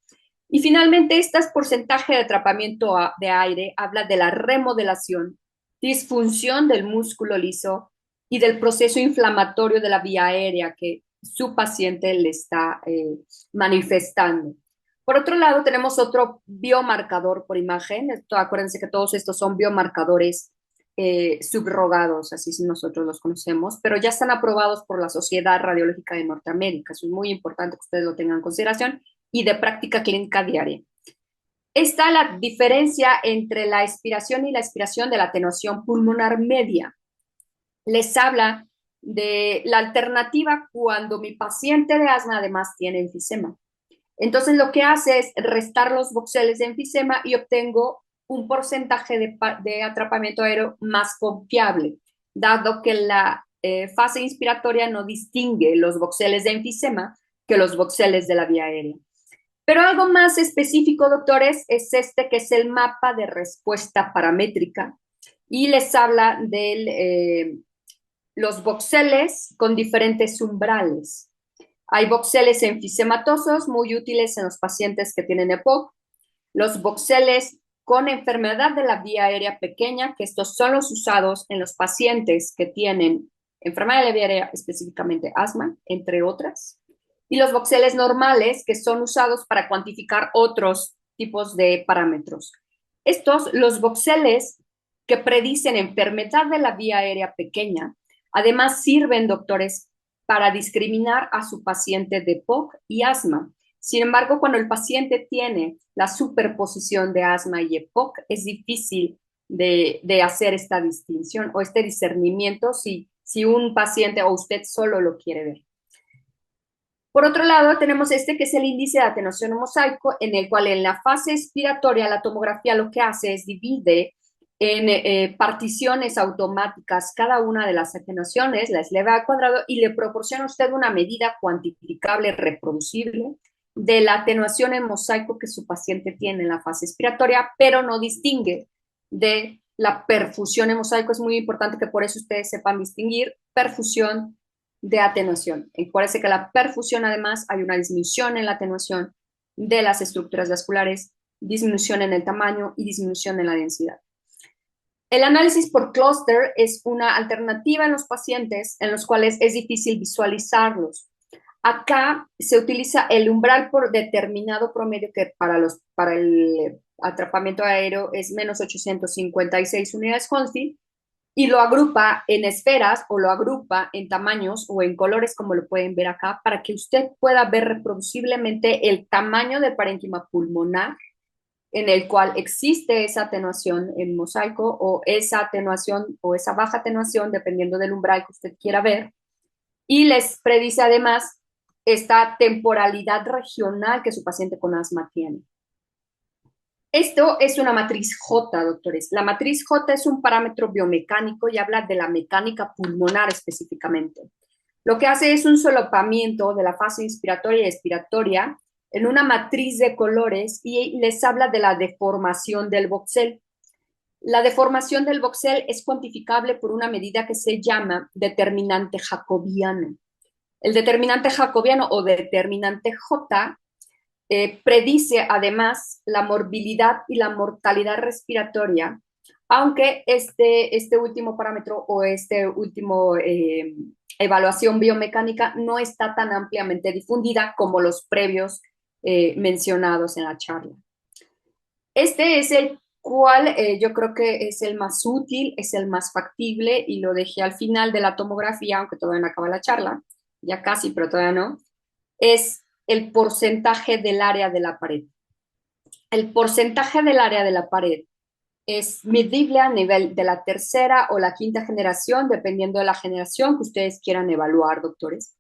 Y finalmente, este porcentaje de atrapamiento de aire habla de la remodelación, disfunción del músculo liso y del proceso inflamatorio de la vía aérea que su paciente le está manifestando. Por otro lado, tenemos otro biomarcador por imagen. Acuérdense que todos estos son biomarcadores subrogados, así nosotros los conocemos, pero ya están aprobados por la Sociedad Radiológica de Norteamérica. Eso es muy importante que ustedes lo tengan en consideración y de práctica clínica diaria. Está la diferencia entre la expiración y la expiración de la atenuación pulmonar media. Les habla de la alternativa cuando mi paciente de asma además tiene enfisema. Entonces lo que hace es restar los voxeles de enfisema y obtengo un porcentaje de atrapamiento aéreo más confiable, dado que la fase inspiratoria no distingue los voxeles de enfisema que los voxeles de la vía aérea. Pero algo más específico, doctores, es este que es el mapa de respuesta paramétrica y les habla de los voxeles con diferentes umbrales. Hay voxeles enfisematosos muy útiles en los pacientes que tienen EPOC, los voxeles con enfermedad de la vía aérea pequeña, que estos son los usados en los pacientes que tienen enfermedad de la vía aérea, específicamente asma, entre otras, y los voxeles normales, que son usados para cuantificar otros tipos de parámetros. Los voxeles que predicen enfermedad de la vía aérea pequeña, además sirven, doctores, para discriminar a su paciente de POC y asma. Sin embargo, cuando el paciente tiene la superposición de asma y EPOC, es difícil de hacer esta distinción o este discernimiento si un paciente o usted solo lo quiere ver. Por otro lado, tenemos que es el índice de atenuación mosaico, en el cual en la fase expiratoria la tomografía lo que hace es divide en particiones automáticas cada una de las atenuaciones, las eleva al cuadrado y le proporciona a usted una medida cuantificable, reproducible, de la atenuación en mosaico que su paciente tiene en la fase expiratoria, pero no distingue de la perfusión en mosaico. Es muy importante que por eso ustedes sepan distinguir perfusión de atenuación. Acuérdense que la perfusión, además, hay una disminución en la atenuación de las estructuras vasculares, disminución en el tamaño y disminución en la densidad. El análisis por clúster es una alternativa en los pacientes en los cuales es difícil visualizarlos. Acá se utiliza el umbral por determinado promedio, que para el atrapamiento aéreo es menos 856 unidades Hounsfield, y lo agrupa en esferas o lo agrupa en tamaños o en colores, como lo pueden ver acá, para que usted pueda ver reproduciblemente el tamaño del parénquima pulmonar en el cual existe esa atenuación en mosaico o esa atenuación o esa baja atenuación, dependiendo del umbral que usted quiera ver, y les predice además esta temporalidad regional que su paciente con asma tiene. Esto es una matriz J, doctores. La matriz J es un parámetro biomecánico y habla de la mecánica pulmonar específicamente. Lo que hace es un solapamiento de la fase inspiratoria y expiratoria en una matriz de colores y les habla de la deformación del voxel. La deformación del voxel es cuantificable por una medida que se llama determinante jacobiano. El determinante jacobiano o determinante J predice además la morbilidad y la mortalidad respiratoria, aunque este último parámetro o este último evaluación biomecánica no está tan ampliamente difundida como los previos mencionados en la charla. Este es el cual yo creo que es el más útil, es el más factible y lo dejé al final de la tomografía, aunque todavía no acaba la charla, ya casi, pero todavía no, es el porcentaje del área de la pared. El porcentaje del área de la pared es medible a nivel de la tercera o la quinta generación, dependiendo de la generación que ustedes quieran evaluar, doctores.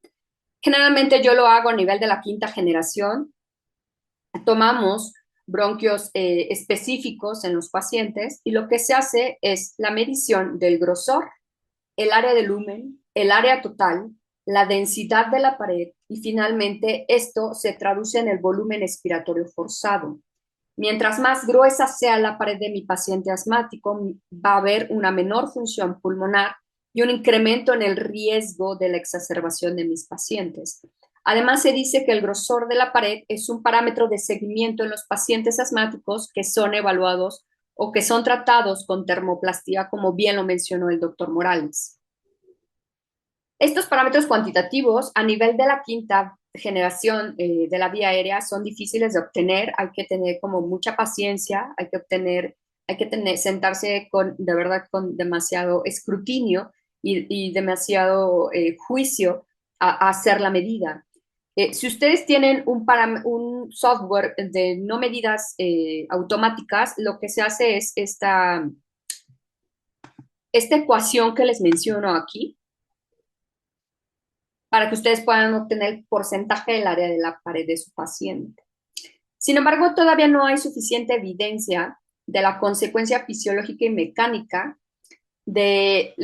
Generalmente yo lo hago a nivel de la quinta generación. Tomamos bronquios específicos en los pacientes y lo que se hace es la medición del grosor, el área de lumen, el área total, la densidad de la pared y finalmente esto se traduce en el volumen expiratorio forzado. Mientras más gruesa sea la pared de mi paciente asmático, va a haber una menor función pulmonar y un incremento en el riesgo de la exacerbación de mis pacientes. Además, se dice que el grosor de la pared es un parámetro de seguimiento en los pacientes asmáticos que son evaluados o que son tratados con termoplastía, como bien lo mencionó el doctor Morales. Estos parámetros cuantitativos a nivel de la quinta generación de la vía aérea son difíciles de obtener, hay que tener como mucha paciencia, hay que sentarse de verdad con demasiado escrutinio y demasiado juicio a hacer la medida. Si ustedes tienen un software de no medidas automáticas, lo que se hace es esta ecuación que les menciono aquí, para que ustedes puedan obtener el porcentaje del área de la pared de su paciente. Sin embargo, todavía no hay suficiente evidencia de la consecuencia fisiológica y mecánica del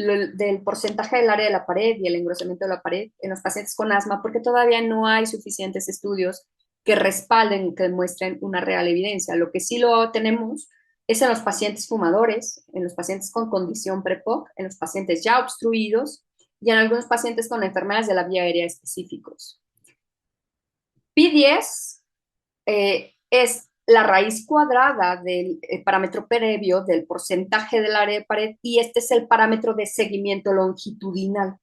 porcentaje del área de la pared y el engrosamiento de la pared en los pacientes con asma, porque todavía no hay suficientes estudios que respalden, que demuestren una real evidencia. Lo que sí lo tenemos es en los pacientes fumadores, en los pacientes con condición PREPOC, en los pacientes ya obstruidos y en algunos pacientes con enfermedades de la vía aérea específicos. Pi10 es la raíz cuadrada del parámetro previo del porcentaje del área de pared y este es el parámetro de seguimiento longitudinal.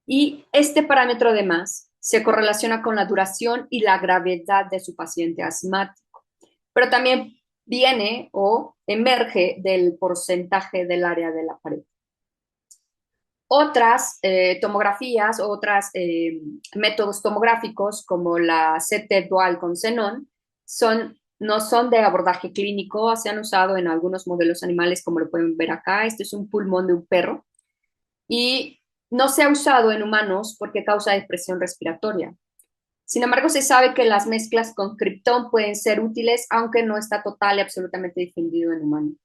Y este parámetro además se correlaciona con la duración y la gravedad de su paciente asmático, pero también viene o emerge del porcentaje del área de la pared. Otras tomografías, otros métodos tomográficos como la CT dual con xenón no son de abordaje clínico, se han usado en algunos modelos animales como lo pueden ver acá. Este es un pulmón de un perro y no se ha usado en humanos porque causa depresión respiratoria. Sin embargo, se sabe que las mezclas con criptón pueden ser útiles, aunque no está total y absolutamente difundido en humanos.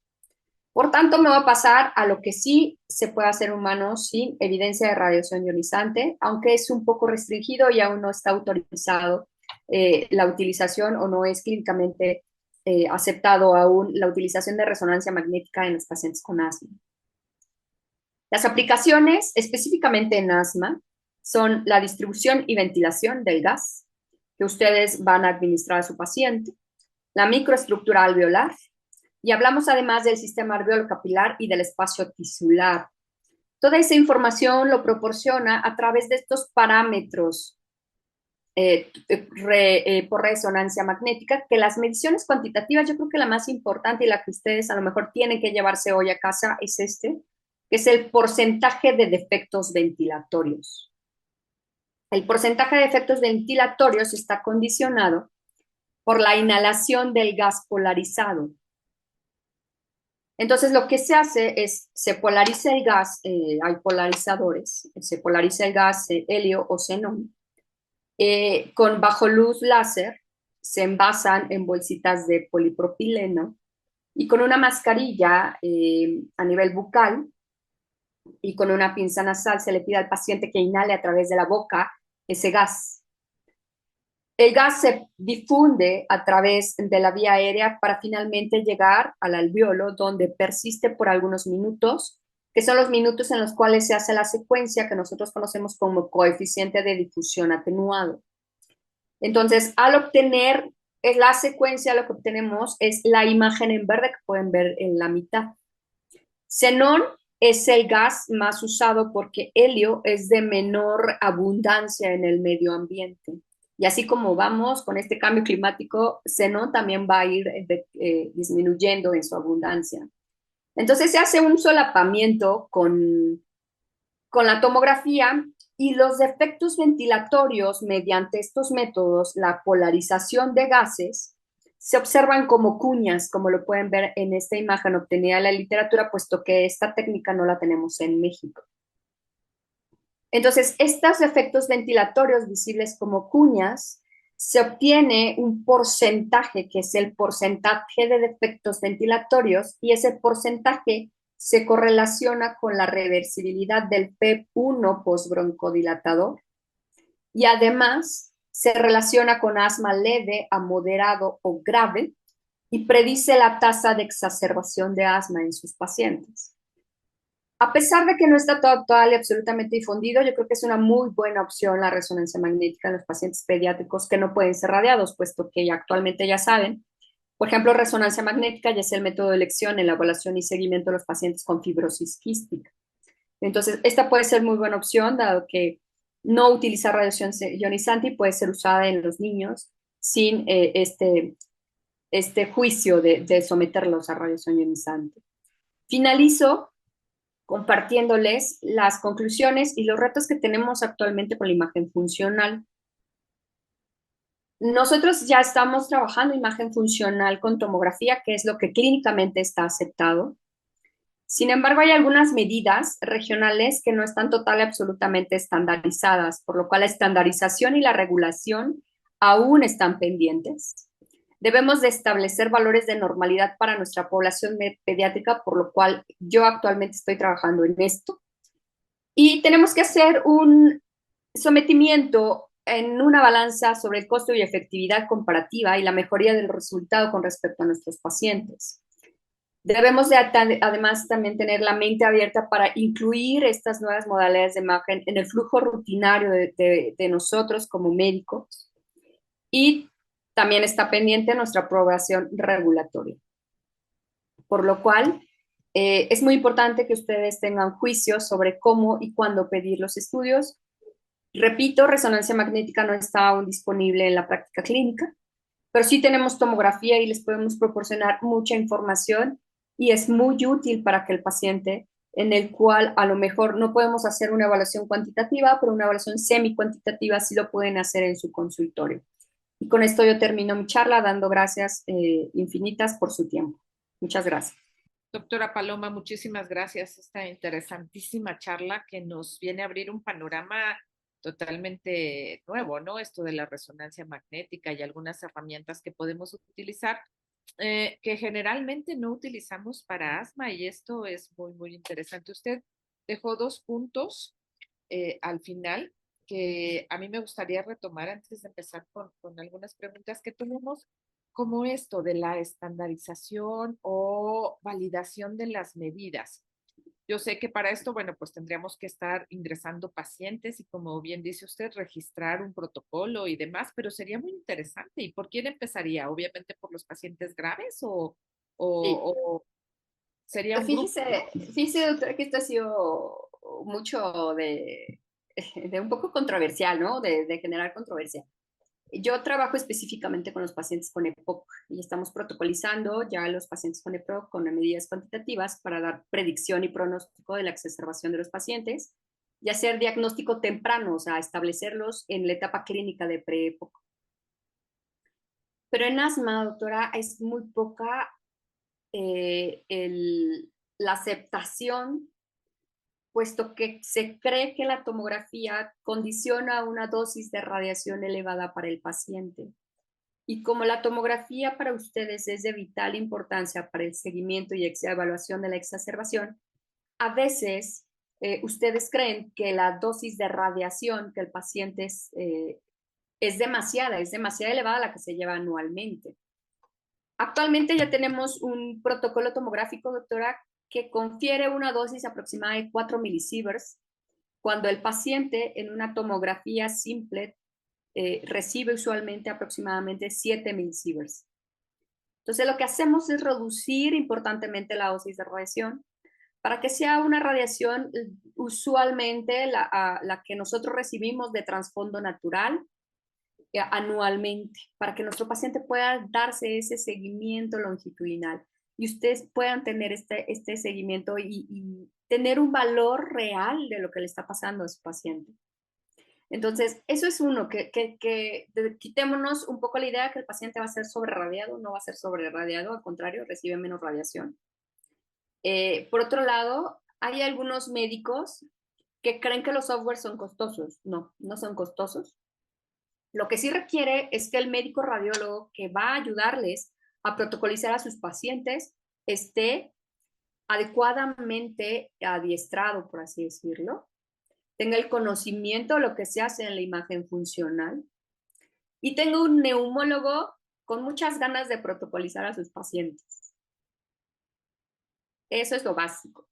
Por tanto, me voy a pasar a lo que sí se puede hacer humano sin evidencia de radiación ionizante, aunque es un poco restringido y aún no está autorizado la utilización o no es clínicamente aceptado aún la utilización de resonancia magnética en los pacientes con asma. Las aplicaciones específicamente en asma son la distribución y ventilación del gas que ustedes van a administrar a su paciente, la microestructura alveolar, y hablamos además del sistema alveolo-capilar y del espacio tisular. Toda esa información lo proporciona a través de estos parámetros por resonancia magnética, que las mediciones cuantitativas, yo creo que la más importante y la que ustedes a lo mejor tienen que llevarse hoy a casa es que es el porcentaje de defectos ventilatorios. El porcentaje de defectos ventilatorios está condicionado por la inhalación del gas polarizado. Entonces, lo que se hace es, se polariza el gas, hay polarizadores, se polariza el gas helio o xenón, con bajo luz láser, se envasan en bolsitas de polipropileno y con una mascarilla a nivel bucal y con una pinza nasal se le pide al paciente que inhale a través de la boca ese gas. El gas se difunde a través de la vía aérea para finalmente llegar al alveolo, donde persiste por algunos minutos, que son los minutos en los cuales se hace la secuencia que nosotros conocemos como coeficiente de difusión atenuado. Entonces, al obtener la secuencia, lo que obtenemos es la imagen en verde que pueden ver en la mitad. Xenón es el gas más usado porque helio es de menor abundancia en el medio ambiente. Y así como vamos con este cambio climático, xenón también va a ir disminuyendo en su abundancia. Entonces se hace un solapamiento con la tomografía y los defectos ventilatorios mediante estos métodos, la polarización de gases, se observan como cuñas, como lo pueden ver en esta imagen obtenida en la literatura, puesto que esta técnica no la tenemos en México. Entonces, estos efectos ventilatorios visibles como cuñas, se obtiene un porcentaje, que es el porcentaje de defectos ventilatorios, y ese porcentaje se correlaciona con la reversibilidad del PEP1 postbroncodilatador, y además se relaciona con asma leve a moderado o grave, y predice la tasa de exacerbación de asma en sus pacientes. A pesar de que no está total y absolutamente difundido, yo creo que es una muy buena opción la resonancia magnética en los pacientes pediátricos que no pueden ser radiados, puesto que actualmente ya saben, por ejemplo, resonancia magnética ya es el método de elección en la evaluación y seguimiento de los pacientes con fibrosis quística. Entonces, esta puede ser muy buena opción, dado que no utiliza radiación ionizante y puede ser usada en los niños sin este juicio de someterlos a radiación ionizante. Finalizo compartiéndoles las conclusiones y los retos que tenemos actualmente con la imagen funcional. Nosotros ya estamos trabajando imagen funcional con tomografía, que es lo que clínicamente está aceptado. Sin embargo, hay algunas medidas regionales que no están total y absolutamente estandarizadas, por lo cual la estandarización y la regulación aún están pendientes. Debemos de establecer valores de normalidad para nuestra población pediátrica, por lo cual yo actualmente estoy trabajando en esto. Y tenemos que hacer un sometimiento en una balanza sobre el costo y efectividad comparativa y la mejoría del resultado con respecto a nuestros pacientes. Debemos de además también tener la mente abierta para incluir estas nuevas modalidades de imagen en el flujo rutinario de nosotros como médicos, y también está pendiente nuestra aprobación regulatoria. Por lo cual, es muy importante que ustedes tengan juicio sobre cómo y cuándo pedir los estudios. Repito, resonancia magnética no está aún disponible en la práctica clínica, pero sí tenemos tomografía y les podemos proporcionar mucha información y es muy útil para que el paciente, en el cual a lo mejor no podemos hacer una evaluación cuantitativa, pero una evaluación semi-cuantitativa sí lo pueden hacer en su consultorio. Y con esto yo termino mi charla dando gracias infinitas por su tiempo. Muchas gracias. Doctora Paloma, muchísimas gracias. Esta interesantísima charla que nos viene a abrir un panorama totalmente nuevo, ¿no? Esto de la resonancia magnética y algunas herramientas que podemos utilizar que generalmente no utilizamos para asma y esto es muy, muy interesante. Usted dejó dos puntos al final que a mí me gustaría retomar antes de empezar con algunas preguntas que tenemos, como esto de la estandarización o validación de las medidas. Yo sé que para esto, bueno, pues tendríamos que estar ingresando pacientes y como bien dice usted, registrar un protocolo y demás, pero sería muy interesante. ¿Y por quién empezaría? Obviamente por los pacientes graves Sí. o sería un grupo, ¿no? Fíjese, doctora, que esto ha sido mucho de un poco controversial, ¿no? De generar controversia. Yo trabajo específicamente con los pacientes con EPOC y estamos protocolizando ya los pacientes con EPOC con medidas cuantitativas para dar predicción y pronóstico de la exacerbación de los pacientes y hacer diagnóstico temprano, o sea, establecerlos en la etapa clínica de pre-EPOC. Pero en asma, doctora, es muy poca la aceptación, puesto que se cree que la tomografía condiciona una dosis de radiación elevada para el paciente. Y como la tomografía para ustedes es de vital importancia para el seguimiento y evaluación de la exacerbación, a veces ustedes creen que la dosis de radiación que el paciente es demasiada elevada la que se lleva anualmente. Actualmente ya tenemos un protocolo tomográfico, doctora, que confiere una dosis aproximada de 4 milisieverts cuando el paciente en una tomografía simple recibe usualmente aproximadamente 7 milisieverts. Entonces, lo que hacemos es reducir importantemente la dosis de radiación para que sea una radiación usualmente la que nosotros recibimos de trasfondo natural anualmente, para que nuestro paciente pueda darse ese seguimiento longitudinal y ustedes puedan tener este seguimiento y tener un valor real de lo que le está pasando a su paciente. Entonces, eso es uno, quitémonos un poco la idea que el paciente va a ser sobrerradiado, no va a ser sobrerradiado, al contrario, recibe menos radiación. Por otro lado, hay algunos médicos que creen que los softwares son costosos. No, no son costosos. Lo que sí requiere es que el médico radiólogo que va a ayudarles a protocolizar a sus pacientes esté adecuadamente adiestrado, por así decirlo, tenga el conocimiento de lo que se hace en la imagen funcional y tenga un neumólogo con muchas ganas de protocolizar a sus pacientes. Eso es lo básico.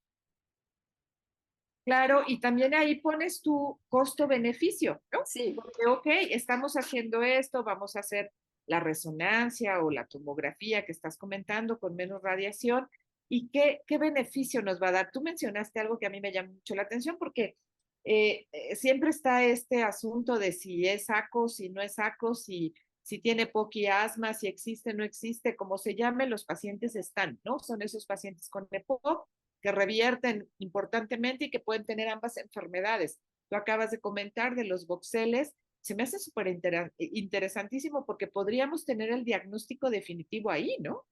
Claro, y también ahí pones tu costo-beneficio, ¿no? Sí. Porque, ok, estamos haciendo esto, vamos a hacer la resonancia o la tomografía que estás comentando con menos radiación. ¿Y qué beneficio nos va a dar? Tú mencionaste algo que a mí me llama mucho la atención porque siempre está este asunto de si es saco, si no es saco, si tiene poqui asma, si existe, no existe, como se llame, los pacientes están, ¿no? Son esos pacientes con EPOC que revierten importantemente y que pueden tener ambas enfermedades. Tú acabas de comentar de los voxeles, se me hace súper interesantísimo porque podríamos tener el diagnóstico definitivo ahí, ¿no?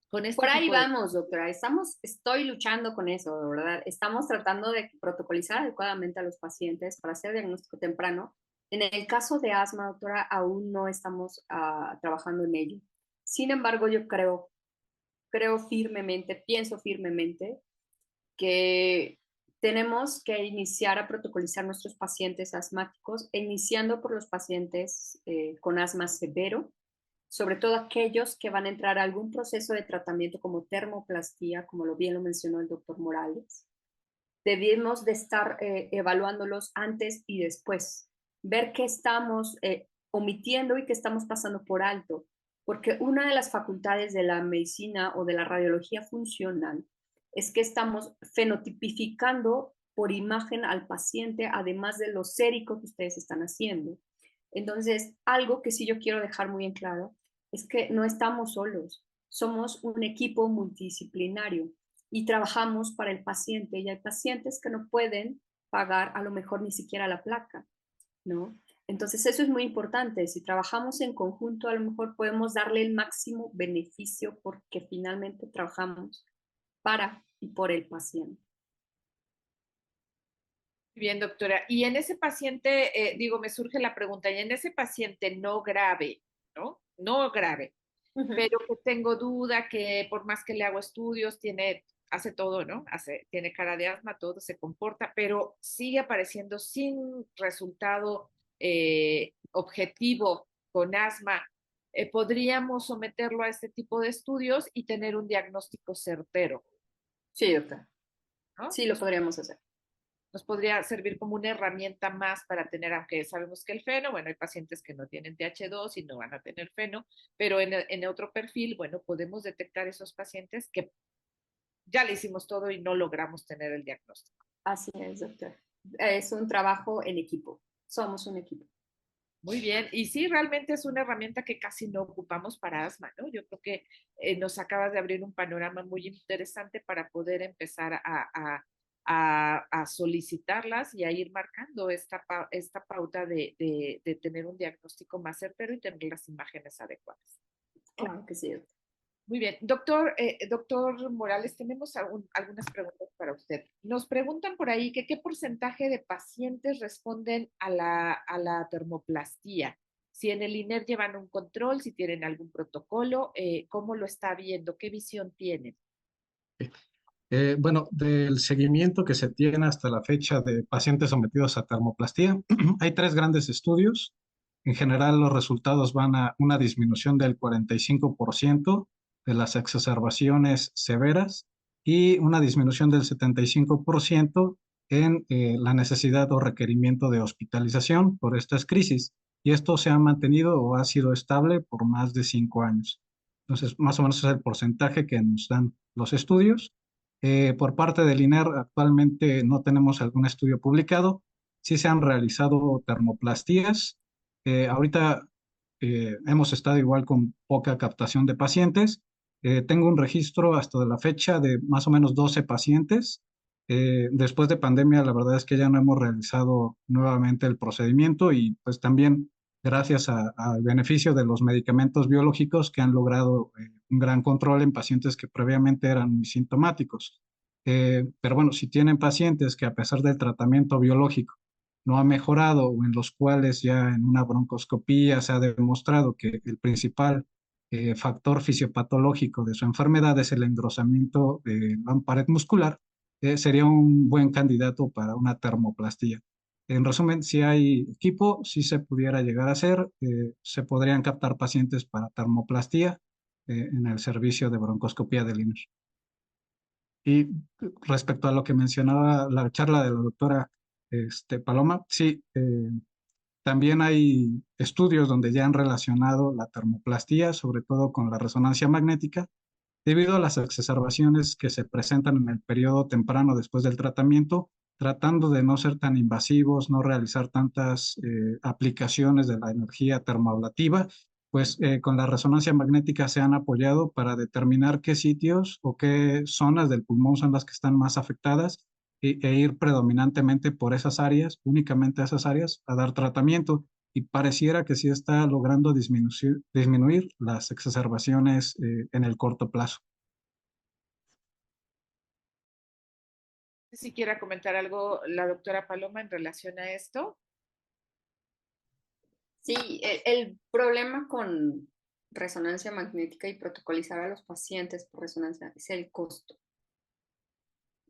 Con Por este ahí tipo de... vamos, doctora. Estoy luchando con eso, de verdad. Estamos tratando de protocolizar adecuadamente a los pacientes para hacer diagnóstico temprano. En el caso de asma, doctora, aún no estamos trabajando en ello. Sin embargo, yo creo firmemente, pienso firmemente que tenemos que iniciar a protocolizar nuestros pacientes asmáticos, iniciando por los pacientes con asma severo, sobre todo aquellos que van a entrar a algún proceso de tratamiento como termoplastía, como bien lo mencionó el doctor Morales. Debemos de estar evaluándolos antes y después, ver qué estamos omitiendo y qué estamos pasando por alto, porque una de las facultades de la medicina o de la radiología funcional es que estamos fenotipificando por imagen al paciente, además de lo sérico que ustedes están haciendo. Entonces, algo que sí yo quiero dejar muy en claro es que no estamos solos, somos un equipo multidisciplinario y trabajamos para el paciente y hay pacientes que no pueden pagar a lo mejor ni siquiera la placa, ¿no? Entonces eso es muy importante. Si trabajamos en conjunto, a lo mejor podemos darle el máximo beneficio porque finalmente trabajamos para y por el paciente. Bien, doctora. Y en ese paciente, digo, me surge la pregunta, y en ese paciente no grave, ¿no? No grave, pero que tengo duda que por más que le hago estudios, hace todo, ¿no? Tiene cara de asma, todo se comporta, pero sigue apareciendo sin resultado objetivo con asma. Podríamos someterlo a este tipo de estudios y tener un diagnóstico certero, Sí, doctora. ¿no? Sí, lo podríamos hacer. Nos podría servir como una herramienta más para tener, aunque sabemos que el feno, bueno, hay pacientes que no tienen TH2 y no van a tener feno, pero en otro perfil, bueno, podemos detectar esos pacientes que ya le hicimos todo y no logramos tener el diagnóstico. Así es, doctora. Es un trabajo en equipo. Somos un equipo. Muy bien, y sí, realmente es una herramienta que casi no ocupamos para asma, ¿no? Yo creo que nos acabas de abrir un panorama muy interesante para poder empezar a solicitarlas y a ir marcando esta pauta de tener un diagnóstico más certero y tener las imágenes adecuadas. Claro que sí, doctora. Muy bien, doctor Morales, tenemos algunas preguntas para usted. Nos preguntan por ahí que qué porcentaje de pacientes responden a la termoplastía. Si en el INER llevan un control, si tienen algún protocolo, ¿cómo lo está viendo? ¿Qué visión tienen? Bueno, del seguimiento que se tiene hasta la fecha de pacientes sometidos a termoplastía, hay tres grandes estudios. En general, los resultados van a una disminución del 45% de las exacerbaciones severas y una disminución del 75% en la necesidad o requerimiento de hospitalización por estas crisis. Y esto se ha mantenido o ha sido estable por más de 5 años. Entonces, más o menos es el porcentaje que nos dan los estudios. Por parte del INER actualmente no tenemos algún estudio publicado. Sí se han realizado termoplastías. Ahorita hemos estado igual con poca captación de pacientes. Tengo un registro hasta de la fecha de más o menos 12 pacientes. Después de pandemia, la verdad es que ya no hemos realizado nuevamente el procedimiento y pues también gracias al beneficio de los medicamentos biológicos que han logrado un gran control en pacientes que previamente eran muy sintomáticos. Pero bueno, si tienen pacientes que a pesar del tratamiento biológico no ha mejorado o en los cuales ya en una broncoscopía se ha demostrado que el principal factor fisiopatológico de su enfermedad es el engrosamiento de la pared muscular, sería un buen candidato para una termoplastía. En resumen, si hay equipo, si se pudiera llegar a hacer, se podrían captar pacientes para termoplastía en el servicio de broncoscopía del INER. Y respecto a lo que mencionaba la charla de la doctora Paloma, sí, también hay estudios donde ya han relacionado la termoplastía, sobre todo con la resonancia magnética, debido a las exacerbaciones que se presentan en el periodo temprano después del tratamiento, tratando de no ser tan invasivos, no realizar tantas aplicaciones de la energía termoablativa, pues con la resonancia magnética se han apoyado para determinar qué sitios o qué zonas del pulmón son las que están más afectadas e ir predominantemente por esas áreas, únicamente a esas áreas, a dar tratamiento y pareciera que sí está logrando disminuir las exacerbaciones en el corto plazo. Si quiera comentar algo la doctora Paloma en relación a esto. Sí, el problema con resonancia magnética y protocolizar a los pacientes por resonancia es el costo.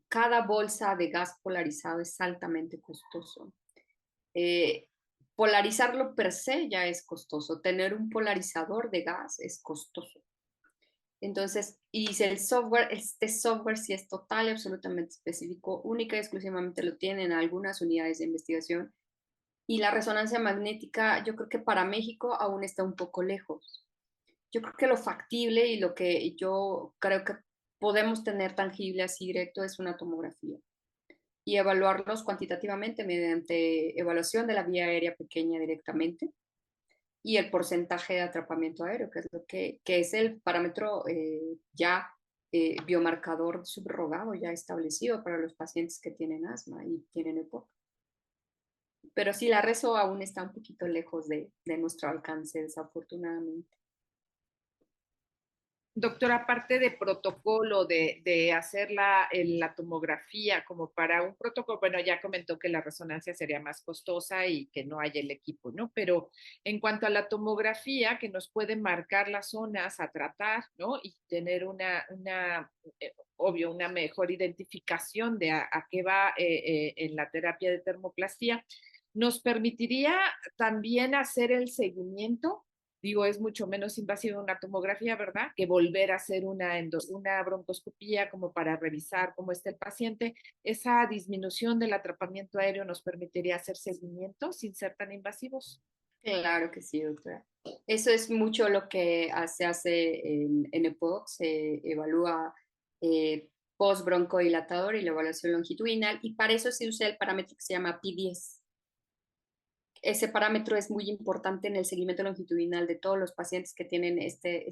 Cada bolsa de gas polarizado es altamente costoso. Eh, Polarizarlo per se ya es costoso. Tener un polarizador de gas es costoso. Entonces, y si el software, este software sí es total y absolutamente específico, única y exclusivamente lo tienen algunas unidades de investigación. Y la resonancia magnética, yo creo que para México aún está un poco lejos. Yo creo que lo factible y lo que yo creo que podemos tener tangible así directo es una tomografía y evaluarlos cuantitativamente mediante evaluación de la vía aérea pequeña directamente y el porcentaje de atrapamiento aéreo, que es lo que es el parámetro ya biomarcador subrogado, ya establecido para los pacientes que tienen asma y tienen EPOC. Pero sí, la rezo aún está un poquito lejos de nuestro alcance, desafortunadamente. Doctor, aparte de protocolo, de hacer la tomografía como para un protocolo, bueno, ya comentó que la resonancia sería más costosa y que no hay el equipo, ¿no? Pero en cuanto a la tomografía, que nos puede marcar las zonas a tratar, ¿no? Y tener obvio, una mejor identificación de a qué va en la terapia de termoplastía, nos permitiría también hacer el seguimiento. Digo, es mucho menos invasiva una tomografía, ¿verdad? Que volver a hacer una broncoscopía como para revisar cómo está el paciente. Esa disminución del atrapamiento aéreo nos permitiría hacer seguimiento sin ser tan invasivos. Claro que sí, doctora. Eso es mucho lo que se hace en EPOC, se evalúa post broncodilatador y la evaluación longitudinal, y para eso se usa el parámetro que se llama P10. Ese parámetro es muy importante en el seguimiento longitudinal de todos los pacientes que tienen este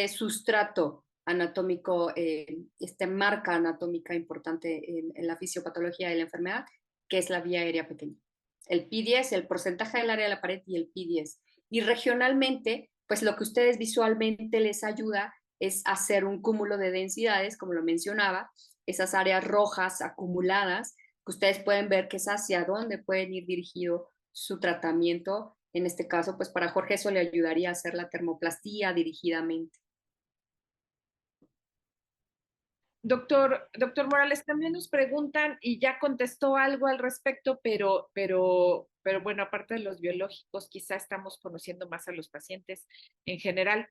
sustrato anatómico, esta marca anatómica importante en la fisiopatología de la enfermedad, que es la vía aérea pequeña. El P10, el porcentaje del área de la pared y el P10. Y regionalmente, pues lo que ustedes visualmente les ayuda es hacer un cúmulo de densidades, como lo mencionaba, esas áreas rojas acumuladas que ustedes pueden ver que es hacia dónde pueden ir dirigido su tratamiento. En este caso, pues para Jorge eso le ayudaría a hacer la termoplastía dirigidamente. Doctor Morales, también nos preguntan, y ya contestó algo al respecto, pero bueno, aparte de los biológicos, quizá estamos conociendo más a los pacientes en general.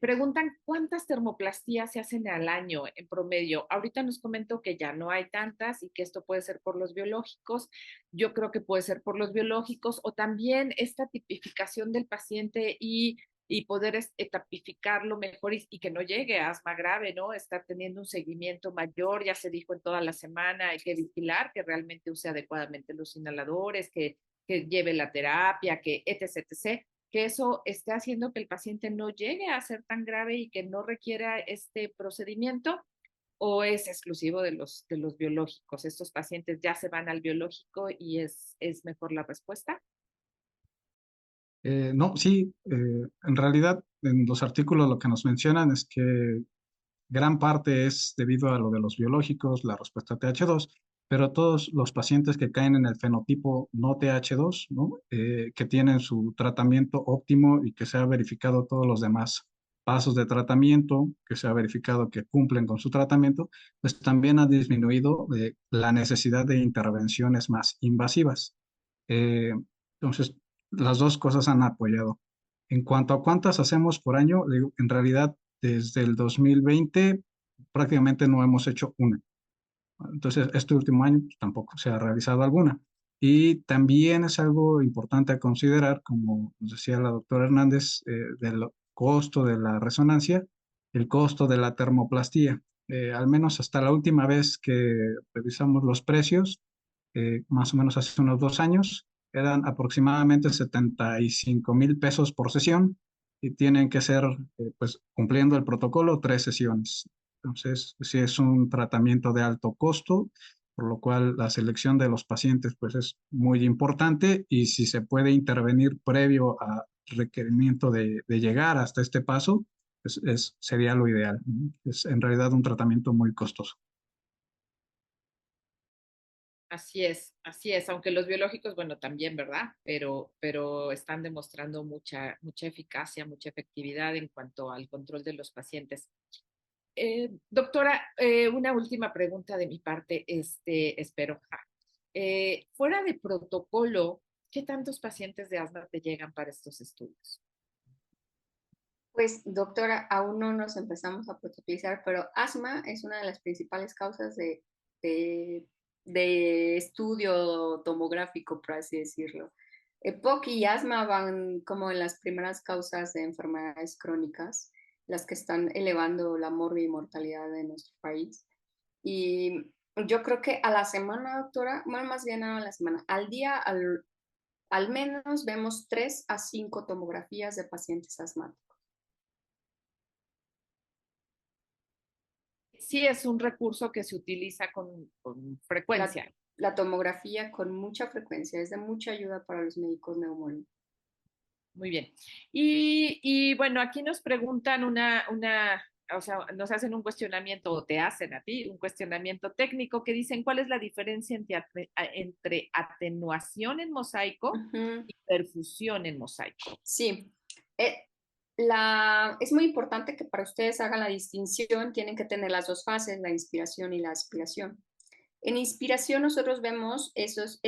Preguntan cuántas termoplastías se hacen al año en promedio. Ahorita nos comentó que ya no hay tantas y que esto puede ser por los biológicos. Yo creo que puede ser por los biológicos o también esta tipificación del paciente y poder etapificarlo mejor y que no llegue a asma grave, ¿no? Estar teniendo un seguimiento mayor, ya se dijo en toda la semana, hay que vigilar que realmente use adecuadamente los inhaladores, que lleve la terapia, que etc, etc, que eso esté haciendo que el paciente no llegue a ser tan grave y que no requiera este procedimiento, o es exclusivo de los biológicos. Estos pacientes ya se van al biológico y es mejor la respuesta. No, sí, en realidad en los artículos lo que nos mencionan es que gran parte es debido a lo de los biológicos, la respuesta TH2, pero todos los pacientes que caen en el fenotipo no TH2, ¿no? Que tienen su tratamiento óptimo y que se ha verificado todos los demás pasos de tratamiento, que se ha verificado que cumplen con su tratamiento, pues también ha disminuido la necesidad de intervenciones más invasivas. Eh, entonces, las dos cosas han apoyado. En cuanto a cuántas hacemos por año, digo, en realidad desde el 2020 prácticamente no hemos hecho una. Entonces, este último año pues, tampoco se ha realizado alguna. Y también es algo importante a considerar, como nos decía la doctora Hernández, del costo de la resonancia, el costo de la termoplastía. Al menos hasta la última vez que revisamos los precios, más o menos hace unos 2 años, eran aproximadamente 75,000 pesos por sesión y tienen que ser, pues, cumpliendo el protocolo, 3 sesiones. Entonces, sí es un tratamiento de alto costo, por lo cual la selección de los pacientes, pues, es muy importante y si se puede intervenir previo a requerimiento de llegar hasta este paso, pues sería lo ideal. Es en realidad un tratamiento muy costoso. Así es, aunque los biológicos, bueno, también, ¿verdad? Pero están demostrando mucha eficacia, mucha efectividad en cuanto al control de los pacientes. Doctora, una última pregunta de mi parte, espero. Fuera de protocolo, ¿qué tantos pacientes de asma te llegan para estos estudios? Pues, doctora, aún no nos empezamos a protocolizar, pero asma es una de las principales causas de, de estudio tomográfico, por así decirlo. EPOC y asma van como en las primeras causas de enfermedades crónicas, las que están elevando la mortalidad de nuestro país. Y yo creo que a la semana, doctora, bueno, más bien no a la semana, al día, al menos vemos 3 a 5 tomografías de pacientes asmáticos. Sí, es un recurso que se utiliza con La, frecuencia. la tomografía con mucha frecuencia es de mucha ayuda para los médicos neumólogos. Muy bien. Bueno, aquí nos preguntan o sea, nos hacen un cuestionamiento o te hacen a ti un cuestionamiento técnico que dicen cuál es la diferencia entre atenuación en mosaico Ujú. y perfusión en mosaico. Sí, eh, es muy importante que para ustedes hagan la distinción, tienen que tener las dos fases, la inspiración y la aspiración. En inspiración nosotros vemos esos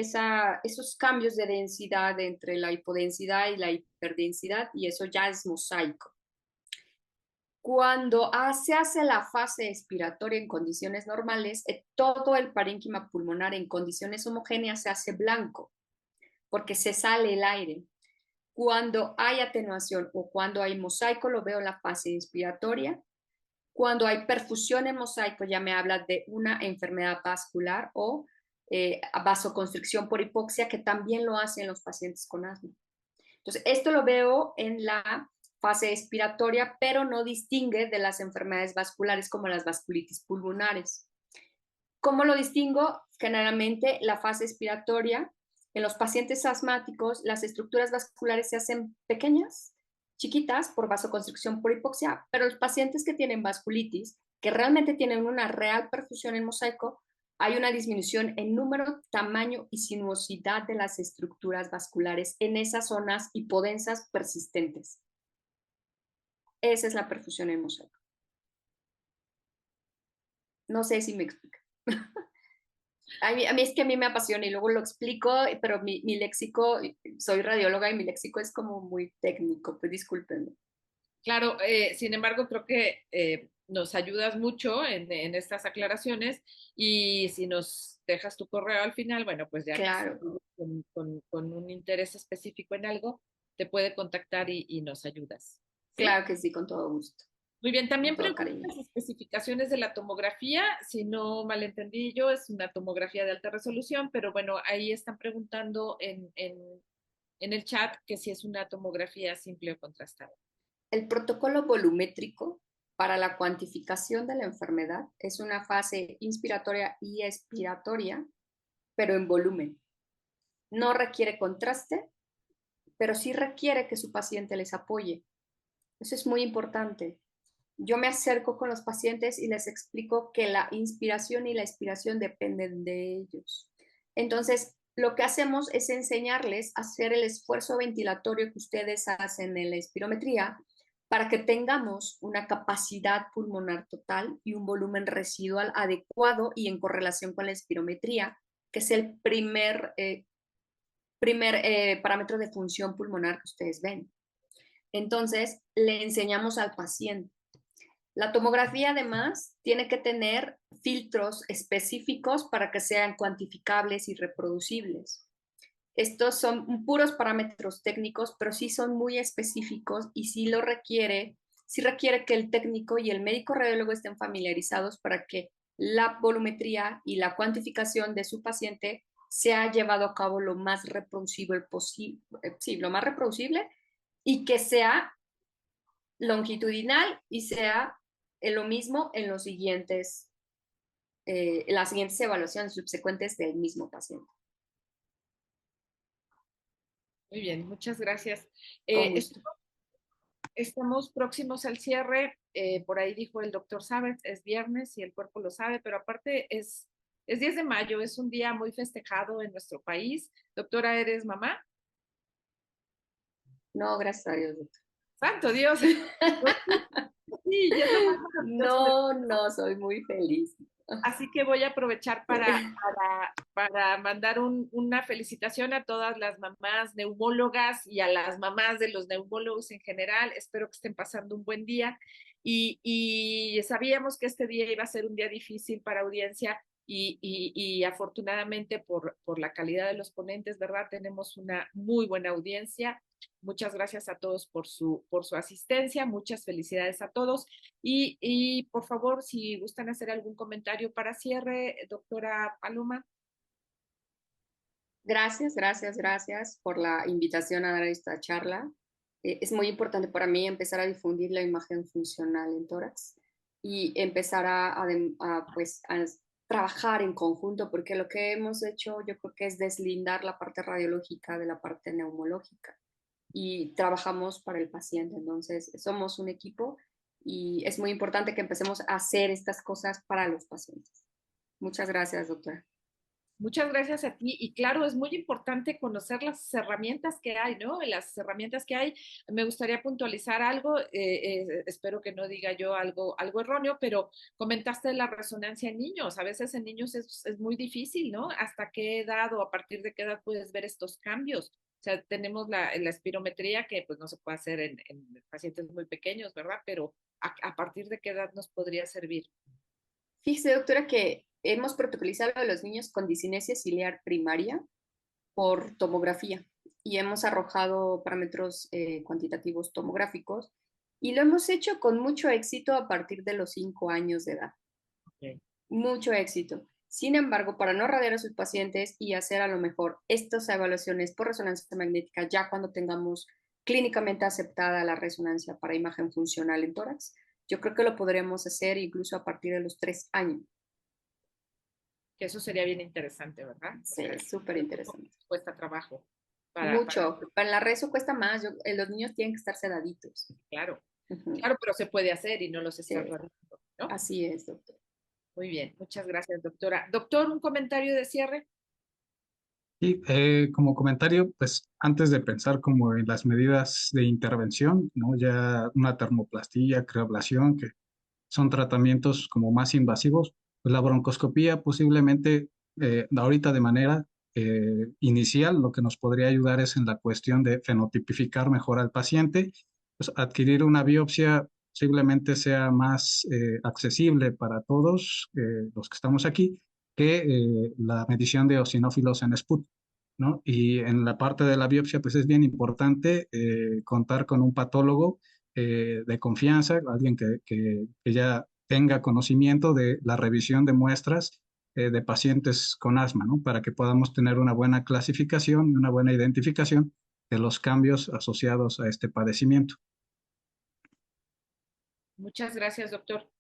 cambios de densidad entre la hipodensidad y la hiperdensidad y eso ya es mosaico. Cuando se hace la fase expiratoria en condiciones normales, todo el parénquima pulmonar en condiciones homogéneas se hace blanco porque se sale el aire. Cuando hay atenuación o cuando hay mosaico, lo veo en la fase inspiratoria. Cuando hay perfusión en mosaico, ya me habla de una enfermedad vascular o vasoconstricción por hipoxia, que también lo hacen los pacientes con asma. Entonces, esto lo veo en la fase expiratoria, pero no distingue de las enfermedades vasculares como las vasculitis pulmonares. ¿Cómo lo distingo? Generalmente la fase expiratoria, en los pacientes asmáticos, las estructuras vasculares se hacen pequeñas, chiquitas, por vasoconstricción por hipoxia, pero los pacientes que tienen vasculitis, que realmente tienen una real perfusión en mosaico, hay una disminución en número, tamaño y sinuosidad de las estructuras vasculares en esas zonas hipodensas persistentes. Esa es la perfusión en mosaico. No sé si me explico. A mí es que a mí me apasiona y luego lo explico, pero mi léxico, soy radióloga y mi léxico es como muy técnico, pues discúlpenme. Claro, sin embargo, creo que nos ayudas mucho en estas aclaraciones y si nos dejas tu correo al final, bueno, pues ya Claro, con un interés específico en algo, te puede contactar y nos ayudas. ¿Sí? claro que sí, con todo gusto, Muy bien, con también todo preguntas cariño. las especificaciones de la tomografía, si no malentendí yo, es una tomografía de alta resolución, pero bueno, ahí están preguntando en el chat que si es una tomografía simple o contrastada. El protocolo volumétrico para la cuantificación de la enfermedad es una fase inspiratoria y expiratoria, pero en volumen. No requiere contraste, pero sí requiere que su paciente les apoye. Eso es muy importante. Yo me acerco con los pacientes y les explico que la inspiración y la expiración dependen de ellos. Entonces, lo que hacemos es enseñarles a hacer el esfuerzo ventilatorio que ustedes hacen en la espirometría para que tengamos una capacidad pulmonar total y un volumen residual adecuado y en correlación con la espirometría, que es el primer parámetro de función pulmonar que ustedes ven. Entonces, le enseñamos al paciente. La tomografía además tiene que tener filtros específicos para que sean cuantificables y reproducibles. Estos son puros parámetros técnicos, pero sí son muy específicos y sí requiere que el técnico y el médico radiólogo estén familiarizados para que la volumetría y la cuantificación de su paciente sea llevado a cabo lo más reproducible posible, sí, lo más reproducible y que sea longitudinal y sea lo mismo en las siguientes evaluaciones subsecuentes del mismo paciente. Muy bien, muchas gracias. Con gusto. Estamos próximos al cierre. Por ahí dijo el doctor Sabe, es viernes y el cuerpo lo sabe, pero aparte es 10 de mayo, es un día muy festejado en nuestro país. Doctora, ¿eres mamá? No, gracias a Dios. Santo Dios. Sí, y es lo más maravilloso de No, no, soy muy feliz. Así que voy a aprovechar para mandar una felicitación a todas las mamás neumólogas y a las mamás de los neumólogos en general. Espero que estén pasando un buen día. Y sabíamos que este día iba a ser un día difícil para audiencia y afortunadamente por la calidad de los ponentes, ¿verdad? Tenemos una muy buena audiencia. Muchas gracias a todos por su asistencia. Muchas felicidades a todos. Por favor, si gustan hacer algún comentario para cierre, doctora Paloma. Gracias, gracias, gracias por la invitación a dar esta charla. Es muy importante para mí empezar a difundir la imagen funcional en tórax y empezar pues, a trabajar en conjunto, porque lo que hemos hecho yo creo que es deslindar la parte radiológica de la parte neumológica. y trabajamos para el paciente. Entonces, somos un equipo y es muy importante que empecemos a hacer estas cosas para los pacientes. Muchas gracias, doctora. Muchas gracias a ti. Y claro, es muy importante conocer las herramientas que hay, ¿no? Las herramientas que hay. Me gustaría puntualizar algo, espero que no diga yo algo erróneo, pero comentaste de la resonancia en niños. A veces en niños es muy difícil, ¿no? ¿Hasta qué edad o a partir de qué edad puedes ver estos cambios? O sea, tenemos la espirometría que pues no se puede hacer en pacientes muy pequeños, ¿verdad? Pero a partir de qué edad nos podría servir. Fíjese, doctora, que hemos protocolizado a los niños con discinesia ciliar primaria por tomografía y hemos arrojado parámetros cuantitativos tomográficos y lo hemos hecho con mucho éxito a partir de los 5 años de edad. Okay. Mucho éxito. Sin embargo, para no radiar a sus pacientes y hacer a lo mejor estas evaluaciones por resonancia magnética ya cuando tengamos clínicamente aceptada la resonancia para imagen funcional en tórax, yo creo que lo podremos hacer incluso a partir de los 3 años. Que eso sería bien interesante, ¿verdad? Sí, es súper interesante. Cuesta trabajo. Mucho. Para la reso cuesta más. Los niños tienen que estar sedaditos. Claro, claro, pero se puede hacer y no los Sí, estás radiando, ¿no? así es, doctor. Muy bien, muchas gracias, doctora. Doctor, un comentario de cierre. Y como comentario, pues antes de pensar como en las medidas de intervención, ¿no? Ya una termoplastía, crioablación, que son tratamientos como más invasivos, pues la broncoscopía posiblemente ahorita de manera inicial lo que nos podría ayudar es en la cuestión de fenotipificar mejor al paciente, pues adquirir una biopsia posiblemente sea más accesible para todos los que estamos aquí que la medición de eosinófilos en SPUT, ¿no? Y en la parte de la biopsia, pues es bien importante contar con un patólogo de confianza, alguien que ya tenga conocimiento de la revisión de muestras de pacientes con asma, ¿no? Para que podamos tener una buena clasificación y una buena identificación de los cambios asociados a este padecimiento. Muchas gracias, doctor.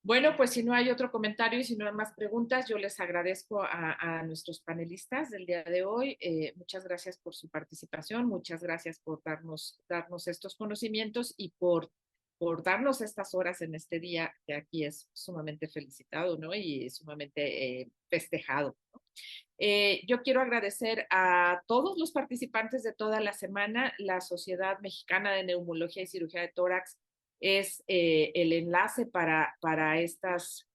Bueno, pues si no hay otro comentario y si no hay más preguntas, yo les agradezco a nuestros panelistas del día de hoy. Muchas gracias por su participación, muchas gracias por darnos estos conocimientos y por darnos estas horas en este día que aquí es sumamente felicitado, ¿no? Y sumamente festejado, ¿no? Yo quiero agradecer a todos los participantes de toda la semana. La Sociedad Mexicana de Neumología y Cirugía de Tórax es el enlace para estas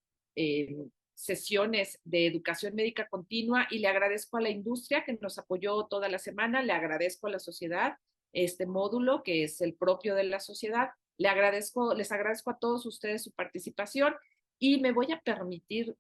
sesiones de educación médica continua y le agradezco a la industria que nos apoyó toda la semana, le agradezco a la sociedad este módulo que es el propio de la sociedad, les agradezco a todos ustedes su participación y me voy a permitir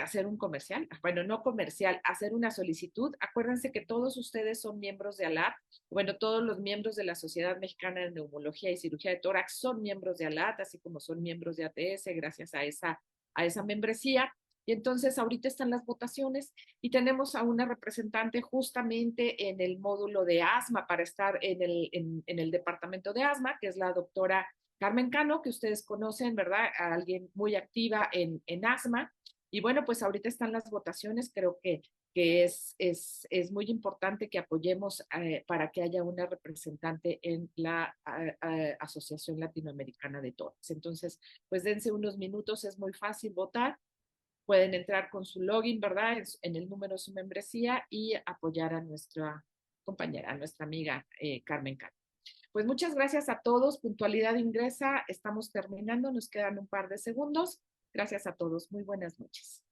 hacer un comercial, bueno, no comercial, hacer una solicitud. Acuérdense que todos ustedes son miembros de ALAT, bueno, todos los miembros de la Sociedad Mexicana de Neumología y Cirugía de Tórax son miembros de ALAT, así como son miembros de ATS, gracias a esa membresía. Y entonces ahorita están las votaciones y tenemos a una representante justamente en el módulo de asma para estar en el departamento de asma, que es la doctora Carmen Cano, que ustedes conocen, ¿verdad? A alguien muy activa en asma. Y bueno, pues ahorita están las votaciones, creo que es muy importante que apoyemos para que haya una representante en la Asociación Latinoamericana de Tórax. Entonces, pues dense unos minutos, es muy fácil votar. Pueden entrar con su login, ¿verdad? En el número de su membresía y apoyar a nuestra compañera, a nuestra amiga Carmen Cano. Pues muchas gracias a todos. Puntualidad ingresa. Estamos terminando. Nos quedan un par de segundos. Gracias a todos. Muy buenas noches.